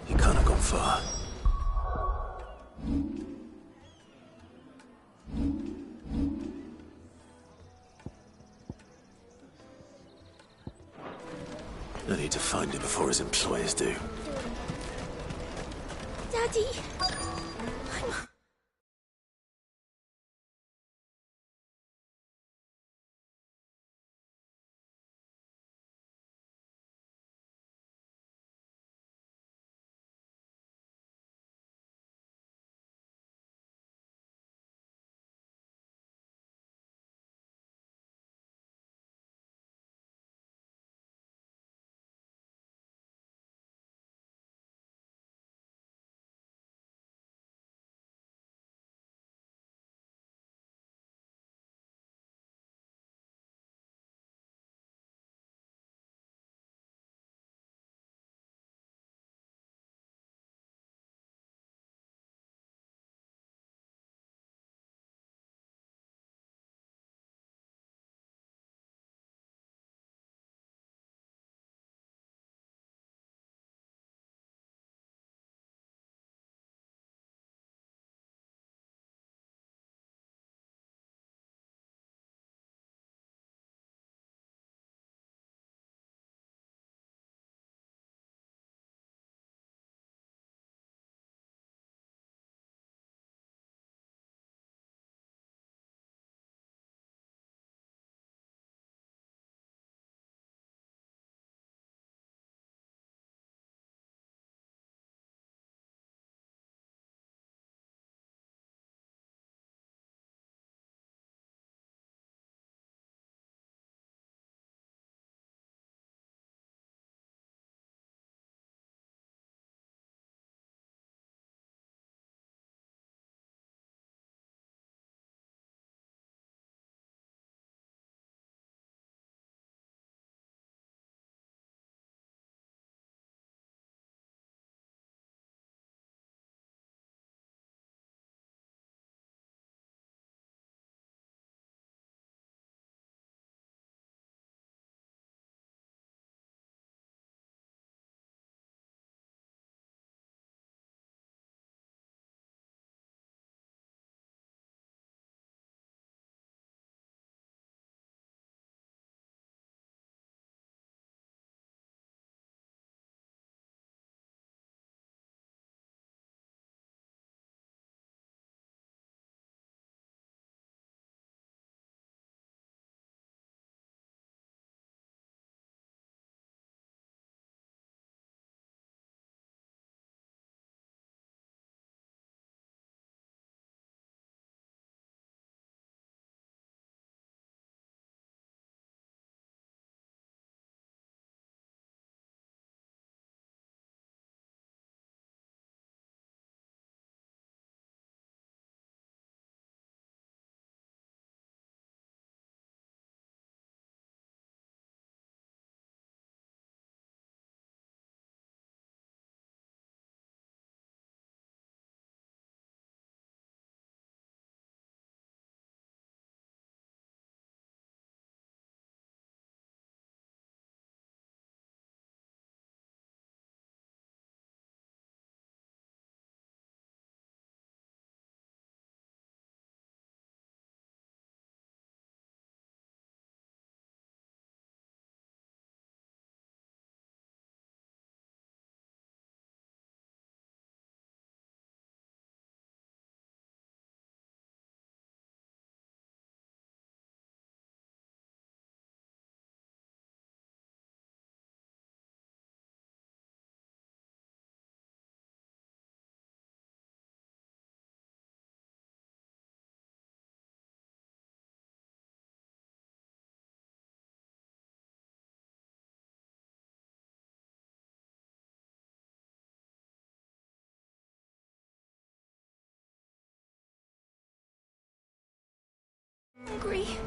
Speaker 3: You can't have gone far. I need to find him before his employers do.
Speaker 14: Daddy. hungry.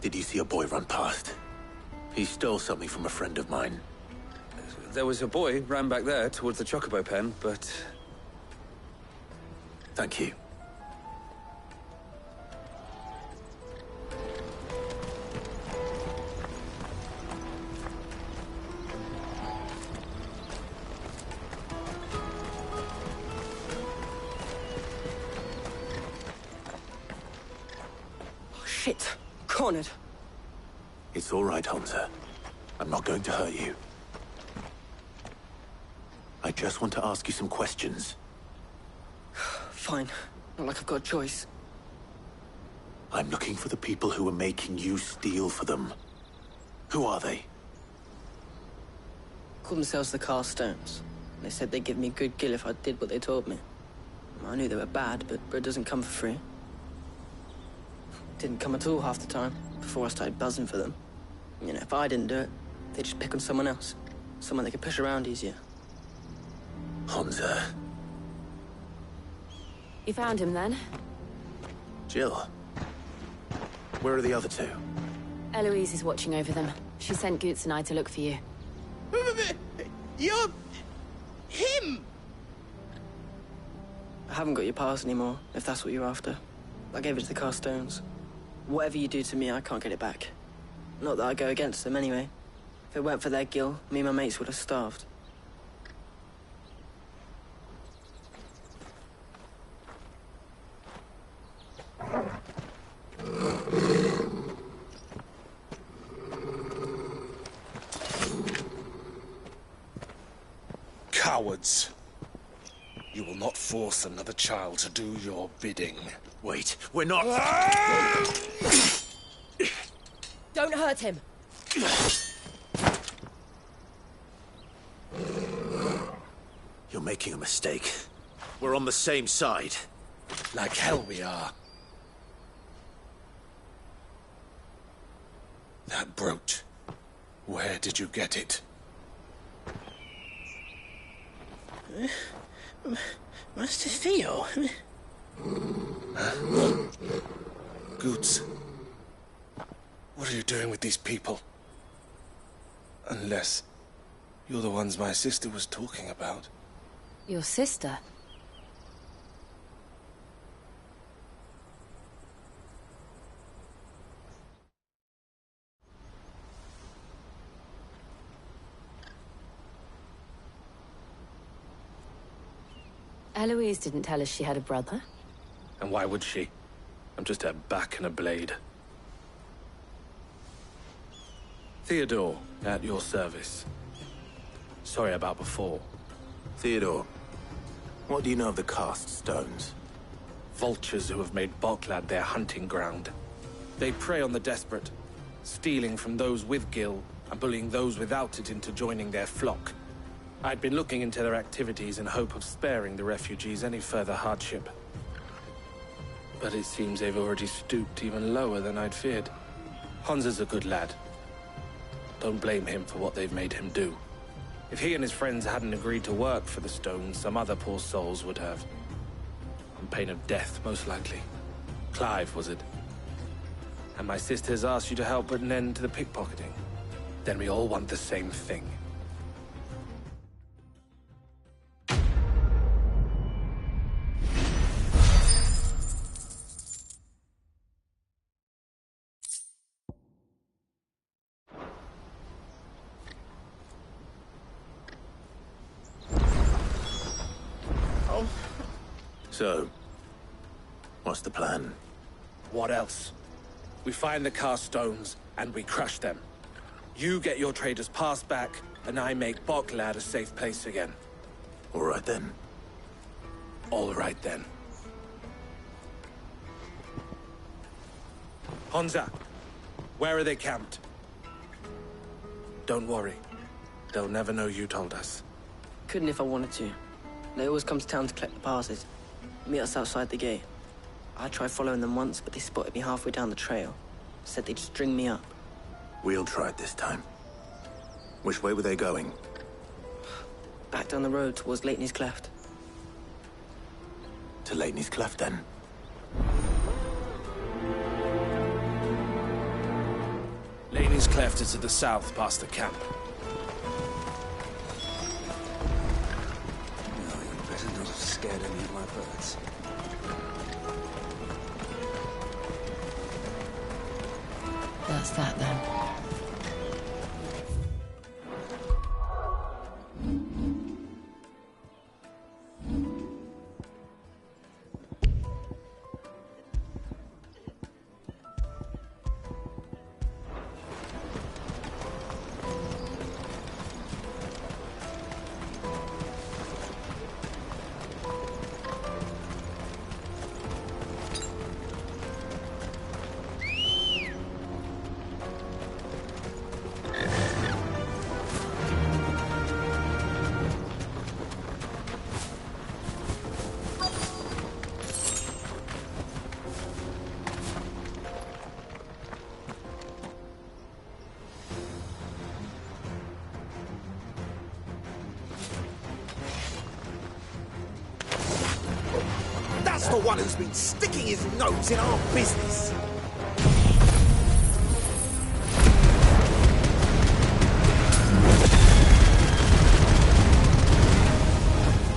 Speaker 3: Did you see a boy run past? He stole something from a friend of mine.
Speaker 5: There was a boy ran back there towards the Chocobo pen, but...
Speaker 3: Thank you.
Speaker 11: Shit. Cornered.
Speaker 3: It's all right, Hansa. I'm not going to hurt you. I just want to ask you some questions.
Speaker 11: Fine. Not like I've got a choice.
Speaker 3: I'm looking for the people who are making you steal for them. Who are they?
Speaker 11: Called themselves the Carstones. They said they'd give me good gill if I did what they told me. I knew they were bad, but bread doesn't come for free. Didn't come at all half the time, before I started buzzing for them. You know, if I didn't do it, they'd just pick on someone else. Someone they could push around easier.
Speaker 3: Hansa.
Speaker 19: You found him then?
Speaker 3: Jill. Where are the other two?
Speaker 19: Eloise is watching over them. She sent Goots and I to look for you.
Speaker 9: You're... him!
Speaker 11: I haven't got your pass anymore, if that's what you're after. I gave it to the Carstones. Whatever you do to me, I can't get it back. Not that I go against them anyway. If it weren't for their gill, me and my mates would have starved.
Speaker 13: Cowards. You will not force another child to do your bidding.
Speaker 3: Wait, we're not...
Speaker 19: Don't hurt him.
Speaker 3: You're making a mistake. We're on the same side.
Speaker 13: Like hell we are. That brooch. Where did you get it?
Speaker 9: Master Theo?
Speaker 13: Goots. What are you doing with these people? Unless you're the ones my sister was talking about.
Speaker 19: Your sister? Eloise didn't tell us she had a brother.
Speaker 5: And why would she? I'm just her back and a blade. Theodore, at your service. Sorry about before.
Speaker 3: Theodore, what do you know of the Cast Stones?
Speaker 5: Vultures who have made Boklad their hunting ground. They prey on the desperate, stealing from those with gill and bullying those without it into joining their flock. I'd been looking into their activities in hope of sparing the refugees any further hardship. But it seems they've already stooped even lower than I'd feared. Hansa's a good lad. Don't blame him for what they've made him do. If he and his friends hadn't agreed to work for the Stones, some other poor souls would have. On pain of death, most likely. Clive, was it? And my sisters asked you to help put an end to the pickpocketing. Then we all want the same thing.
Speaker 3: So, what's the plan?
Speaker 5: What else? We find the Carstones, and we crush them. You get your traders pass back, and I make Boklad a safe place again.
Speaker 3: All right then.
Speaker 5: All right then. Hansa, where are they camped? Don't worry. They'll never know you told us.
Speaker 11: Couldn't if I wanted to. They always come to town to collect the passes. Meet us outside the gate. I tried following them once, but they spotted me halfway down the trail. Said they'd string me up.
Speaker 3: We'll try it this time. Which way were they going?
Speaker 11: Back down the road towards Leitney's Cleft.
Speaker 3: To Leitney's Cleft, then?
Speaker 5: Valley's cleft is to the south, past the camp.
Speaker 23: No, you better not have scared any of my birds.
Speaker 19: That's that then.
Speaker 4: That's the one who's been sticking his nose in our business.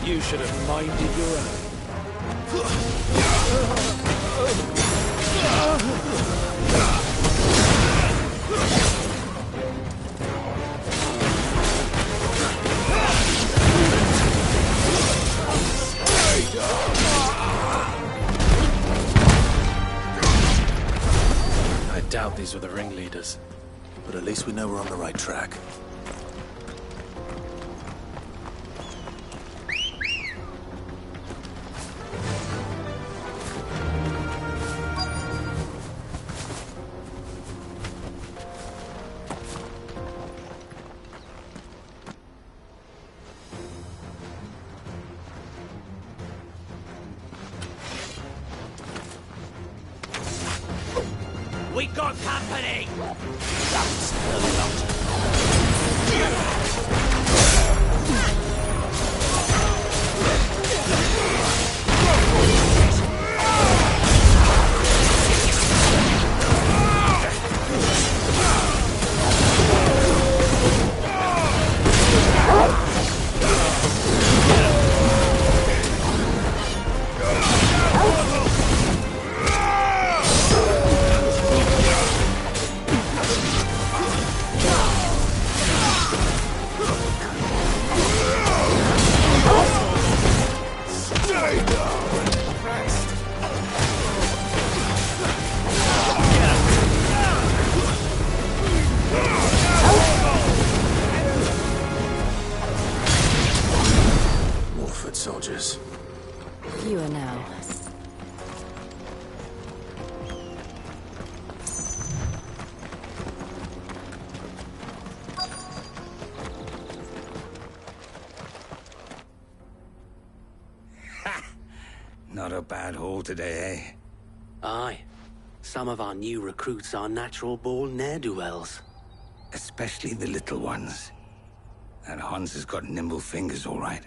Speaker 2: You should have minded your own.
Speaker 5: I doubt these were the ringleaders.
Speaker 3: But at least we know we're on the right track.
Speaker 6: We got company!
Speaker 3: Soldiers.
Speaker 19: Fewer now.
Speaker 23: Not a bad haul today, eh?
Speaker 6: Aye. Some of our new recruits are natural-born ne'er-do-wells.
Speaker 23: Especially the little ones. That Hans has got nimble fingers, all right.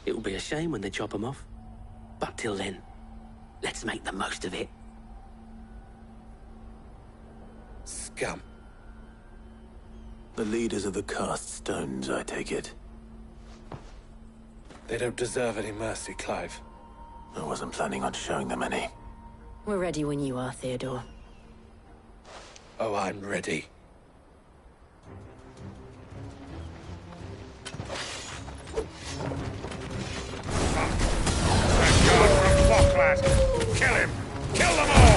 Speaker 6: It'll be a shame when they chop them off. But till then, let's make the most of it.
Speaker 5: Scum.
Speaker 3: The leaders of the cast stones, I take it.
Speaker 5: They don't deserve any mercy, Clive.
Speaker 3: I wasn't planning on showing them any.
Speaker 12: We're ready when you are, Theodore.
Speaker 5: Oh, I'm ready.
Speaker 18: Kill him! Kill them all!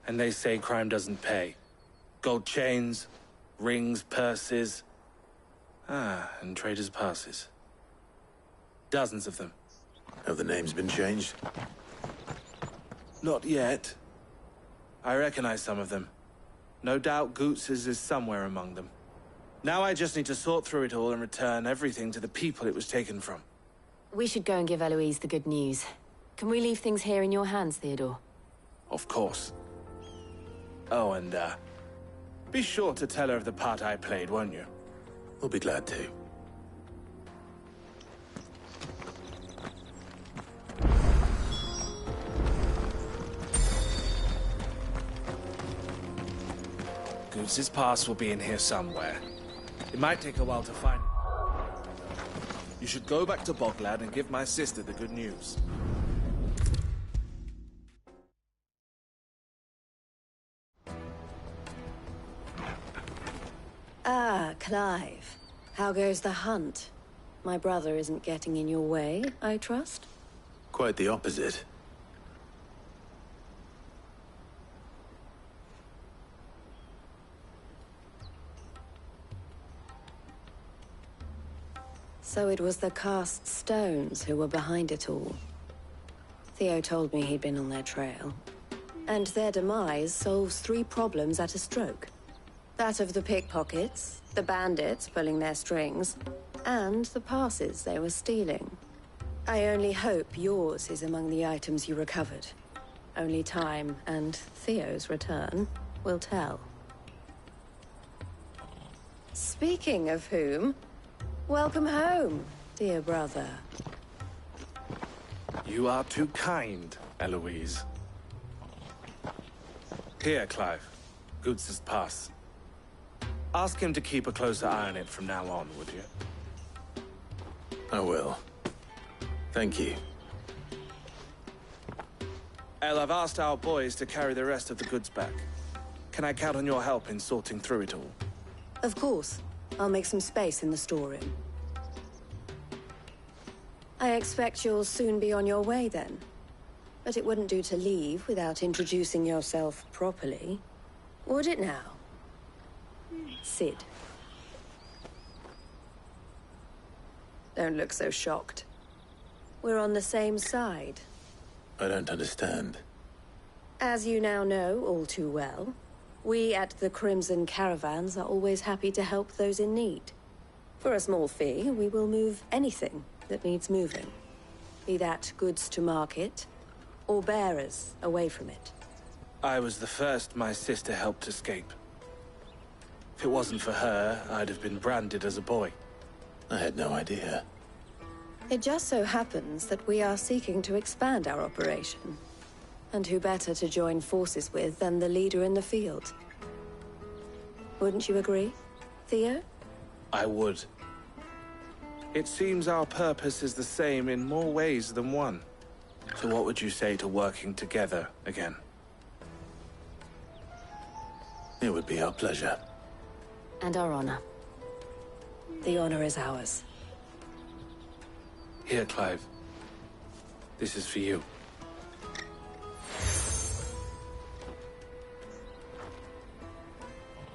Speaker 5: And they say crime doesn't pay. Gold chains, rings, purses. And traders' passes. Dozens of them.
Speaker 3: Have the names been changed?
Speaker 5: Not yet. I recognize some of them. No doubt Goots's is somewhere among them. Now I just need to sort through it all and return everything to the people it was taken from.
Speaker 19: We should go and give Eloise the good news. Can we leave things here in your hands, Theodore?
Speaker 5: Of course. Oh, and, be sure to tell her of the part I played, won't you?
Speaker 3: We'll be glad to.
Speaker 5: Goots's pass will be in here somewhere. It might take a while to find it. You should go back to Boglad and give my sister the good news.
Speaker 26: Ah, Clive. How goes the hunt? My brother isn't getting in your way, I trust?
Speaker 3: Quite the opposite.
Speaker 26: So it was the cast stones who were behind it all. Theo told me he'd been on their trail. And their demise solves 3 problems at a stroke. That of the pickpockets, the bandits pulling their strings, and the passes they were stealing. I only hope yours is among the items you recovered. Only time and Theo's return will tell. Speaking of whom, welcome home, dear brother.
Speaker 5: You are too kind, Eloise. Here, Clive. Goots's pass. Ask him to keep a closer eye on it from now on, would you?
Speaker 3: I will. Thank you.
Speaker 5: El, I've asked our boys to carry the rest of the goods back. Can I count on your help in sorting through it all?
Speaker 26: Of course. I'll make some space in the storeroom. I expect you'll soon be on your way then. But it wouldn't do to leave without introducing yourself properly. Would it now? Sid. Don't look so shocked. We're on the same side.
Speaker 3: I don't understand.
Speaker 26: As you now know all too well, we at the Crimson Caravans are always happy to help those in need. For a small fee, we will move anything that needs moving. Be that goods to market, or bearers away from it.
Speaker 5: I was the first my sister helped escape. If it wasn't for her, I'd have been branded as a boy.
Speaker 3: I had no idea.
Speaker 26: It just so happens that we are seeking to expand our operation. And who better to join forces with than the leader in the field? Wouldn't you agree, Theo?
Speaker 5: I would. It seems our purpose is the same in more ways than one. So what would you say to working together again?
Speaker 3: It would be our pleasure.
Speaker 19: And our honor.
Speaker 26: The honor is ours.
Speaker 5: Here, Clive. This is for you.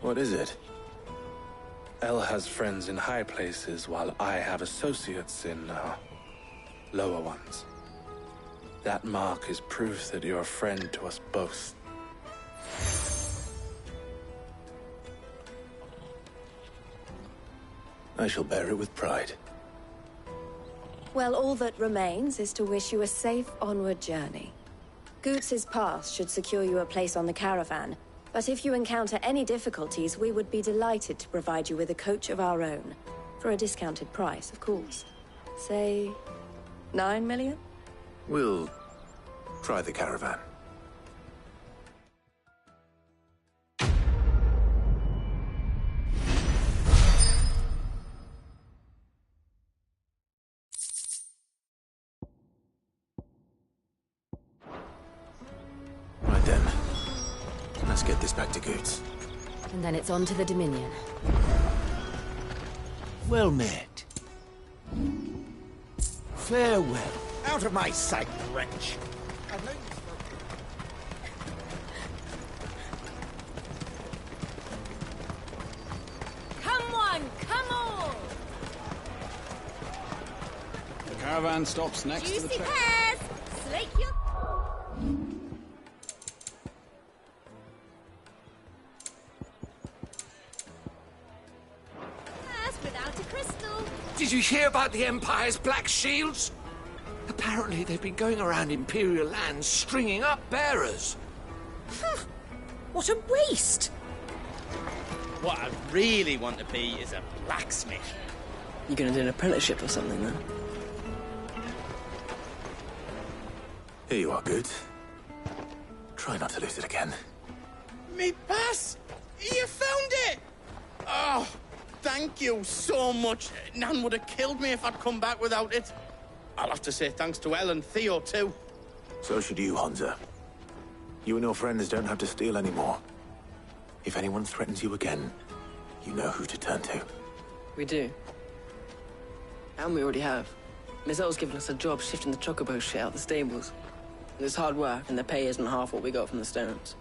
Speaker 3: What is it?
Speaker 5: El has friends in high places, while I have associates in, lower ones. That mark is proof that you're a friend to us both.
Speaker 3: I shall bear it with pride.
Speaker 26: Well, all that remains is to wish you a safe onward journey. Goots's pass should secure you a place on the caravan, but if you encounter any difficulties, we would be delighted to provide you with a coach of our own. For a discounted price, of course. Say, 9 million?
Speaker 3: We'll try the caravan. Right then. Let's get this back to Goots.
Speaker 19: And then it's on to the Dominion.
Speaker 4: Well met. Farewell. Out of my sight, wretch. I've known you caravan stops next to the
Speaker 1: Juicy
Speaker 4: train.
Speaker 1: pears! Slake your... First without a crystal.
Speaker 15: Did you hear about the Empire's black shields? Apparently they've been going around Imperial lands stringing up bearers.
Speaker 10: What a waste!
Speaker 9: What I really want to be is a blacksmith.
Speaker 11: You gonna do an apprenticeship or something, then?
Speaker 3: Here you are, Good. Try not to lose it again.
Speaker 9: Me pass! You found it! Oh, thank you so much. Nan would have killed me if I'd come back without it. I'll have to say thanks to Elle and Theo, too.
Speaker 3: So should you, Hansa. You and your friends don't have to steal anymore. If anyone threatens you again, you know who to turn to.
Speaker 11: We do. And we already have. Miss L's given us a job shifting the chocobo shit out the stables. It's hard work, and the pay isn't half what we got from the stones.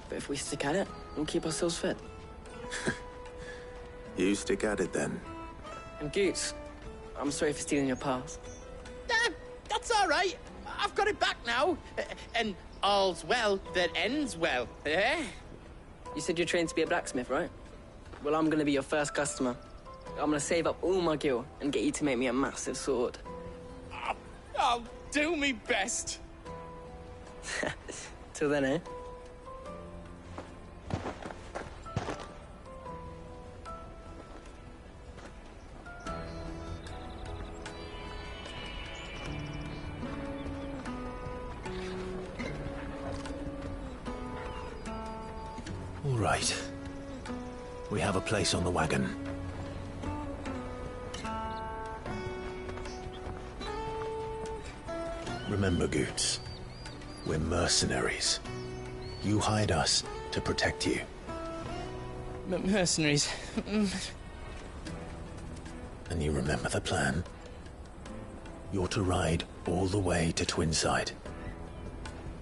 Speaker 11: But if we stick at it, we'll keep ourselves fit.
Speaker 3: You stick at it, then.
Speaker 11: And Goots, I'm sorry for stealing your pass.
Speaker 9: That's all right. I've got it back now. And all's well that ends well, eh?
Speaker 11: You said you're trained to be a blacksmith, right? Well, I'm gonna be your first customer. I'm gonna save up all my gil and get you to make me a massive sword.
Speaker 9: I'll do me best.
Speaker 11: Till then, eh?
Speaker 3: All right. We have a place on the wagon. Remember, Goots, we're mercenaries. You hired us to protect you.
Speaker 9: Mercenaries.
Speaker 3: And you remember the plan? You're to ride all the way to Twinside.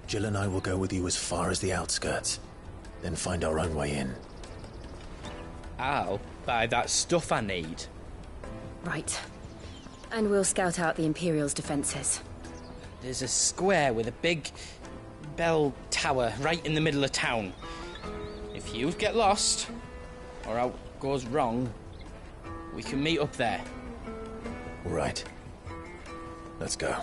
Speaker 3: Jill and I will go with you as far as the outskirts, then find our own way in.
Speaker 9: I'll buy that stuff I need.
Speaker 10: Right. And we'll scout out the Imperial's defenses.
Speaker 9: There's a square with a big bell tower right in the middle of town. If you get lost, or out goes wrong, we can meet up there.
Speaker 3: All right. Let's go.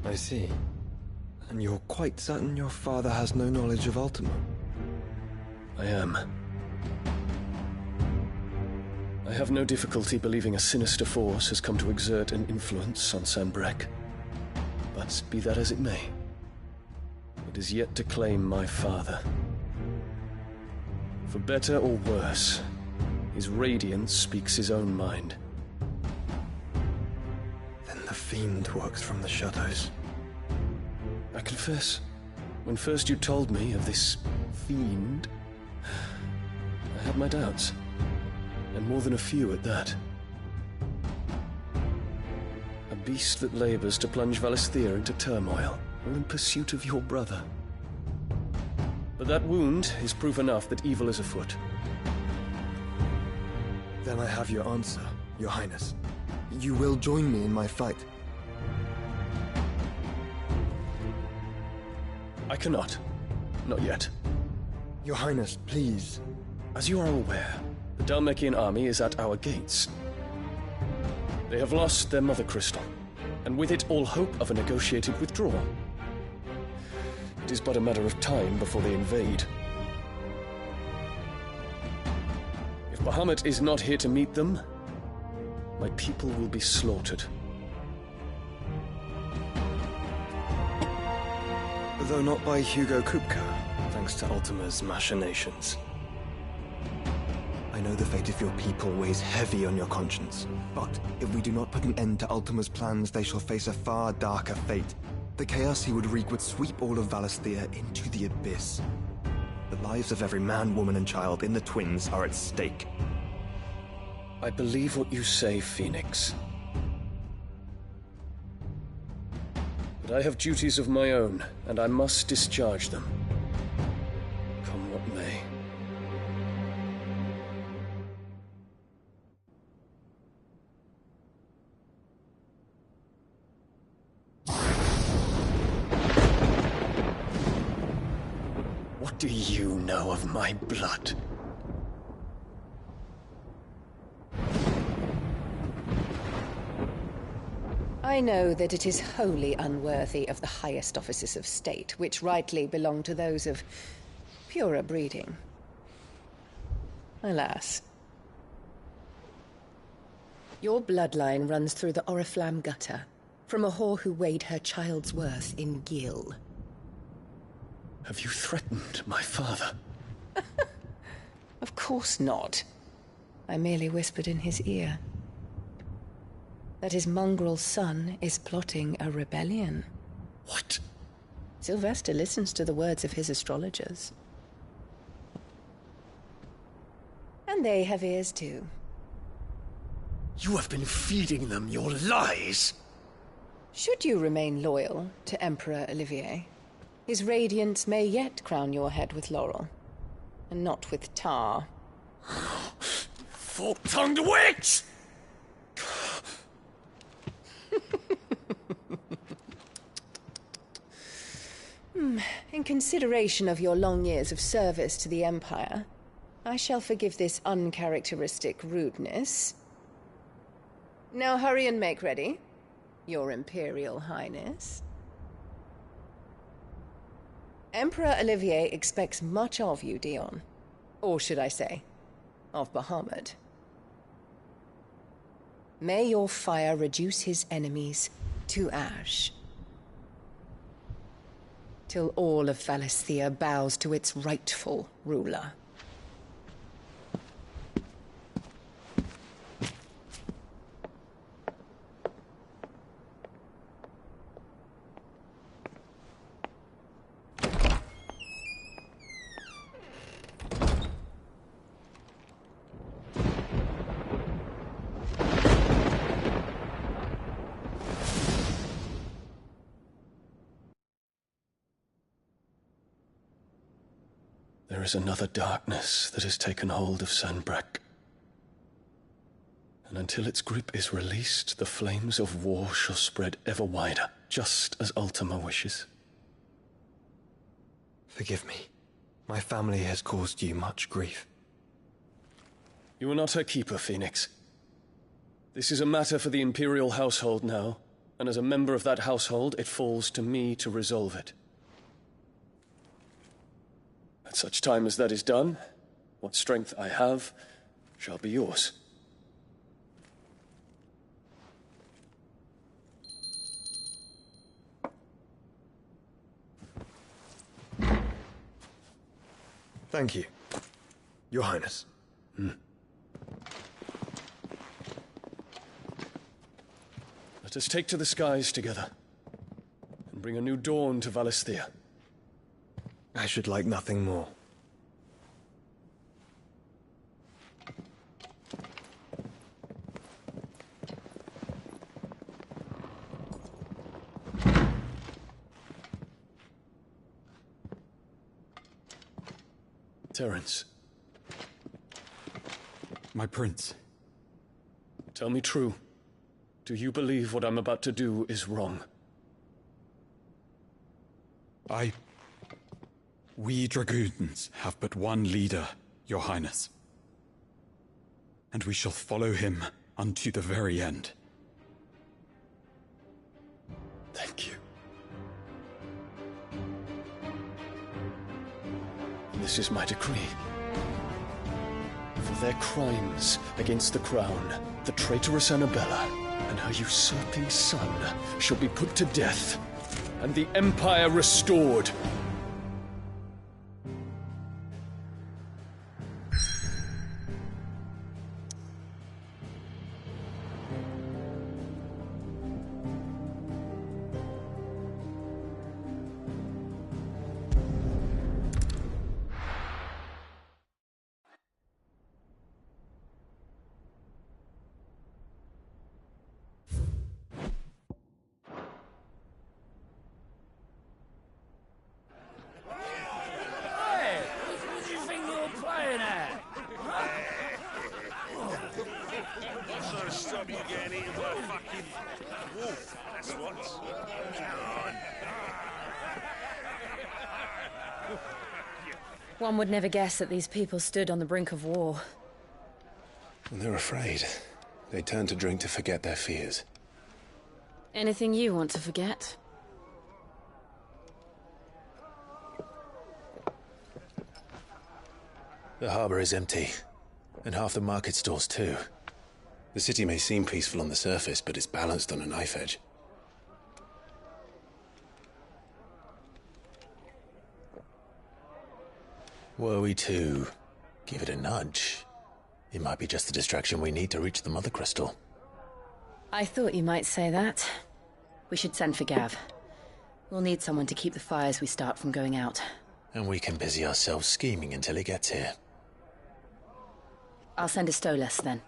Speaker 20: I see. And you're quite certain your father has no knowledge of Ultima?
Speaker 2: I am. I have no difficulty believing a sinister force has come to exert an influence on Sanbreque. But be that as it may, it is yet to claim my father. For better or worse, his radiance speaks his own mind.
Speaker 20: Then the Fiend works from the shadows.
Speaker 2: I confess, when first you told me of this fiend, I had my doubts, and more than a few at that. A beast that labors to plunge Valisthea into turmoil, all in pursuit of your brother. But that wound is proof enough that evil is afoot.
Speaker 20: Then I have your answer, Your Highness. You will join me in my fight.
Speaker 2: I cannot. Not yet.
Speaker 20: Your Highness, please.
Speaker 2: As you are aware, the Dhalmekian army is at our gates. They have lost their mother crystal, and with it all hope of a negotiated withdrawal. It is but a matter of time before they invade. If Bahamut is not here to meet them, my people will be slaughtered.
Speaker 20: Though not by Hugo Kupka, thanks to Ultima's machinations. I know the fate of your people weighs heavy on your conscience, but if we do not put an end to Ultima's plans, they shall face a far darker fate. The chaos he would wreak would sweep all of Valisthea into the abyss. The lives of every man, woman, and child in the Twins are at stake.
Speaker 2: I believe what you say, Phoenix. But I have duties of my own, and I must discharge them. Come what may. What do you know of my blood?
Speaker 7: I know that it is wholly unworthy of the highest offices of state, which rightly belong to those of purer breeding. Alas. Your bloodline runs through the Oriflamme gutter, from a whore who weighed her child's worth in Gil.
Speaker 2: Have you threatened my father?
Speaker 7: Of course not. I merely whispered in his ear that his mongrel son is plotting a rebellion.
Speaker 2: What?
Speaker 7: Sylvester listens to the words of his astrologers. And they have ears too.
Speaker 2: You have been feeding them your lies!
Speaker 7: Should you remain loyal to Emperor Olivier, his radiance may yet crown your head with laurel, and not with tar.
Speaker 2: Fork-tongued witch!
Speaker 7: In consideration of your long years of service to the Empire, I shall forgive this uncharacteristic rudeness. Now hurry and make ready, Your Imperial Highness. Emperor Olivier expects much of you, Dion. Or should I say, of Bahamut. May your fire reduce his enemies to ash, till all of Valisthea bows to its rightful ruler.
Speaker 2: There is another darkness that has taken hold of Sanbreque. And until its grip is released, the flames of war shall spread ever wider, just as Ultima wishes.
Speaker 20: Forgive me. My family has caused you much grief.
Speaker 2: You are not her keeper, Phoenix. This is a matter for the Imperial household now, and as a member of that household, it falls to me to resolve it. At such time as that is done, what strength I have shall be yours.
Speaker 20: Thank you, Your Highness.
Speaker 2: Let us take to the skies together, and bring a new dawn to Valisthea.
Speaker 20: I should like nothing more.
Speaker 2: Terence.
Speaker 8: My prince.
Speaker 2: Tell me true. Do you believe what I'm about to do is wrong?
Speaker 8: We dragoons have but one leader, Your Highness. And we shall follow him unto the very end.
Speaker 2: Thank you. This is my decree. For their crimes against the crown, the traitorous Annabella and her usurping son shall be put to death, and the Empire restored.
Speaker 19: One would never guess that these people stood on the brink of war.
Speaker 3: And they're afraid. They turn to drink to forget their fears.
Speaker 19: Anything you want to forget?
Speaker 3: The harbor is empty, and half the market stalls too. The city may seem peaceful on the surface, but it's balanced on a knife edge. Were we to give it a nudge, it might be just the distraction we need to reach the Mother Crystal.
Speaker 19: I thought you might say that. We should send for Gav. We'll need someone to keep the fires we start from going out.
Speaker 3: And we can busy ourselves scheming until he gets here.
Speaker 19: I'll send a Stolas then.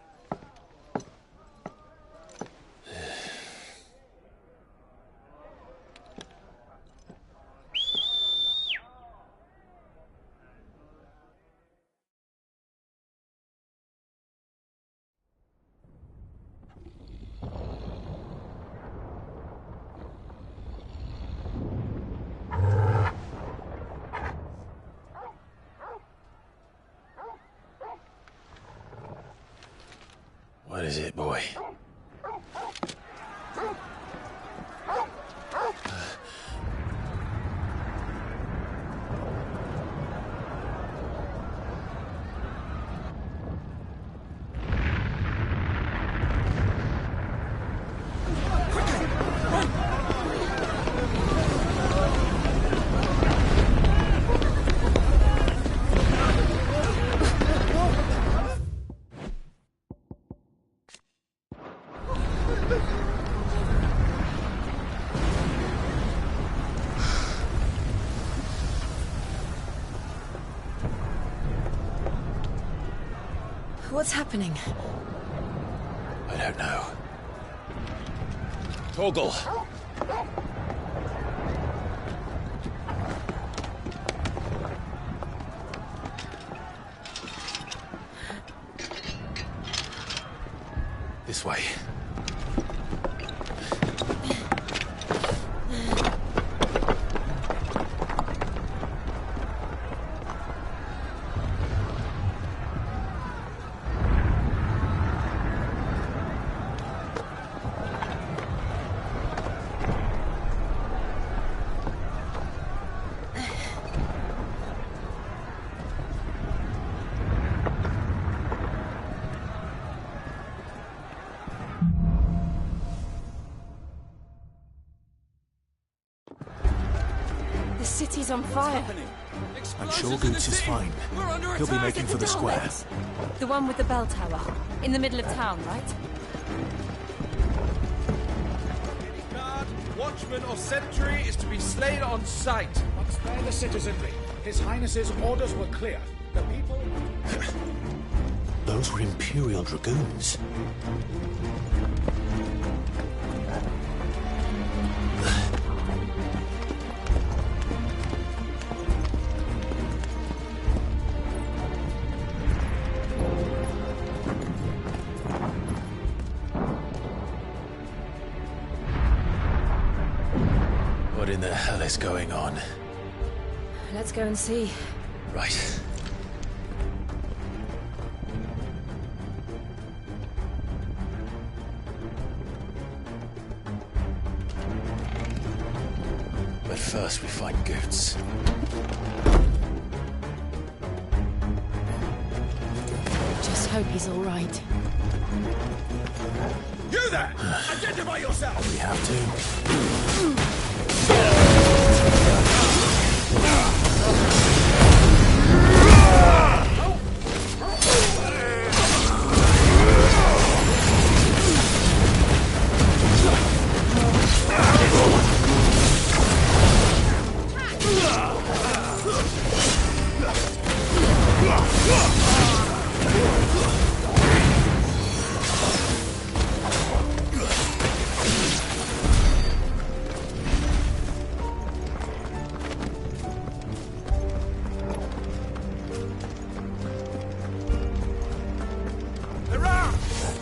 Speaker 3: What is it, boy?
Speaker 19: What's happening?
Speaker 3: I don't know. Torgal! This way.
Speaker 19: The city's on fire.
Speaker 3: I'm sure Goots is fine. He'll be making for the square.
Speaker 19: The one with the bell tower. In the middle of town, right?
Speaker 13: Any guard, watchman or sentry is to be slain on sight. But spare the citizenry. His Highness's orders were clear. The people...
Speaker 3: Those were Imperial Dragoons. What in the hell is going on?
Speaker 19: Let's go and see.
Speaker 3: Right. But first we find Goots.
Speaker 19: Just hope he's all right.
Speaker 13: You there! Identify yourself!
Speaker 3: We have to.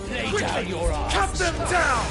Speaker 13: Lay down your arms! Cut them down!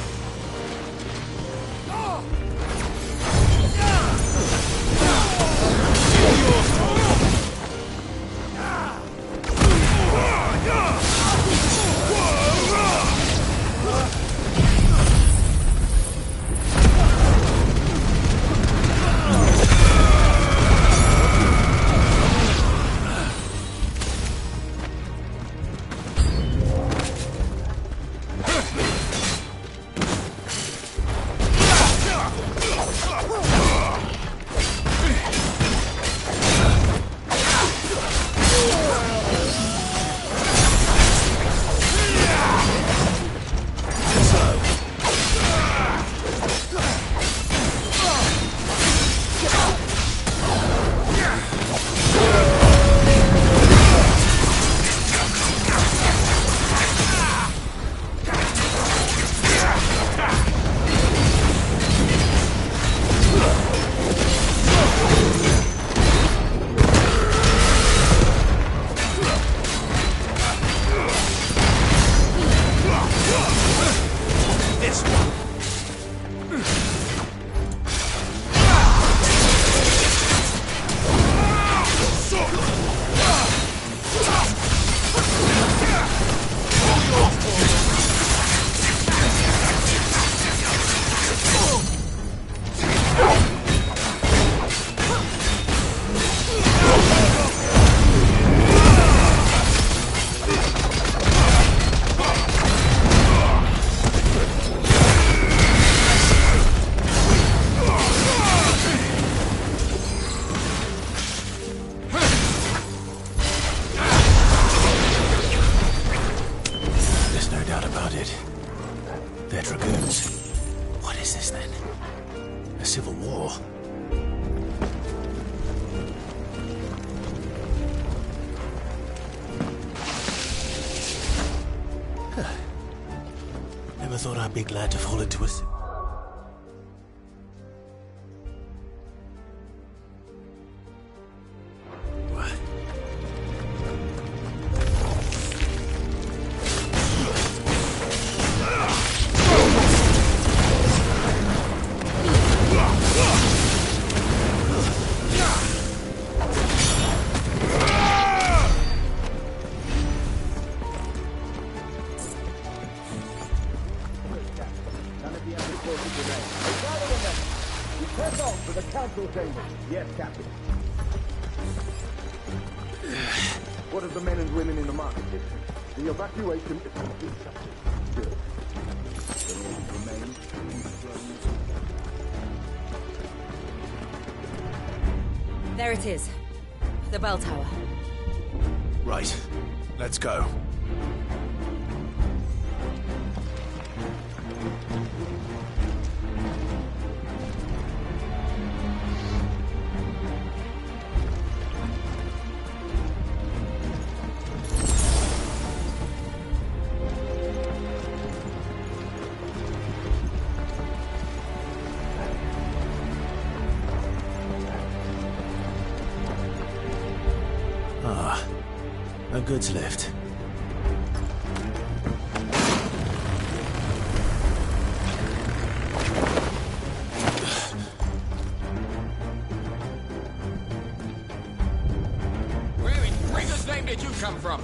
Speaker 3: thought I'd be glad to fall into a...
Speaker 16: Yes, Captain. What of the men and women in the market district? The evacuation is complete. Good. The rules remain.
Speaker 10: There it is. The bell tower.
Speaker 3: Right. Let's go. A goods lift.
Speaker 15: Where in Trigger's name did you come from?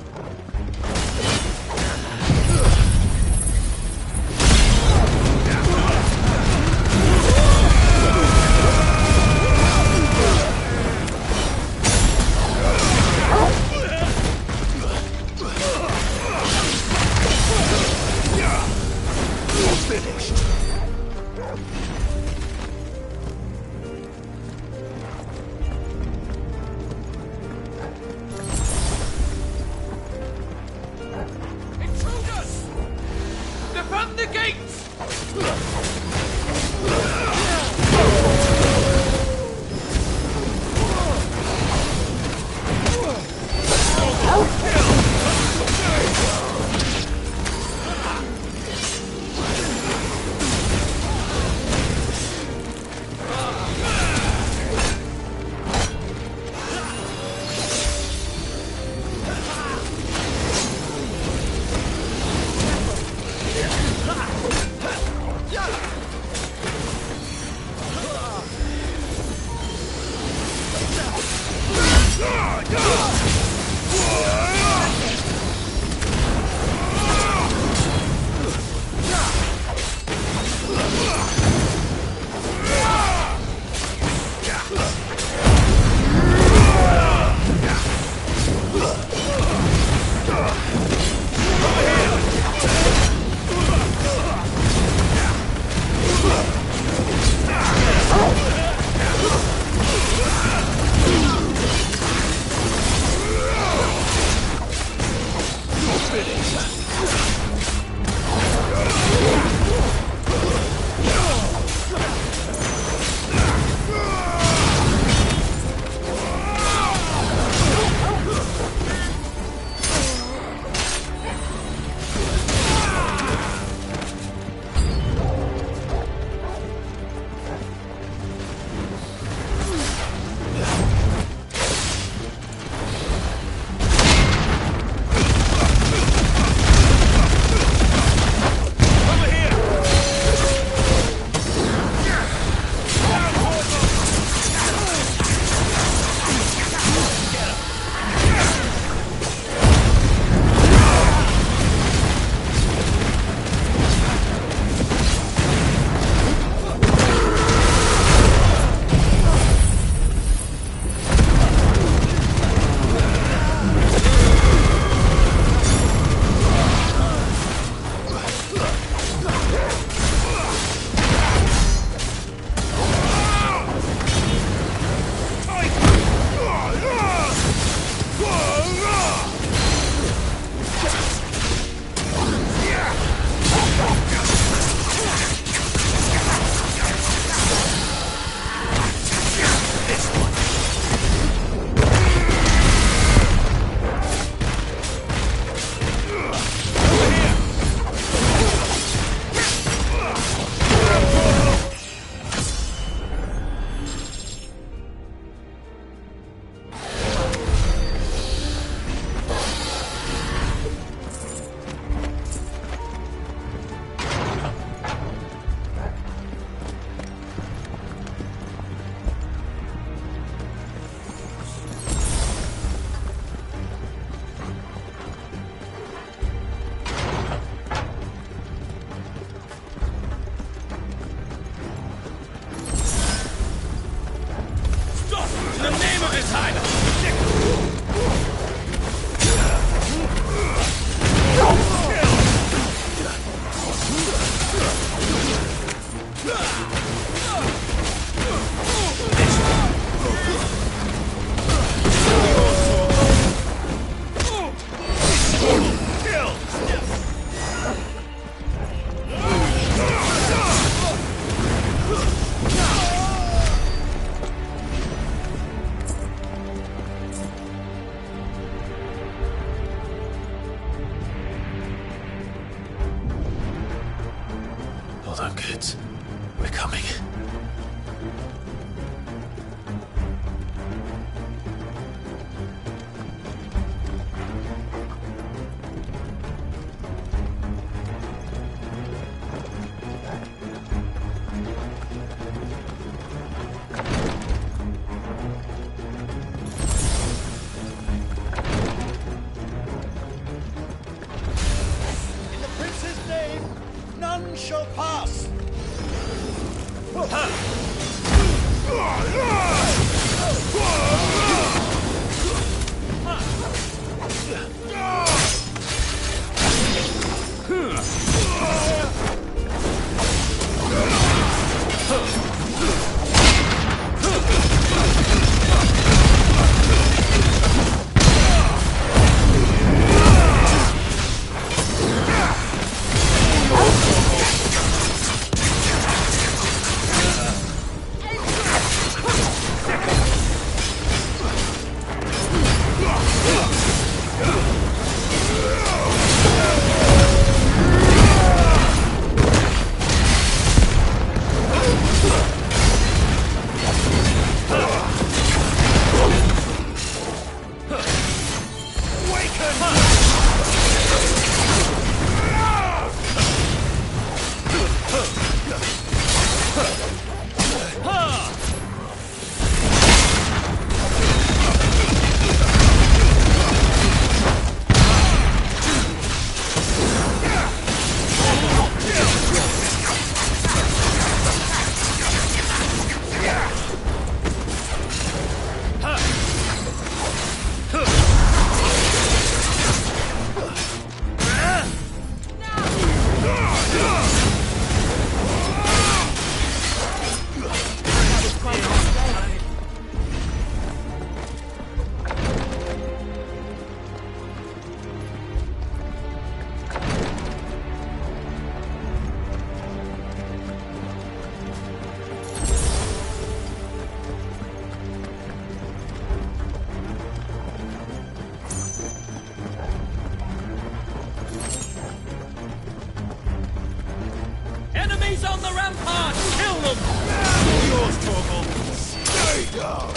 Speaker 3: coming.
Speaker 13: In the prince's name, none shall pass.
Speaker 2: Enemies on the rampart! Kill them! Yours, Torgal! Stay down!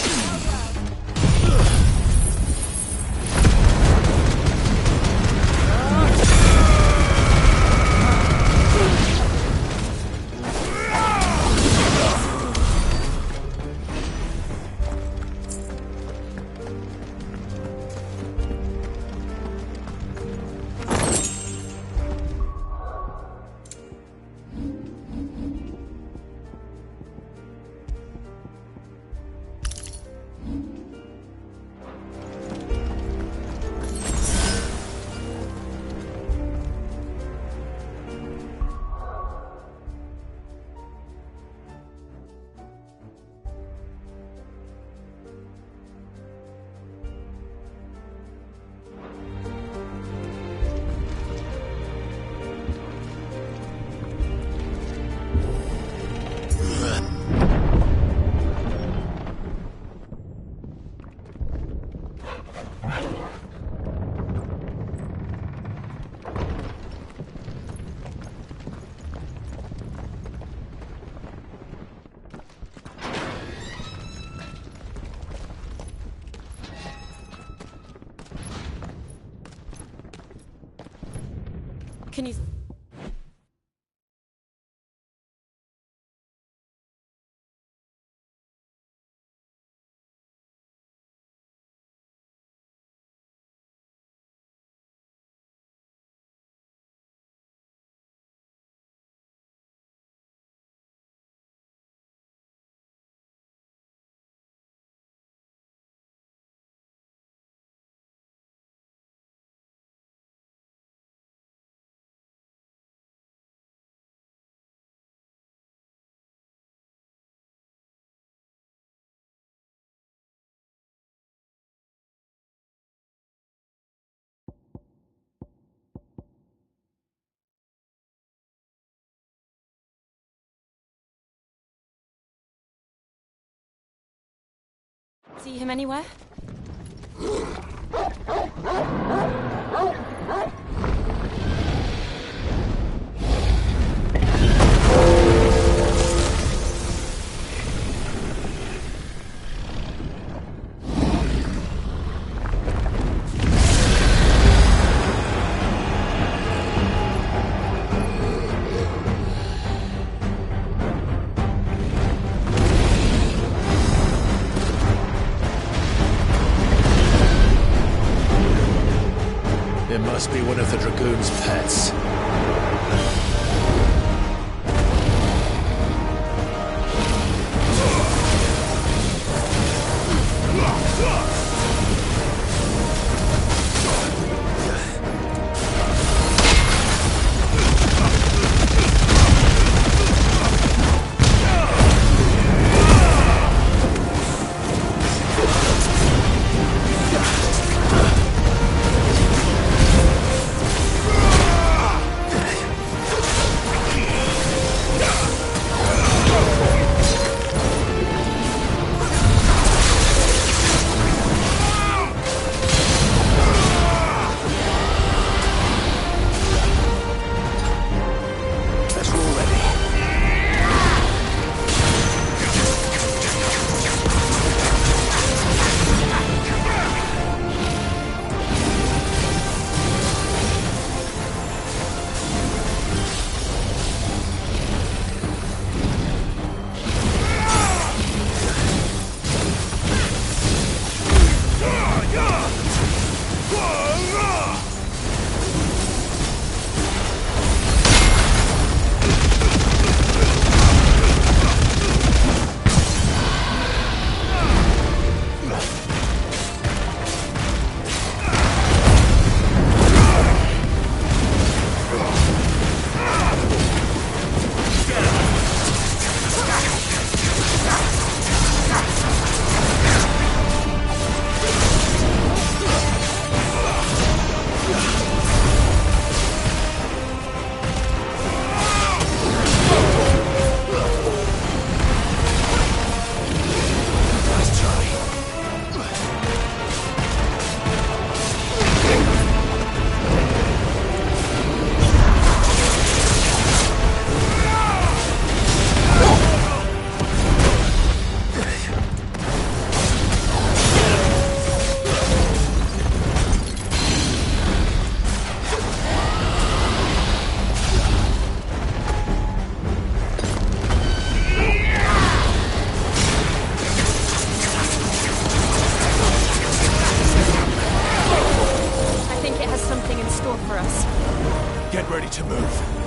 Speaker 19: Can you... See him anywhere?
Speaker 3: It must be one of the Dragoon's pets. Get ready to move.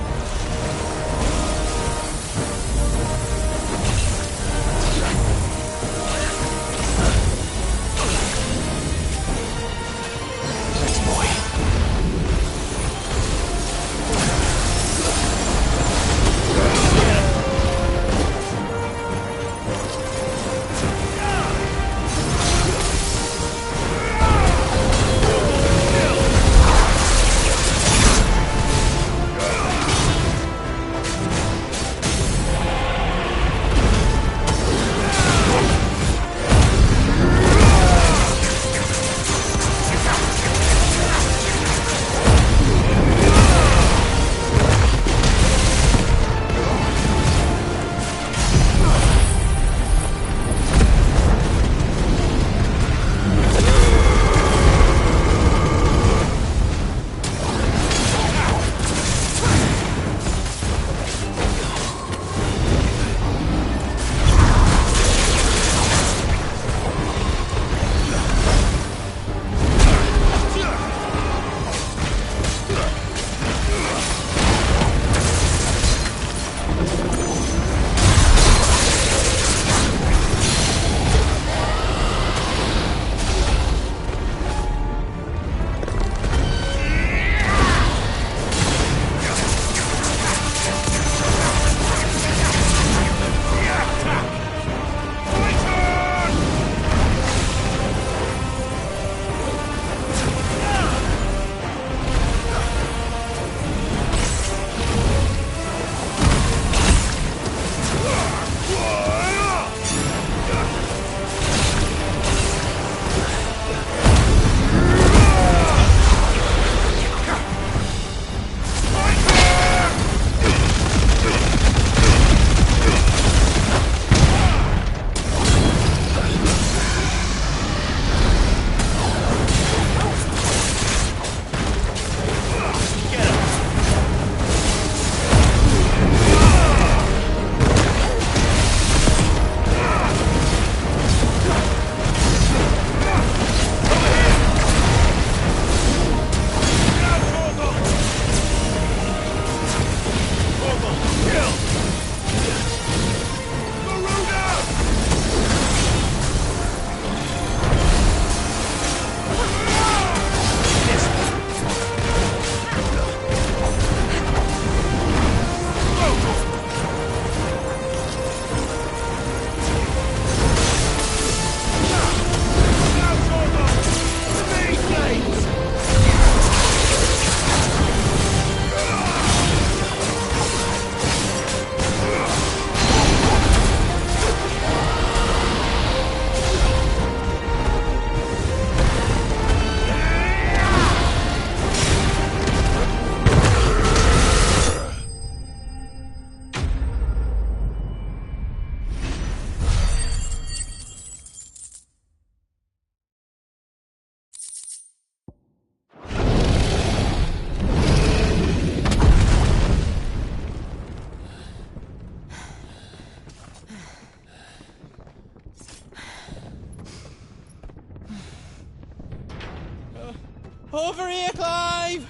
Speaker 9: Over here, Clive!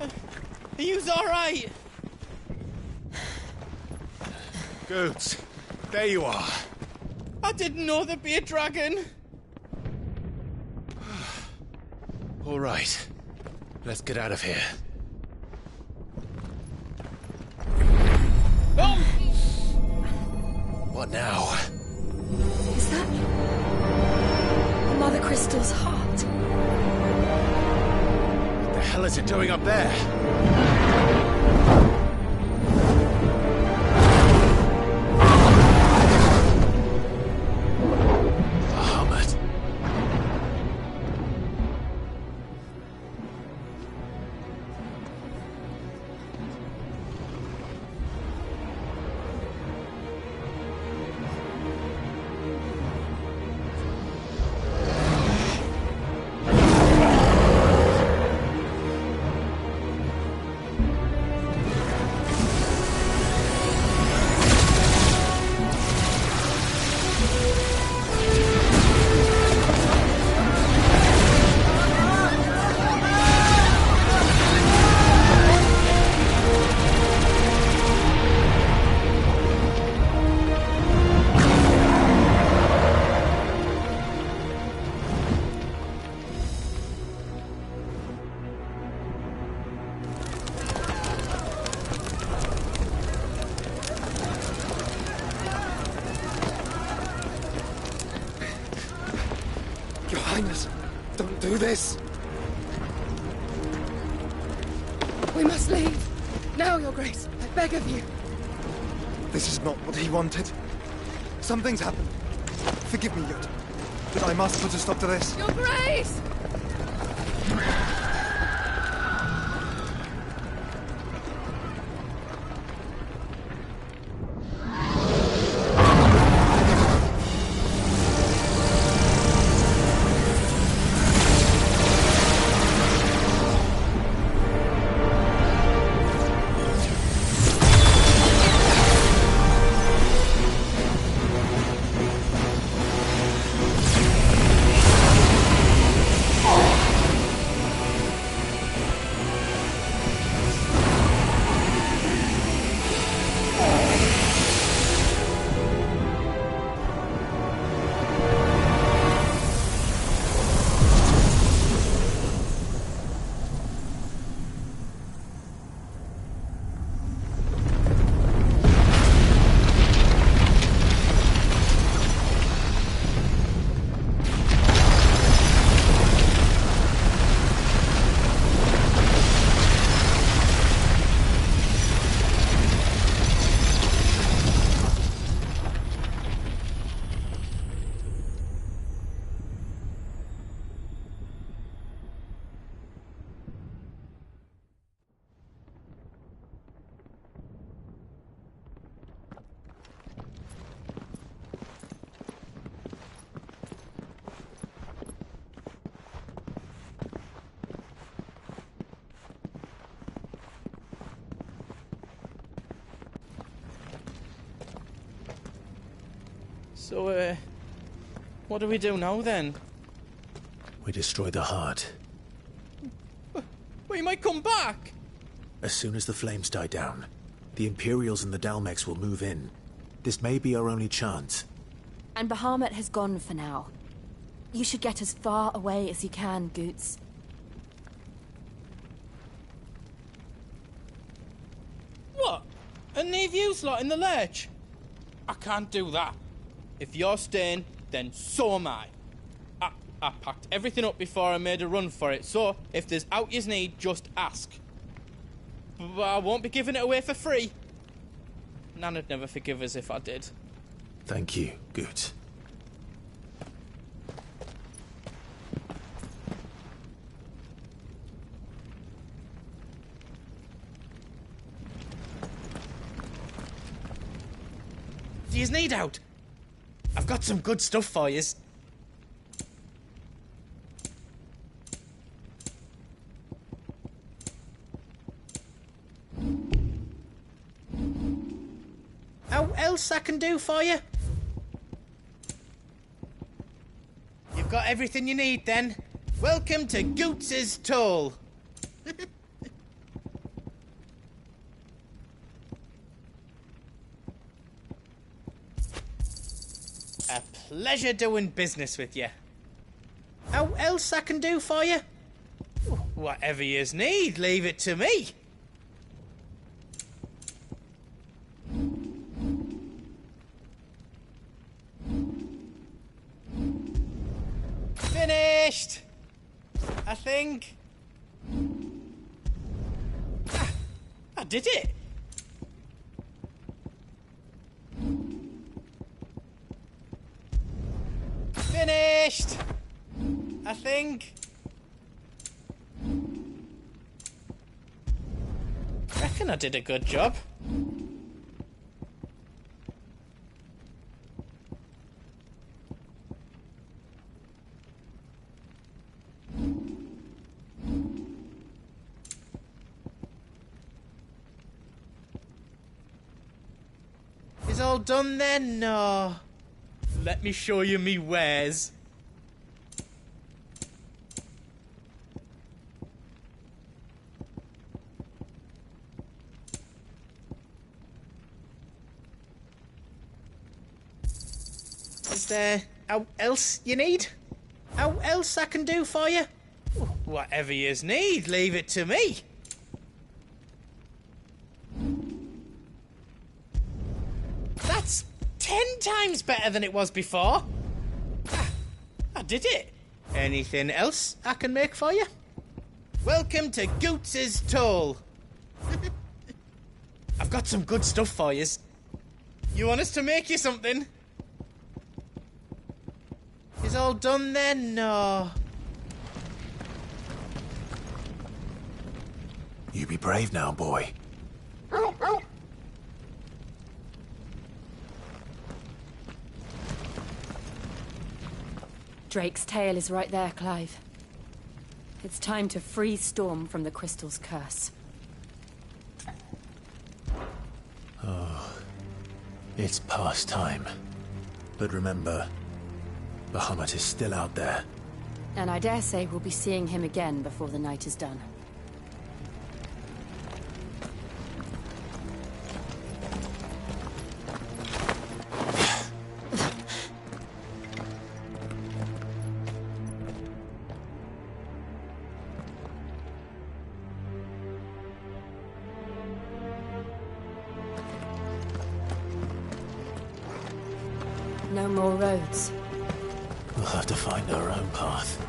Speaker 9: Are you alright?
Speaker 3: Goods, there you are.
Speaker 9: I didn't know there'd be a dragon.
Speaker 3: All right, let's get out of here.
Speaker 9: Oh!
Speaker 3: What now?
Speaker 10: Is that Mother Crystal's heart?
Speaker 3: What the hell is it doing up there? Bahamut.
Speaker 20: Your Highness, don't do this.
Speaker 10: We must leave. Now, Your Grace. I beg of you.
Speaker 20: This is not what he wanted. Something's happened. Forgive me, Yoda, but I must put a stop to this.
Speaker 10: Your Grace!
Speaker 9: So, what do we do now, then?
Speaker 3: We destroy the heart.
Speaker 9: We might come back!
Speaker 3: As soon as the flames die down, the Imperials and the Dalmex will move in. This may be our only chance.
Speaker 10: And Bahamut has gone for now. You should get as far away as you can, Goots.
Speaker 9: What? And leave you lot in the lurch? I can't do that. If you're staying, then so am I. I packed everything up before I made a run for it, so if there's out yous need, just ask. But I won't be giving it away for free. Nana'd never forgive us if I did.
Speaker 3: Thank you, Goots.
Speaker 9: Do yous need out? I've got some good stuff for yous. How else I can do for you? You've got everything you need then? Welcome to Goots's Toll. A pleasure doing business with you. How else I can do for you? Whatever yous need, leave it to me. Finished! I think. Ah, I did it! Finished! I think. Reckon I did a good job. Is all done then? No. Let me show you me wares. Is there how else you need? How else I can do for you? Whatever yous need, leave it to me. That's 10 times better than it was before. Ah, I did it. Anything else I can make for you? Welcome to Goots's Toll. I've got some good stuff for yous. You want us to make you something? Is all done then? No.
Speaker 3: You be brave now, boy.
Speaker 19: Drake's tail is right there, Clive. It's time to free Storm from the Crystal's curse.
Speaker 3: Oh, it's past time. But remember, Bahamut is still out there.
Speaker 19: And I dare say we'll be seeing him again before the night is done. No more roads.
Speaker 3: We'll have to find our own path.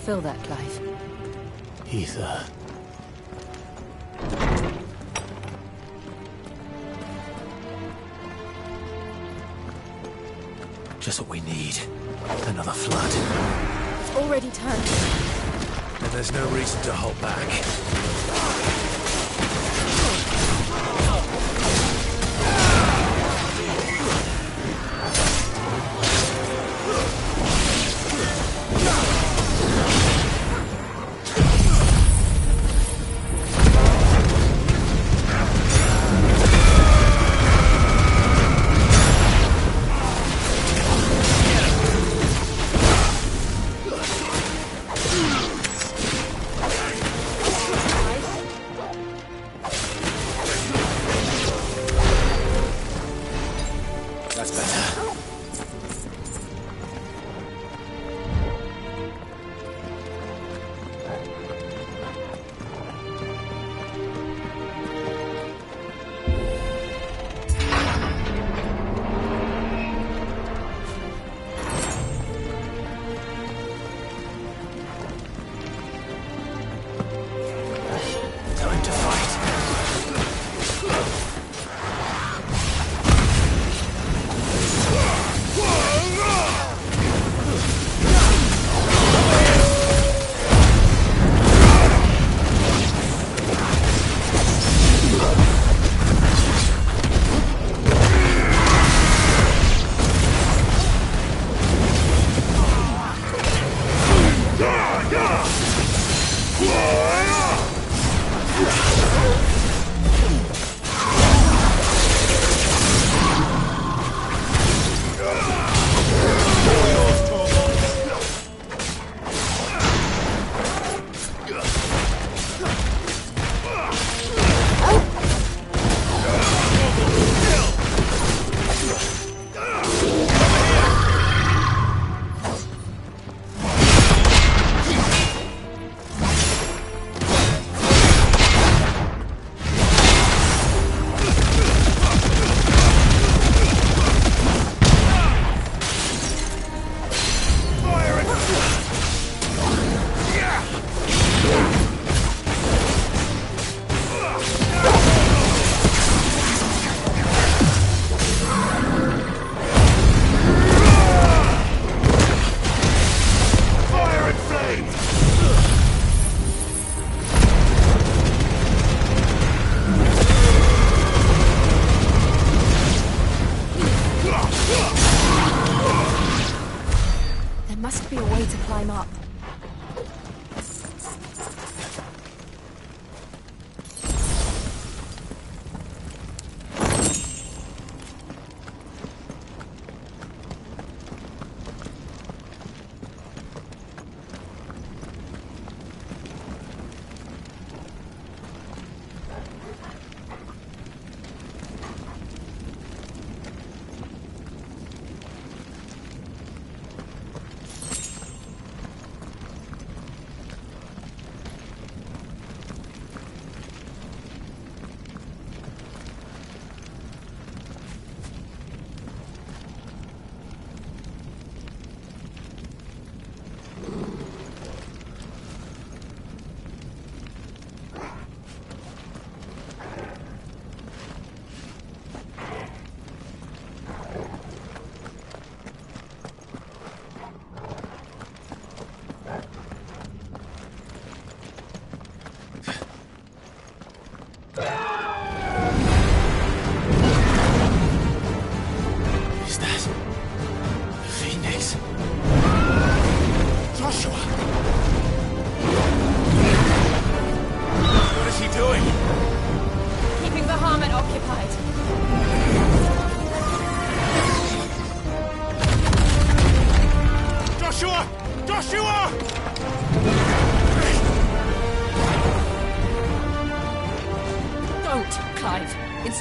Speaker 19: fulfill that, Clive?
Speaker 3: Ether. Just what we need. Another flood.
Speaker 19: It's already turned.
Speaker 3: And there's no reason to hold back.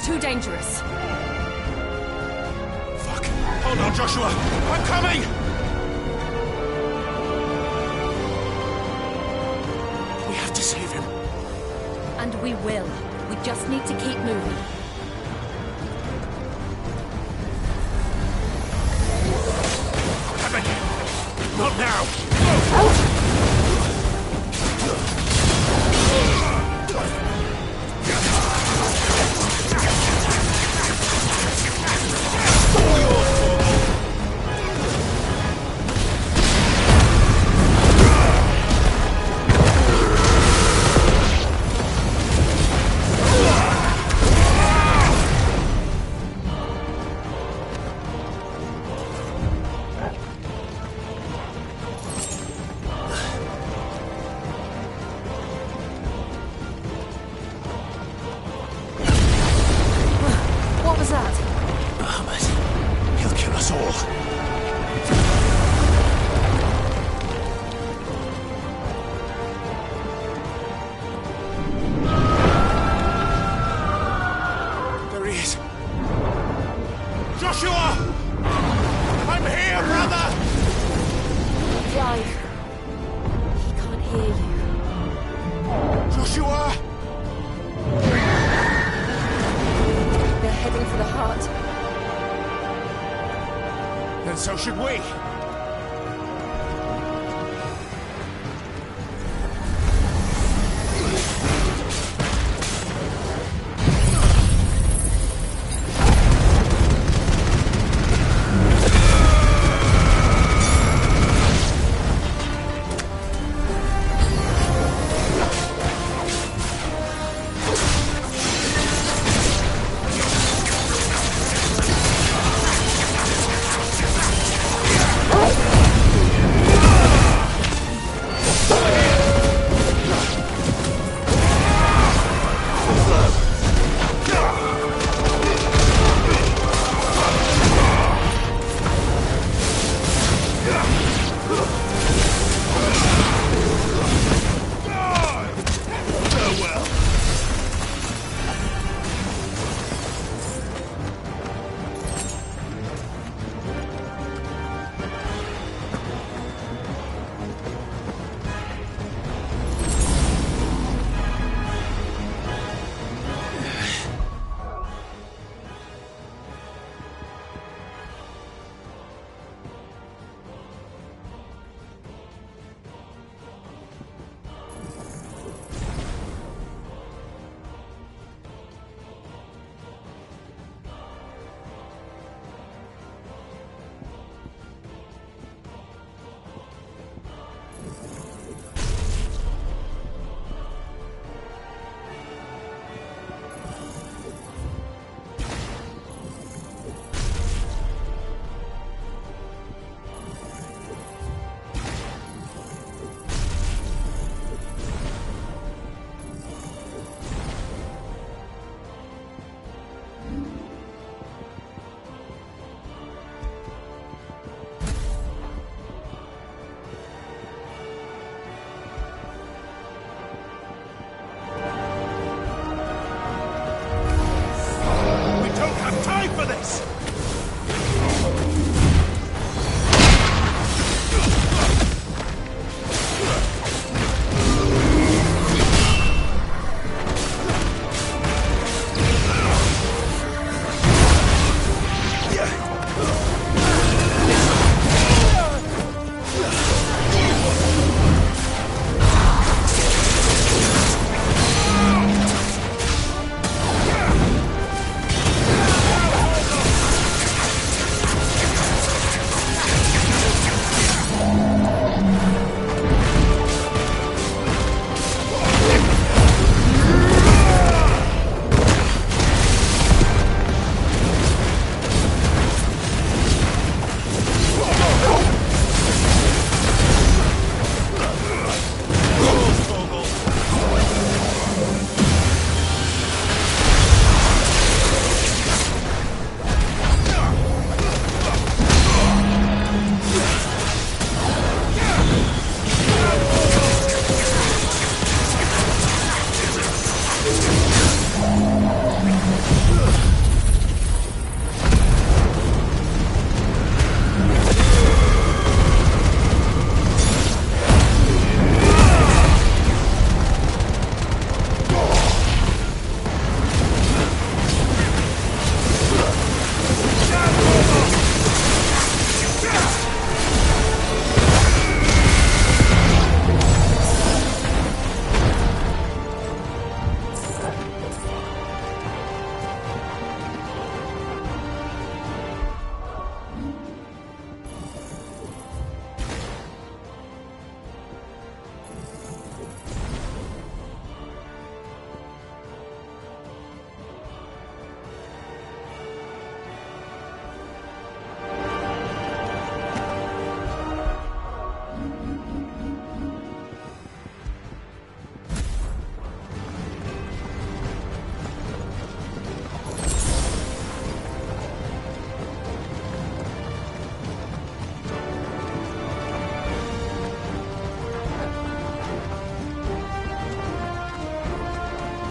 Speaker 19: Too dangerous.
Speaker 13: Fuck. Hold on, Joshua. I'm coming! We have to save him.
Speaker 19: And we will. We just need to keep moving.
Speaker 13: Not now! And so should we.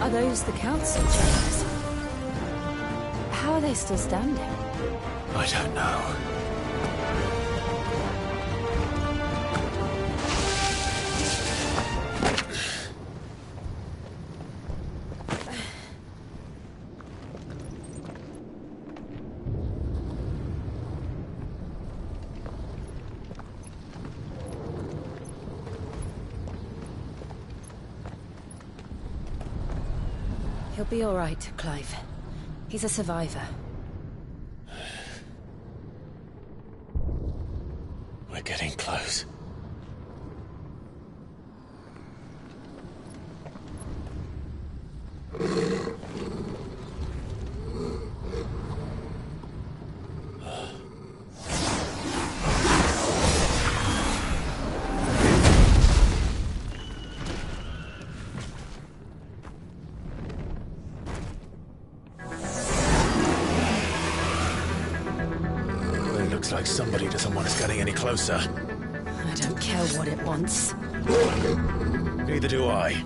Speaker 10: Are those the council chambers? How are they still standing?
Speaker 3: I don't know.
Speaker 10: He'll be all right, Clive. He's a survivor.
Speaker 3: We're getting close. It looks like somebody doesn't want us getting any closer.
Speaker 10: I don't care what it wants.
Speaker 3: Neither do I.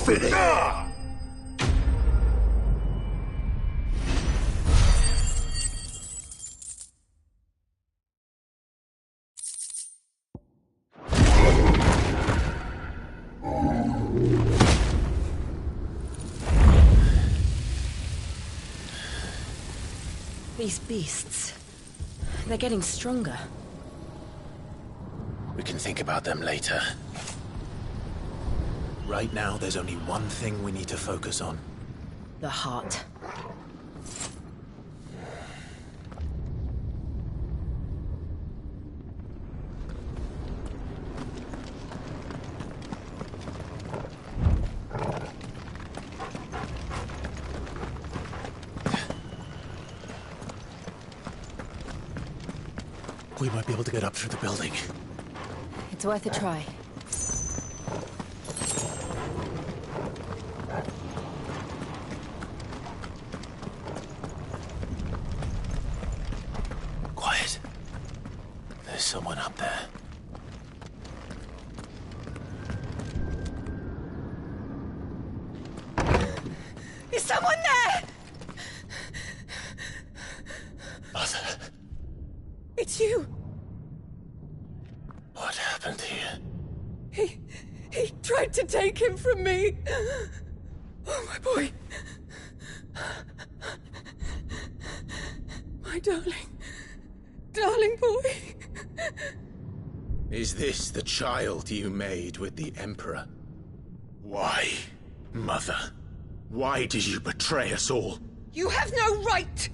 Speaker 15: finish!
Speaker 10: These beasts... they're getting stronger.
Speaker 3: We can think about them later. Right now, there's only one thing we need to focus on.
Speaker 10: The heart.
Speaker 3: We might be able to get up through the building.
Speaker 10: It's worth a try.
Speaker 3: Quiet. There's someone up there.
Speaker 7: Is someone there?
Speaker 3: Mother.
Speaker 7: It's you.
Speaker 3: What happened here?
Speaker 7: He tried to take him from me. Oh, my boy. My darling boy.
Speaker 3: Is this the child you made with the Emperor? Why, Mother? Why did you betray us all?
Speaker 7: You have no right!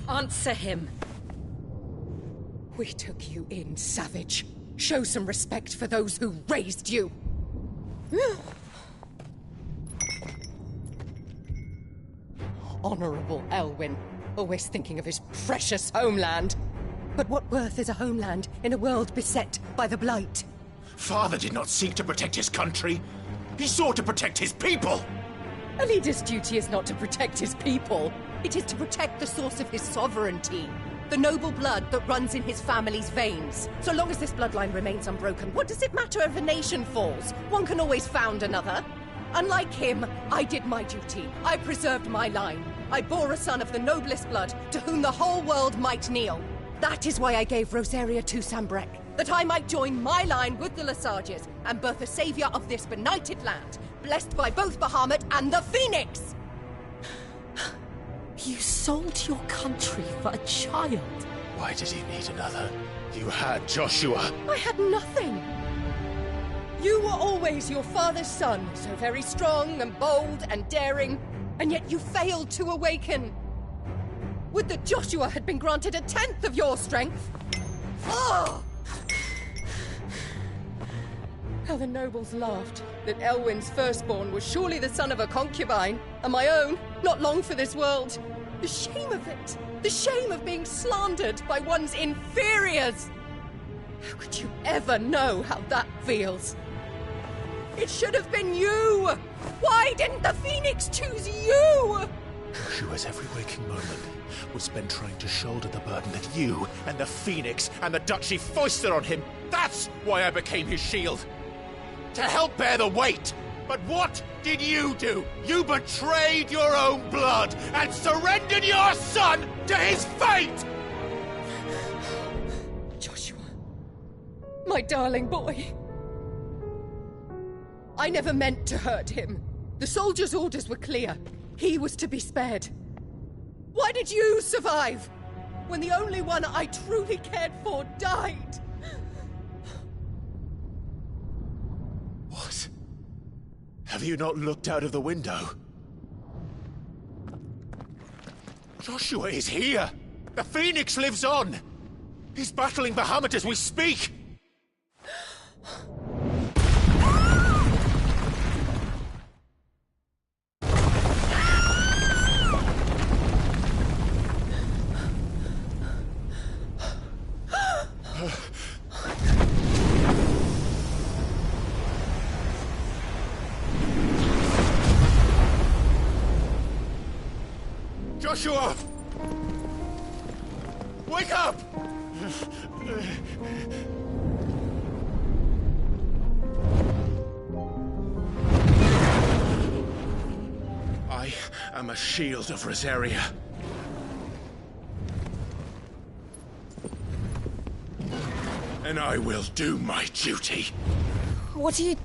Speaker 14: Answer him.
Speaker 7: We took you in, savage. Show some respect for those who raised you. Honorable Elwyn, always thinking of his precious homeland. But what worth is a homeland in a world beset by the Blight?
Speaker 3: Father did not seek to protect his country. He sought to protect his people.
Speaker 7: A leader's duty is not to protect his people. It is to protect the source of his sovereignty. The noble blood that runs in his family's veins. So long as this bloodline remains unbroken, what does it matter if a nation falls? One can always found another. Unlike him, I did my duty. I preserved my line. I bore a son of the noblest blood, to whom the whole world might kneel. That is why I gave Rosaria to Sambrek, that I might join my line with the Lesages and birth a savior of this benighted land, blessed by both Bahamut and the Phoenix!
Speaker 14: You sold your country for a child.
Speaker 3: Why did he need another? You had Joshua.
Speaker 7: I had nothing. You were always your father's son, so very strong and bold and daring, and yet you failed to awaken. Would that Joshua had been granted 1/10 of your strength? Oh! How the nobles laughed that Elwyn's firstborn was surely the son of a concubine, and my own, not long for this world. The shame of it! The shame of being slandered by one's inferiors! How could you ever know how that feels? It should have been you! Why didn't the Phoenix choose you?
Speaker 3: Joshua's every waking moment was spent trying to shoulder the burden that you and the Phoenix and the Duchy foisted on him. That's why I became his shield. To help bear the weight. But what did you do? You betrayed your own blood and surrendered your son to his fate!
Speaker 17: My darling boy. I never meant to hurt him. The soldiers' orders were clear. He was to be spared. Why did you survive when the only one I truly cared for died?
Speaker 3: What? Have you not looked out of the window? Joshua is here! The Phoenix lives on! He's battling Bahamut as we speak! Joshua! Wake up! I am a shield of Rosaria. And I will do my duty.
Speaker 10: What are you...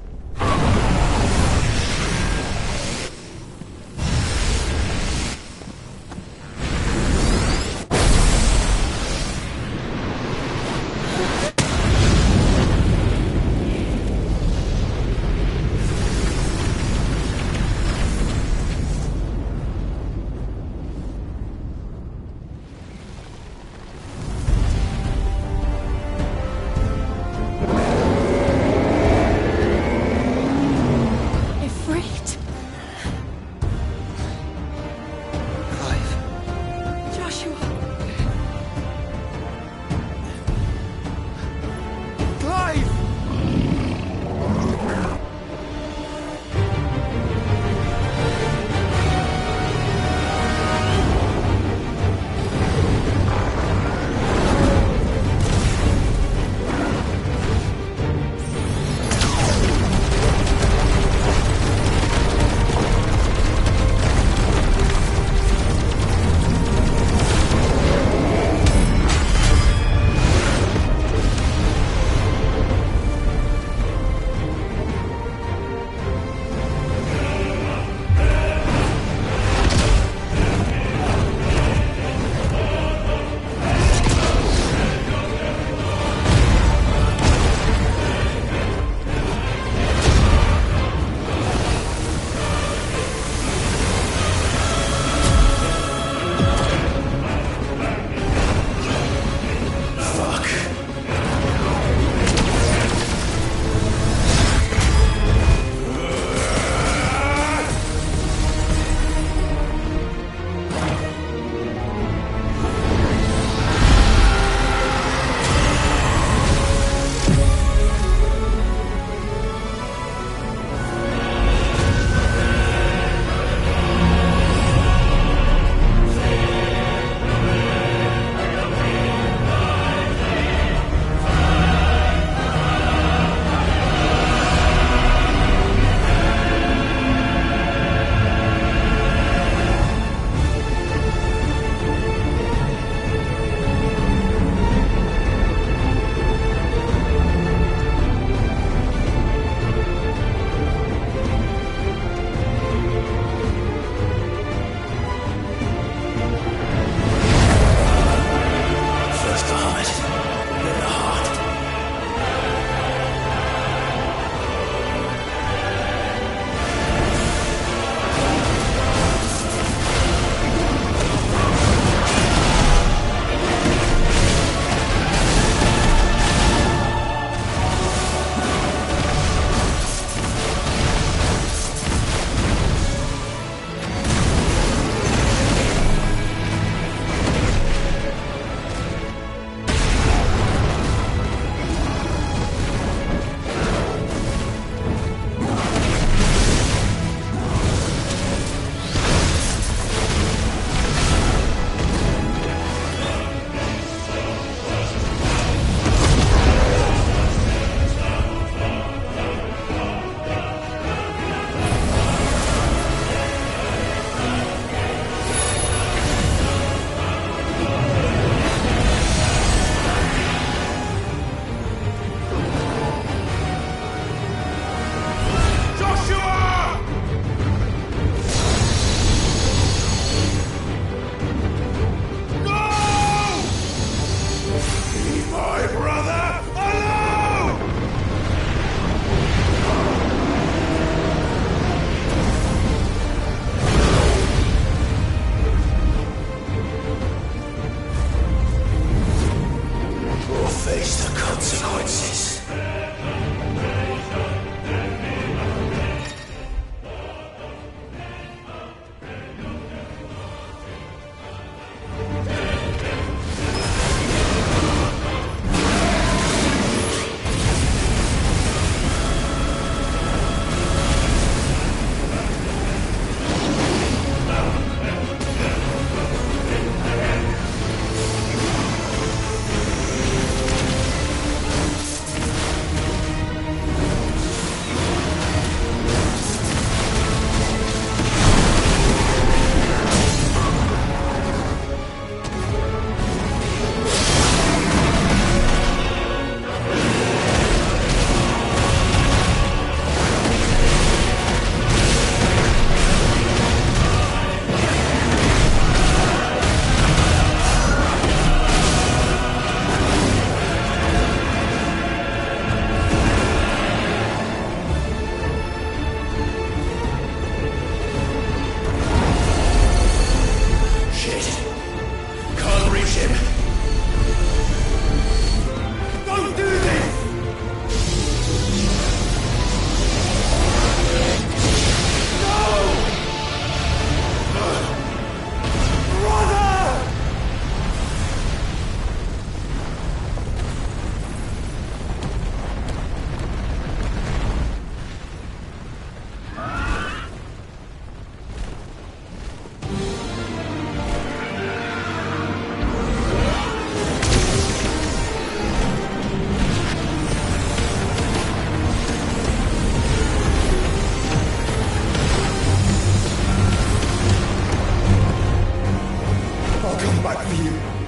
Speaker 20: fight for you.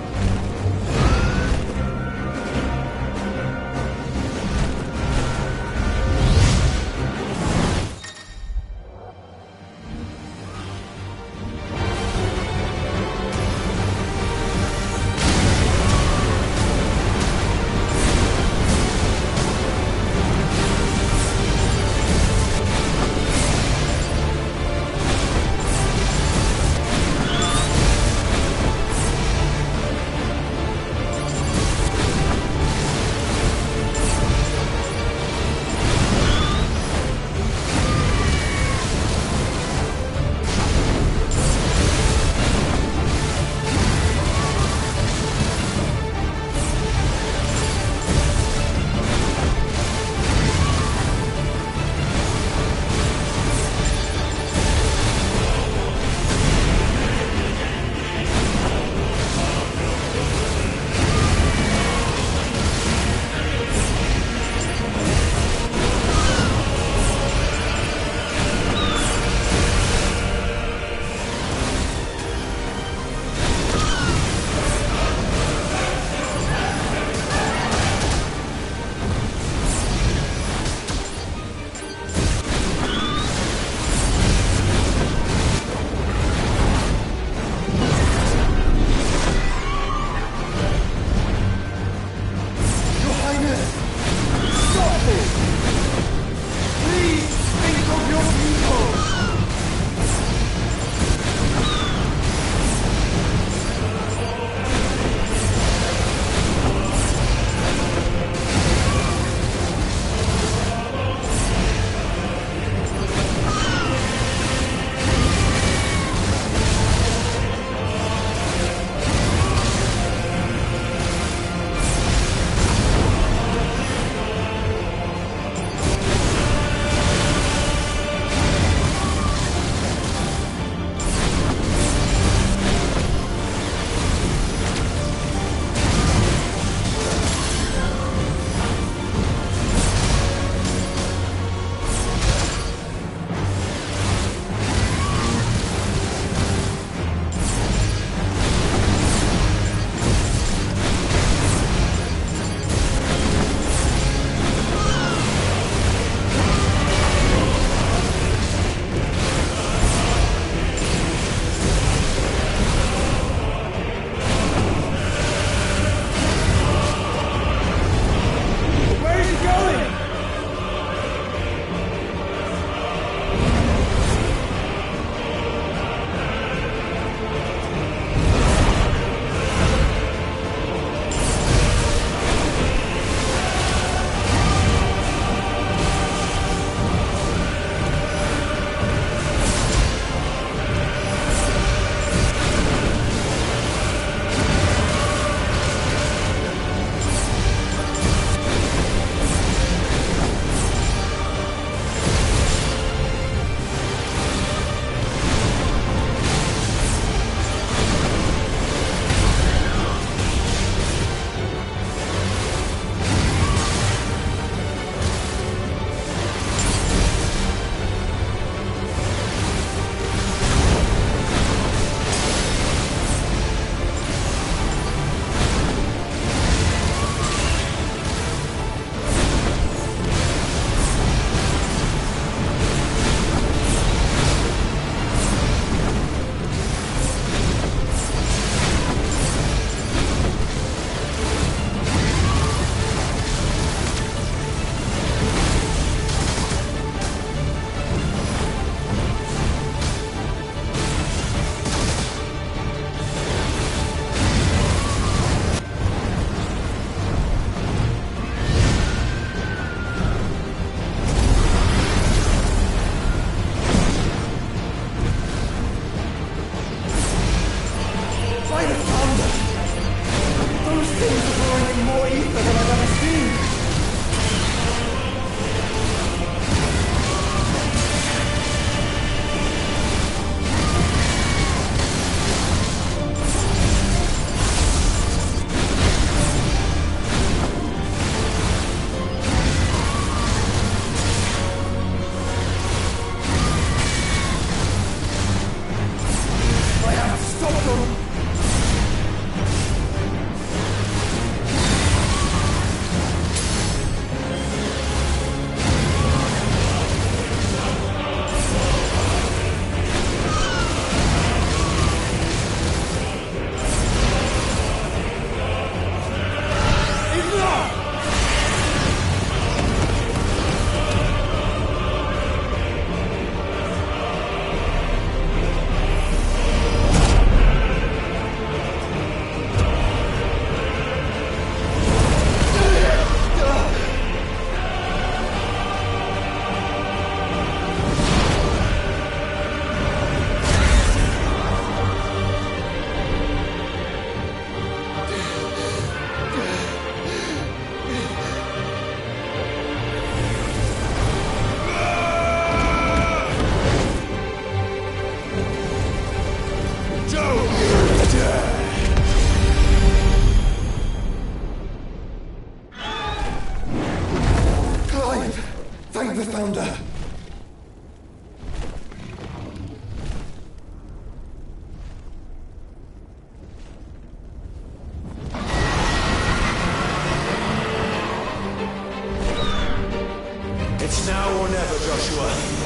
Speaker 3: Joshua.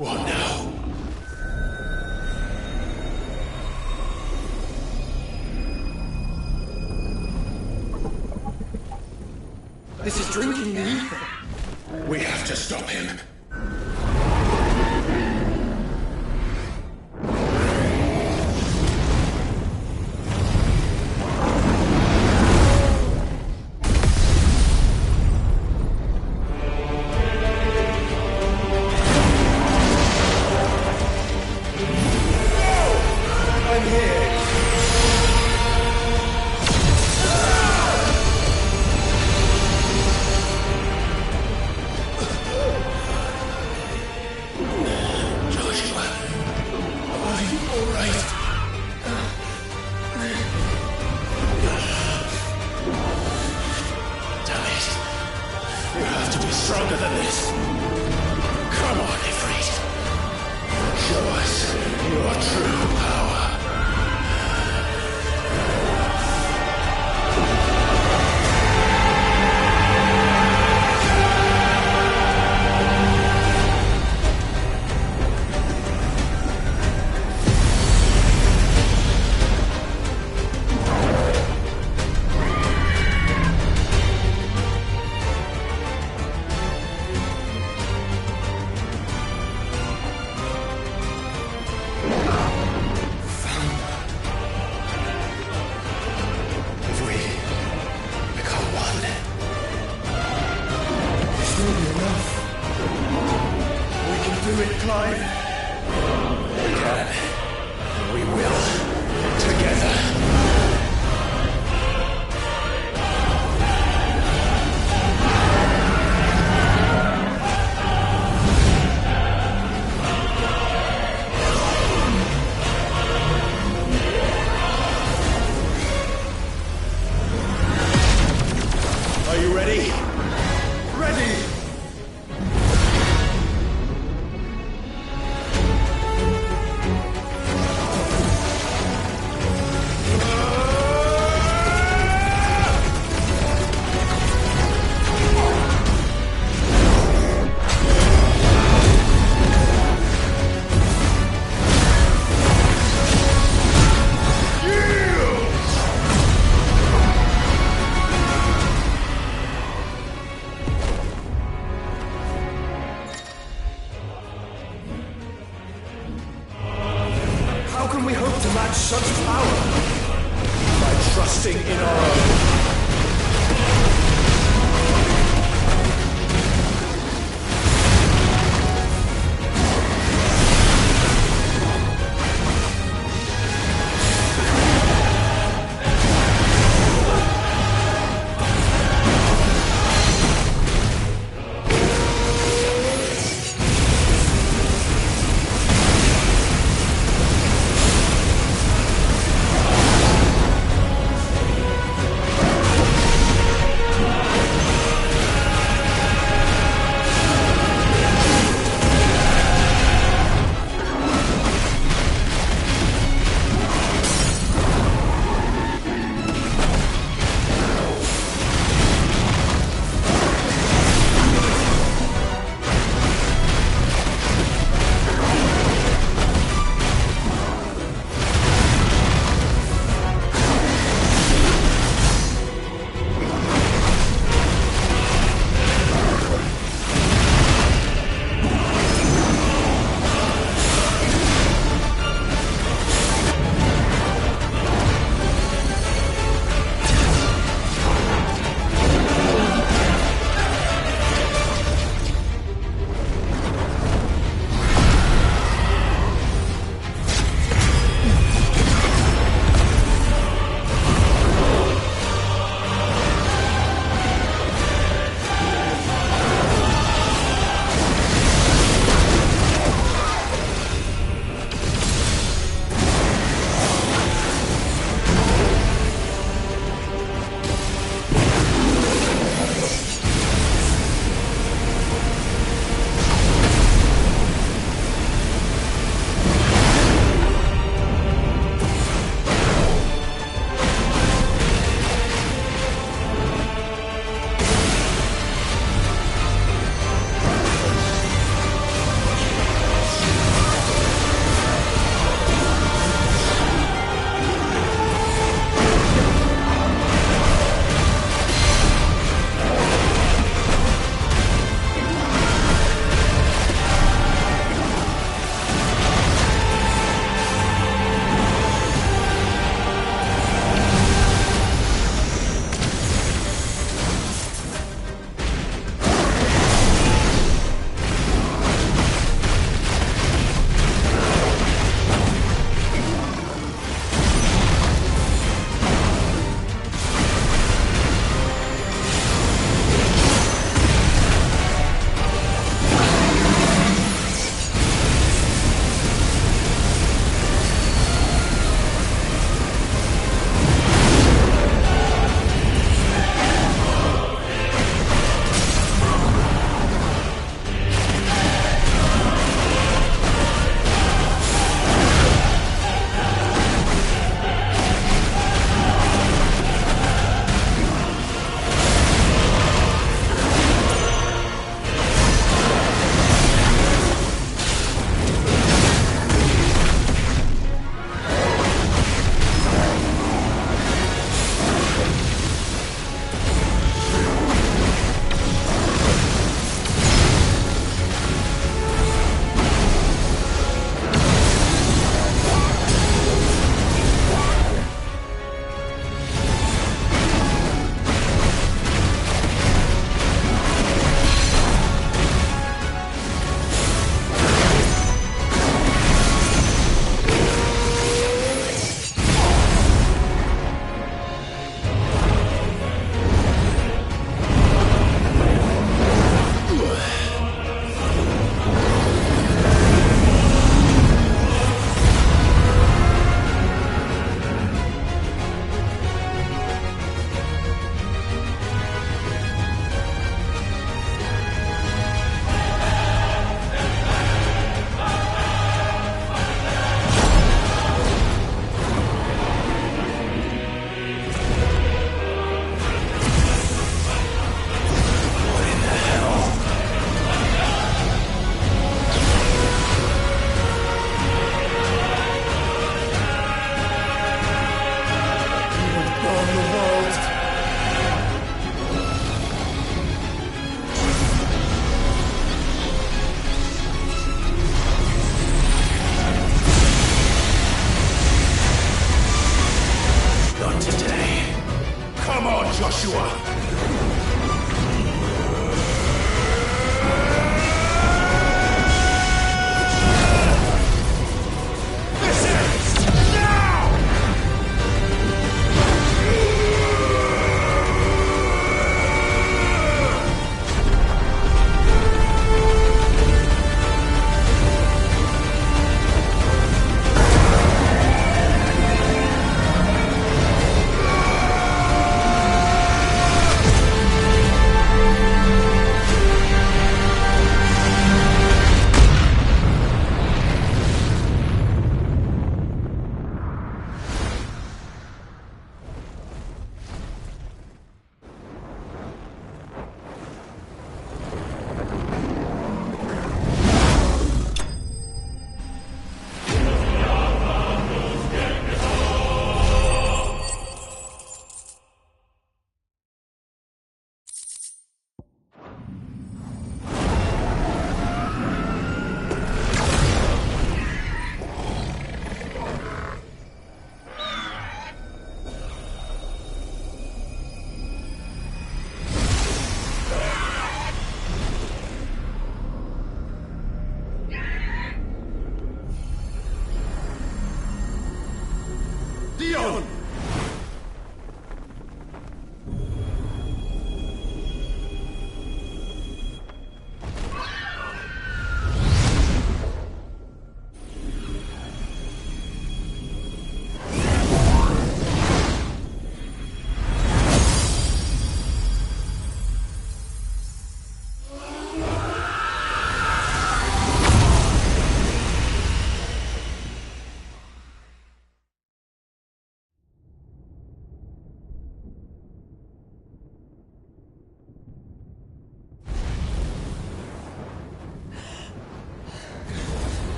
Speaker 18: What now?
Speaker 15: This is drinking me.
Speaker 18: We have to stop him. your true power.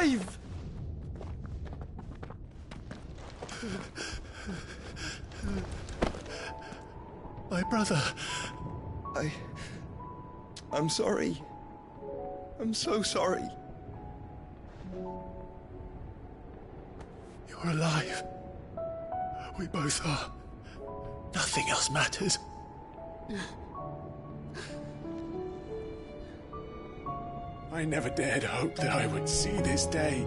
Speaker 15: alive!
Speaker 3: My brother.
Speaker 20: I'm sorry. I'm so sorry.
Speaker 3: You're alive. We both are. Nothing else matters.
Speaker 13: I never dared hope that I would see this day.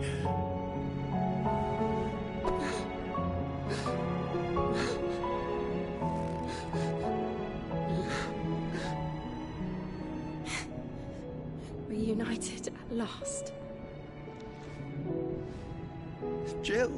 Speaker 19: Reunited at last.
Speaker 20: Jill.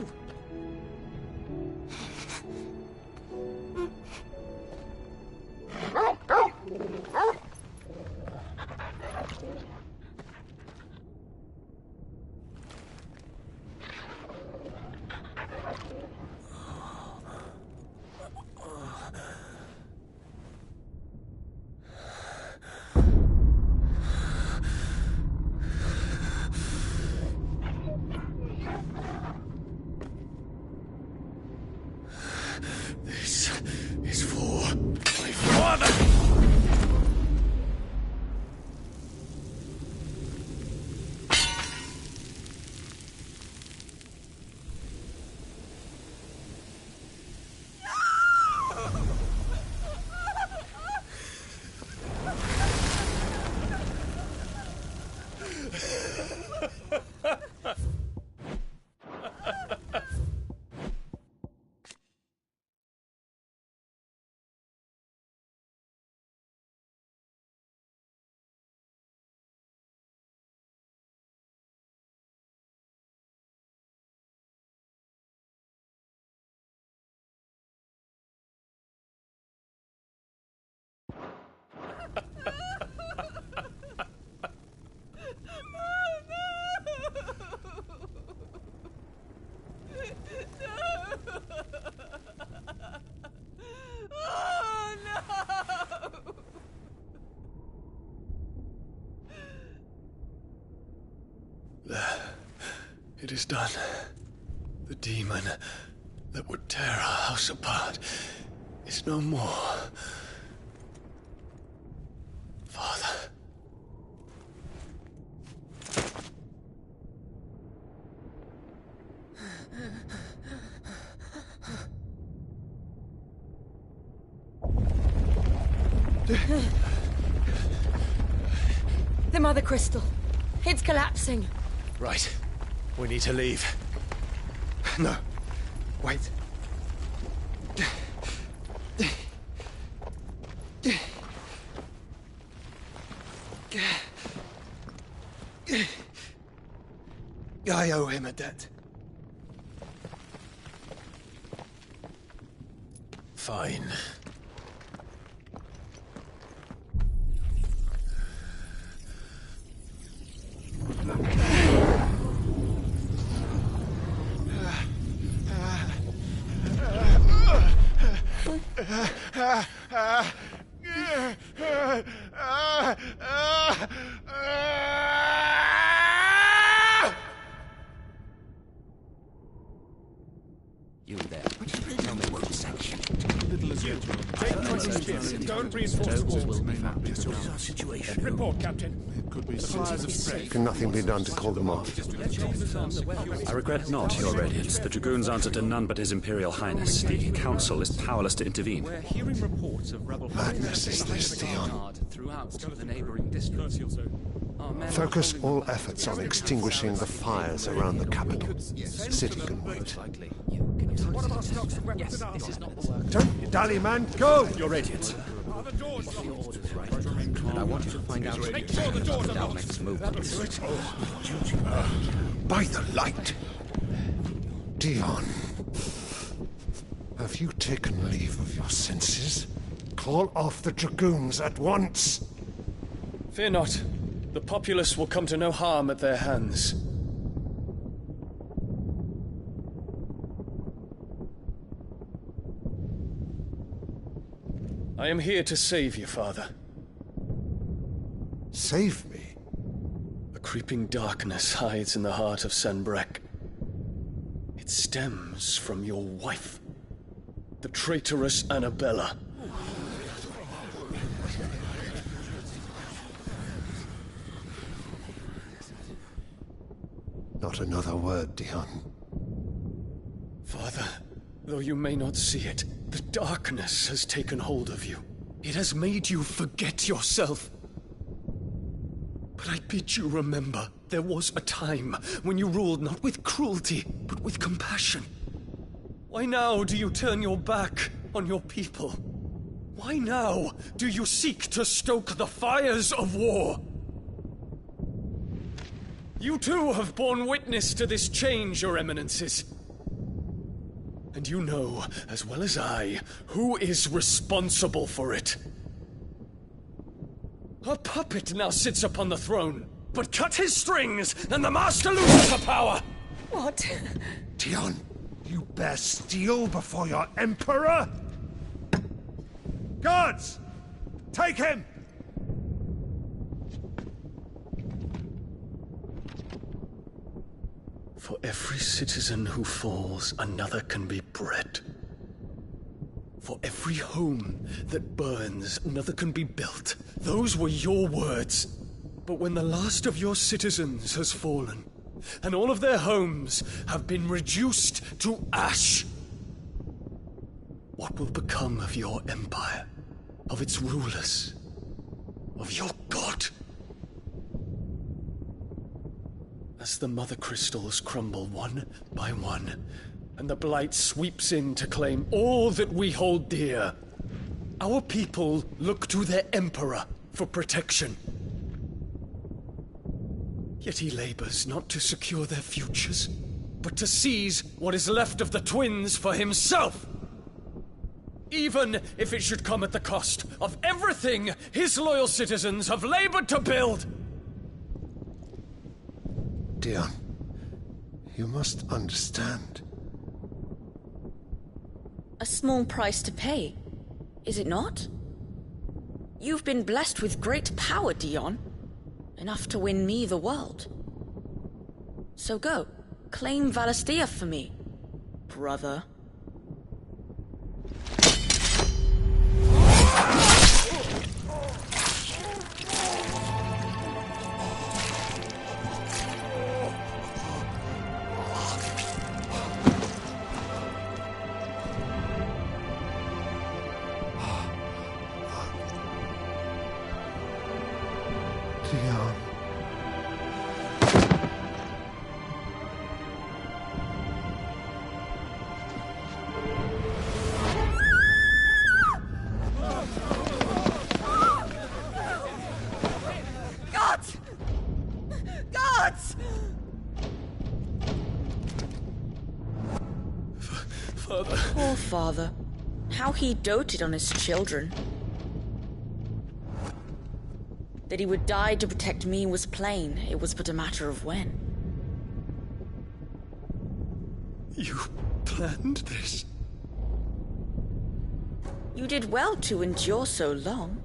Speaker 3: This is for my father! It is done. The demon that would tear our house apart is no more. Father.
Speaker 19: The Mother Crystal. It's collapsing.
Speaker 3: Right. We need to leave.
Speaker 20: No. Wait. I owe him a debt.
Speaker 3: Fine.
Speaker 6: You there. Tell me what section.
Speaker 13: Don't reinforce the walls.
Speaker 6: Will be found. What is our situation?
Speaker 13: Report, Captain.
Speaker 16: It could be
Speaker 13: Supplies of strength.
Speaker 16: Can nothing be done to call them off?
Speaker 8: I regret not, Your Radiance. The Dragoons answer to none but His Imperial Highness. The Council is powerless to intervene.
Speaker 6: We're hearing reports of rebel
Speaker 16: Madness is this, Theon.
Speaker 6: throughout the neighboring districts.
Speaker 16: Focus all efforts on extinguishing the fires around the capital. The city can wait.
Speaker 13: What about stocks of weapons and armor?
Speaker 6: This is not the work.
Speaker 16: Don't you dally, man. Go!
Speaker 8: Your Radiance.
Speaker 13: Are the doors locked?
Speaker 6: And I want you to find out
Speaker 13: Make sure the doors are
Speaker 6: our
Speaker 13: locked.
Speaker 6: next move.
Speaker 16: By the light. Dion. Have you taken leave of your senses? Call off the Dragoons at once.
Speaker 2: Fear not. The populace will come to no harm at their hands. I am here to save you, Father.
Speaker 16: Save me?
Speaker 2: The creeping darkness hides in the heart of Sanbreque. It stems from your wife, the traitorous Annabella.
Speaker 3: Not another word, Dion.
Speaker 2: Father, though you may not see it, the darkness has taken hold of you. It has made you forget yourself. But I bid you remember, there was a time when you ruled not with cruelty, but with compassion. Why now do you turn your back on your people? Why now do you seek to stoke the fires of war? You too have borne witness to this change, Your Eminences. And you know, as well as I, who is responsible for it. A puppet now sits upon the throne, but cut his strings, and the Master loses the power!
Speaker 17: What?
Speaker 15: Dion, you bear steel before your Emperor? Guards! Take him!
Speaker 2: For every citizen who falls, another can be bred. For every home that burns, another can be built. Those were your words. But when the last of your citizens has fallen, and all of their homes have been reduced to ash, what will become of your empire, of its rulers, of your god? As the mother crystals crumble one by one, and the blight sweeps in to claim all that we hold dear, our people look to their emperor for protection. Yet he labors not to secure their futures, but to seize what is left of the twins for himself. Even if it should come at the cost of everything his loyal citizens have labored to build.
Speaker 3: Dion, you must understand.
Speaker 14: A small price to pay, is it not? You've been blessed with great power, Dion. Enough to win me the world. So go, claim Valisthea for me, brother.
Speaker 3: Dion.
Speaker 17: Gods! Gods!
Speaker 2: Father.
Speaker 14: Poor father. How he doted on his children. That he would die to protect me was plain. It was but a matter of when.
Speaker 2: You planned this?
Speaker 14: You did well to endure so long.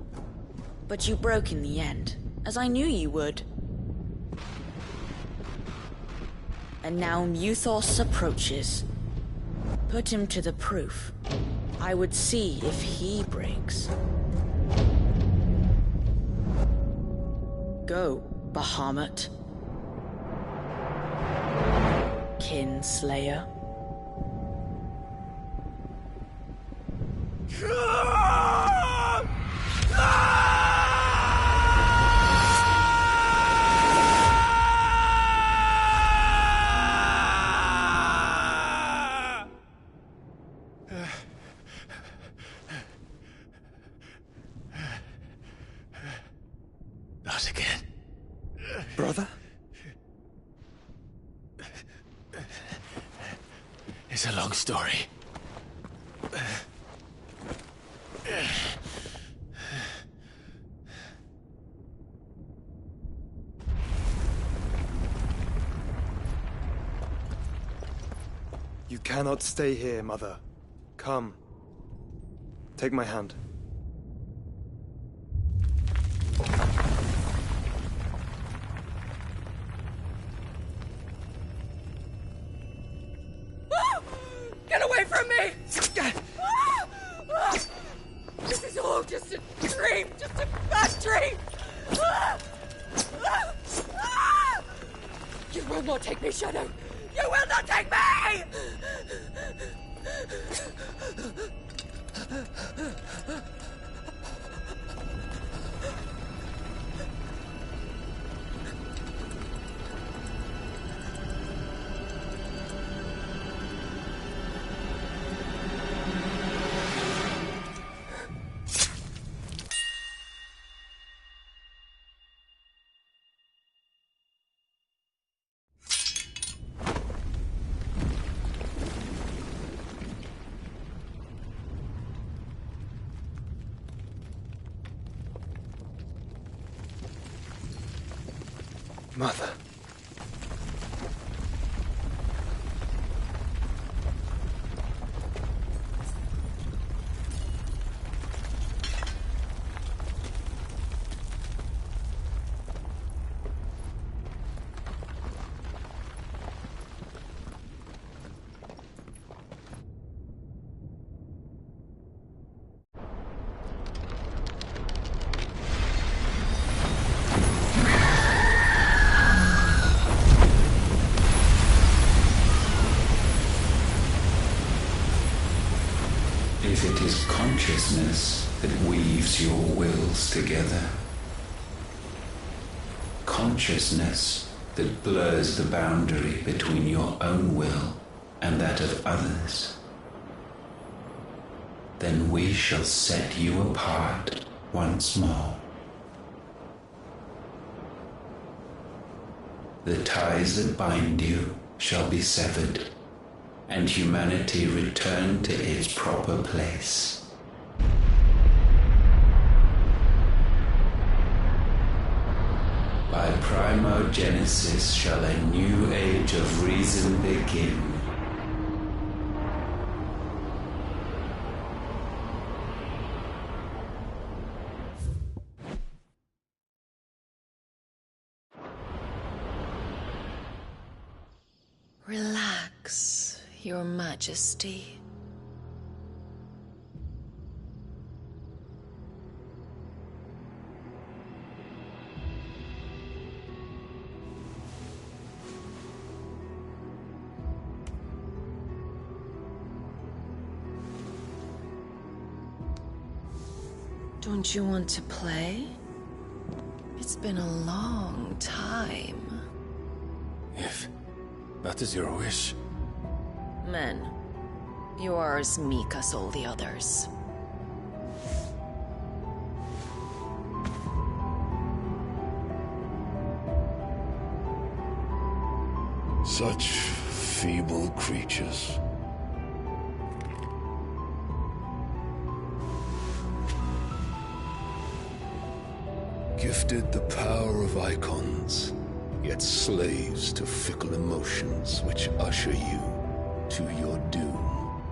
Speaker 14: But you broke in the end, as I knew you would. And now Muthos approaches. Put him to the proof. I would see if he breaks. Go, Bahamut. Kinslayer.
Speaker 3: Not again.
Speaker 20: Brother?
Speaker 3: It's a long story.
Speaker 20: You cannot stay here, Mother. Come. Take my hand.
Speaker 15: shadow! You will not take me!
Speaker 20: Mother.
Speaker 6: If it is consciousness that weaves your wills together, consciousness that blurs the boundary between your own will and that of others, then we shall set you apart once more. The ties that bind you shall be severed, and humanity return to its proper place. By primogenesis shall a new age of reason begin.
Speaker 12: Relax, Your Majesty. Don't you want to play? It's been a long time.
Speaker 3: If that is your wish.
Speaker 12: Men, you are as meek as all the others.
Speaker 18: Such feeble creatures. Gifted the power of icons, yet slaves to fickle emotions which usher you to your doom.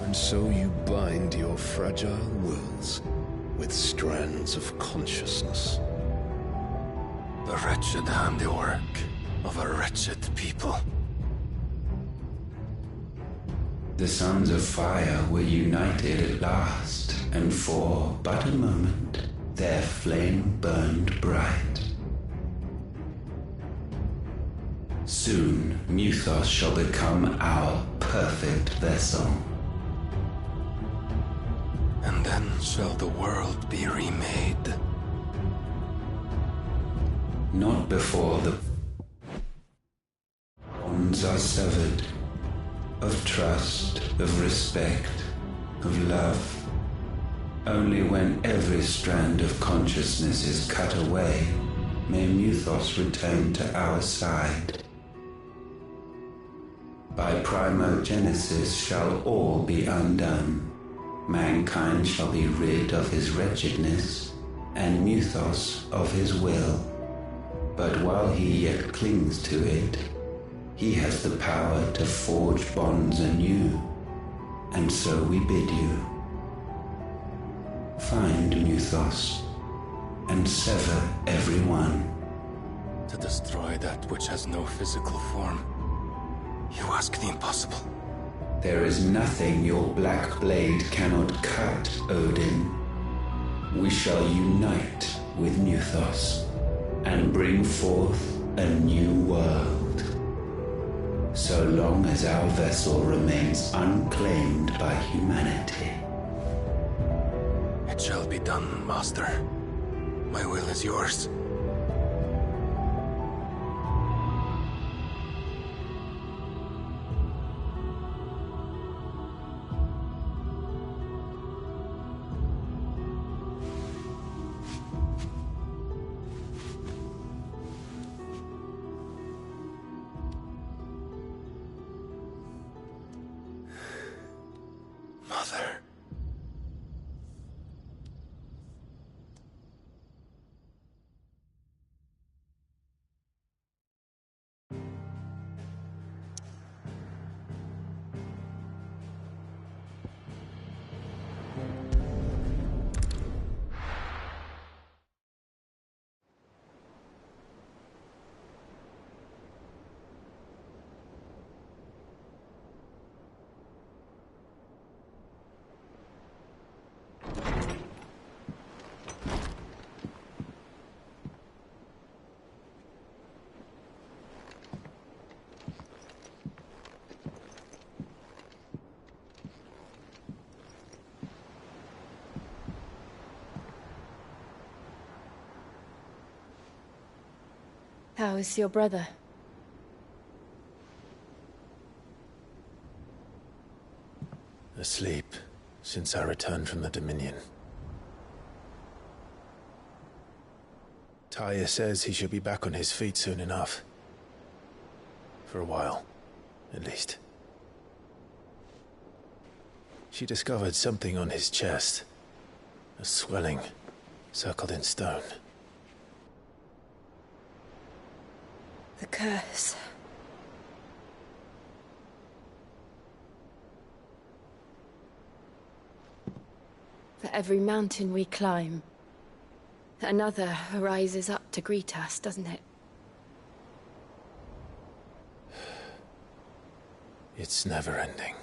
Speaker 18: And so you bind your fragile wills with strands of consciousness.
Speaker 3: The wretched handiwork of a wretched people.
Speaker 6: The Sons of Fire were united at last, and for but a moment, their flame burned bright. Soon, Muthos shall become our perfect vessel.
Speaker 3: And then shall the world be remade.
Speaker 6: Not before the bonds are severed, of trust, of respect, of love. Only when every strand of consciousness is cut away, may Muthos return to our side. By primogenesis shall all be undone. Mankind shall be rid of his wretchedness, and Muthos of his will. But while he yet clings to it, he has the power to forge bonds anew, and so we bid you. Find Muthos, and sever every one.
Speaker 3: To destroy that which has no physical form. You ask the impossible.
Speaker 6: There is nothing your black blade cannot cut, Odin. We shall unite with Muthos, and bring forth a new world. so long as our vessel remains unclaimed by humanity.
Speaker 3: It shall be done, Master. My will is yours. Mother.
Speaker 19: How is your brother?
Speaker 3: Asleep since I returned from the Dominion. Talia says he should be back on his feet soon enough. For a while, at least. She discovered something on his chest. A swelling, circled in stone.
Speaker 19: The curse. For every mountain we climb, another rises up to greet us, doesn't it?
Speaker 3: It's never ending.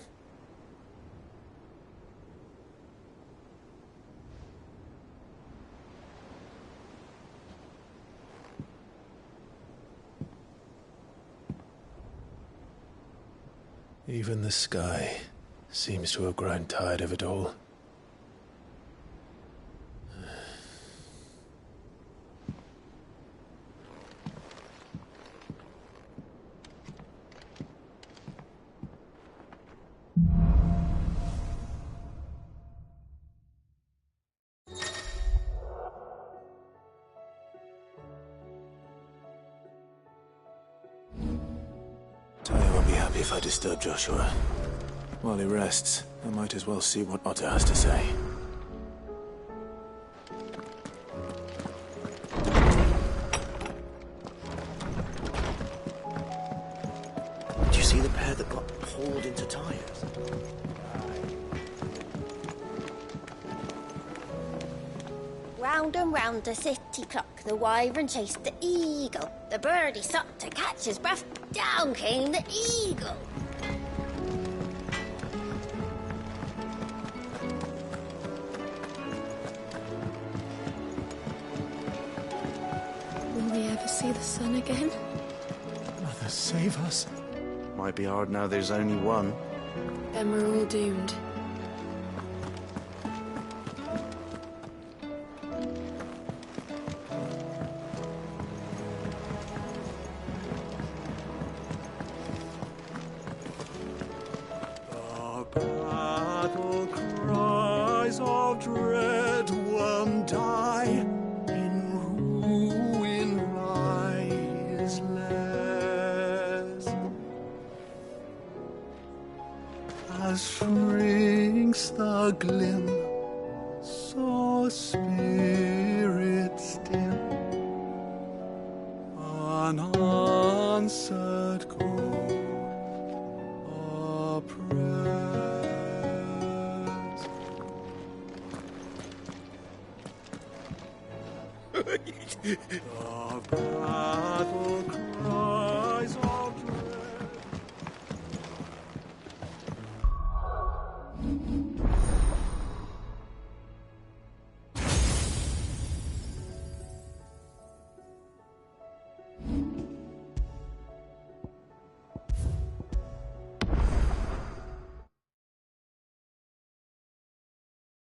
Speaker 3: Even the sky seems to have grown tired of it all. Talia won't be happy if I disturb Joshua. While he rests, I might as well see what Otter has to say.
Speaker 5: Did you see the pair that got hauled into tires?
Speaker 1: Round and round the city clock, the wyvern chased the eagle. The birdie sought to catch his breath, down came the eagle.
Speaker 19: Will we ever see the sun again?
Speaker 3: Mother, save us.
Speaker 5: Might be hard now there's only one.
Speaker 19: Then we're all doomed.
Speaker 13: Battle cries of dread one die, in ruin lies less. As shrinks the glim, so spirits dim, unanswered call, a prayer. The battle cry.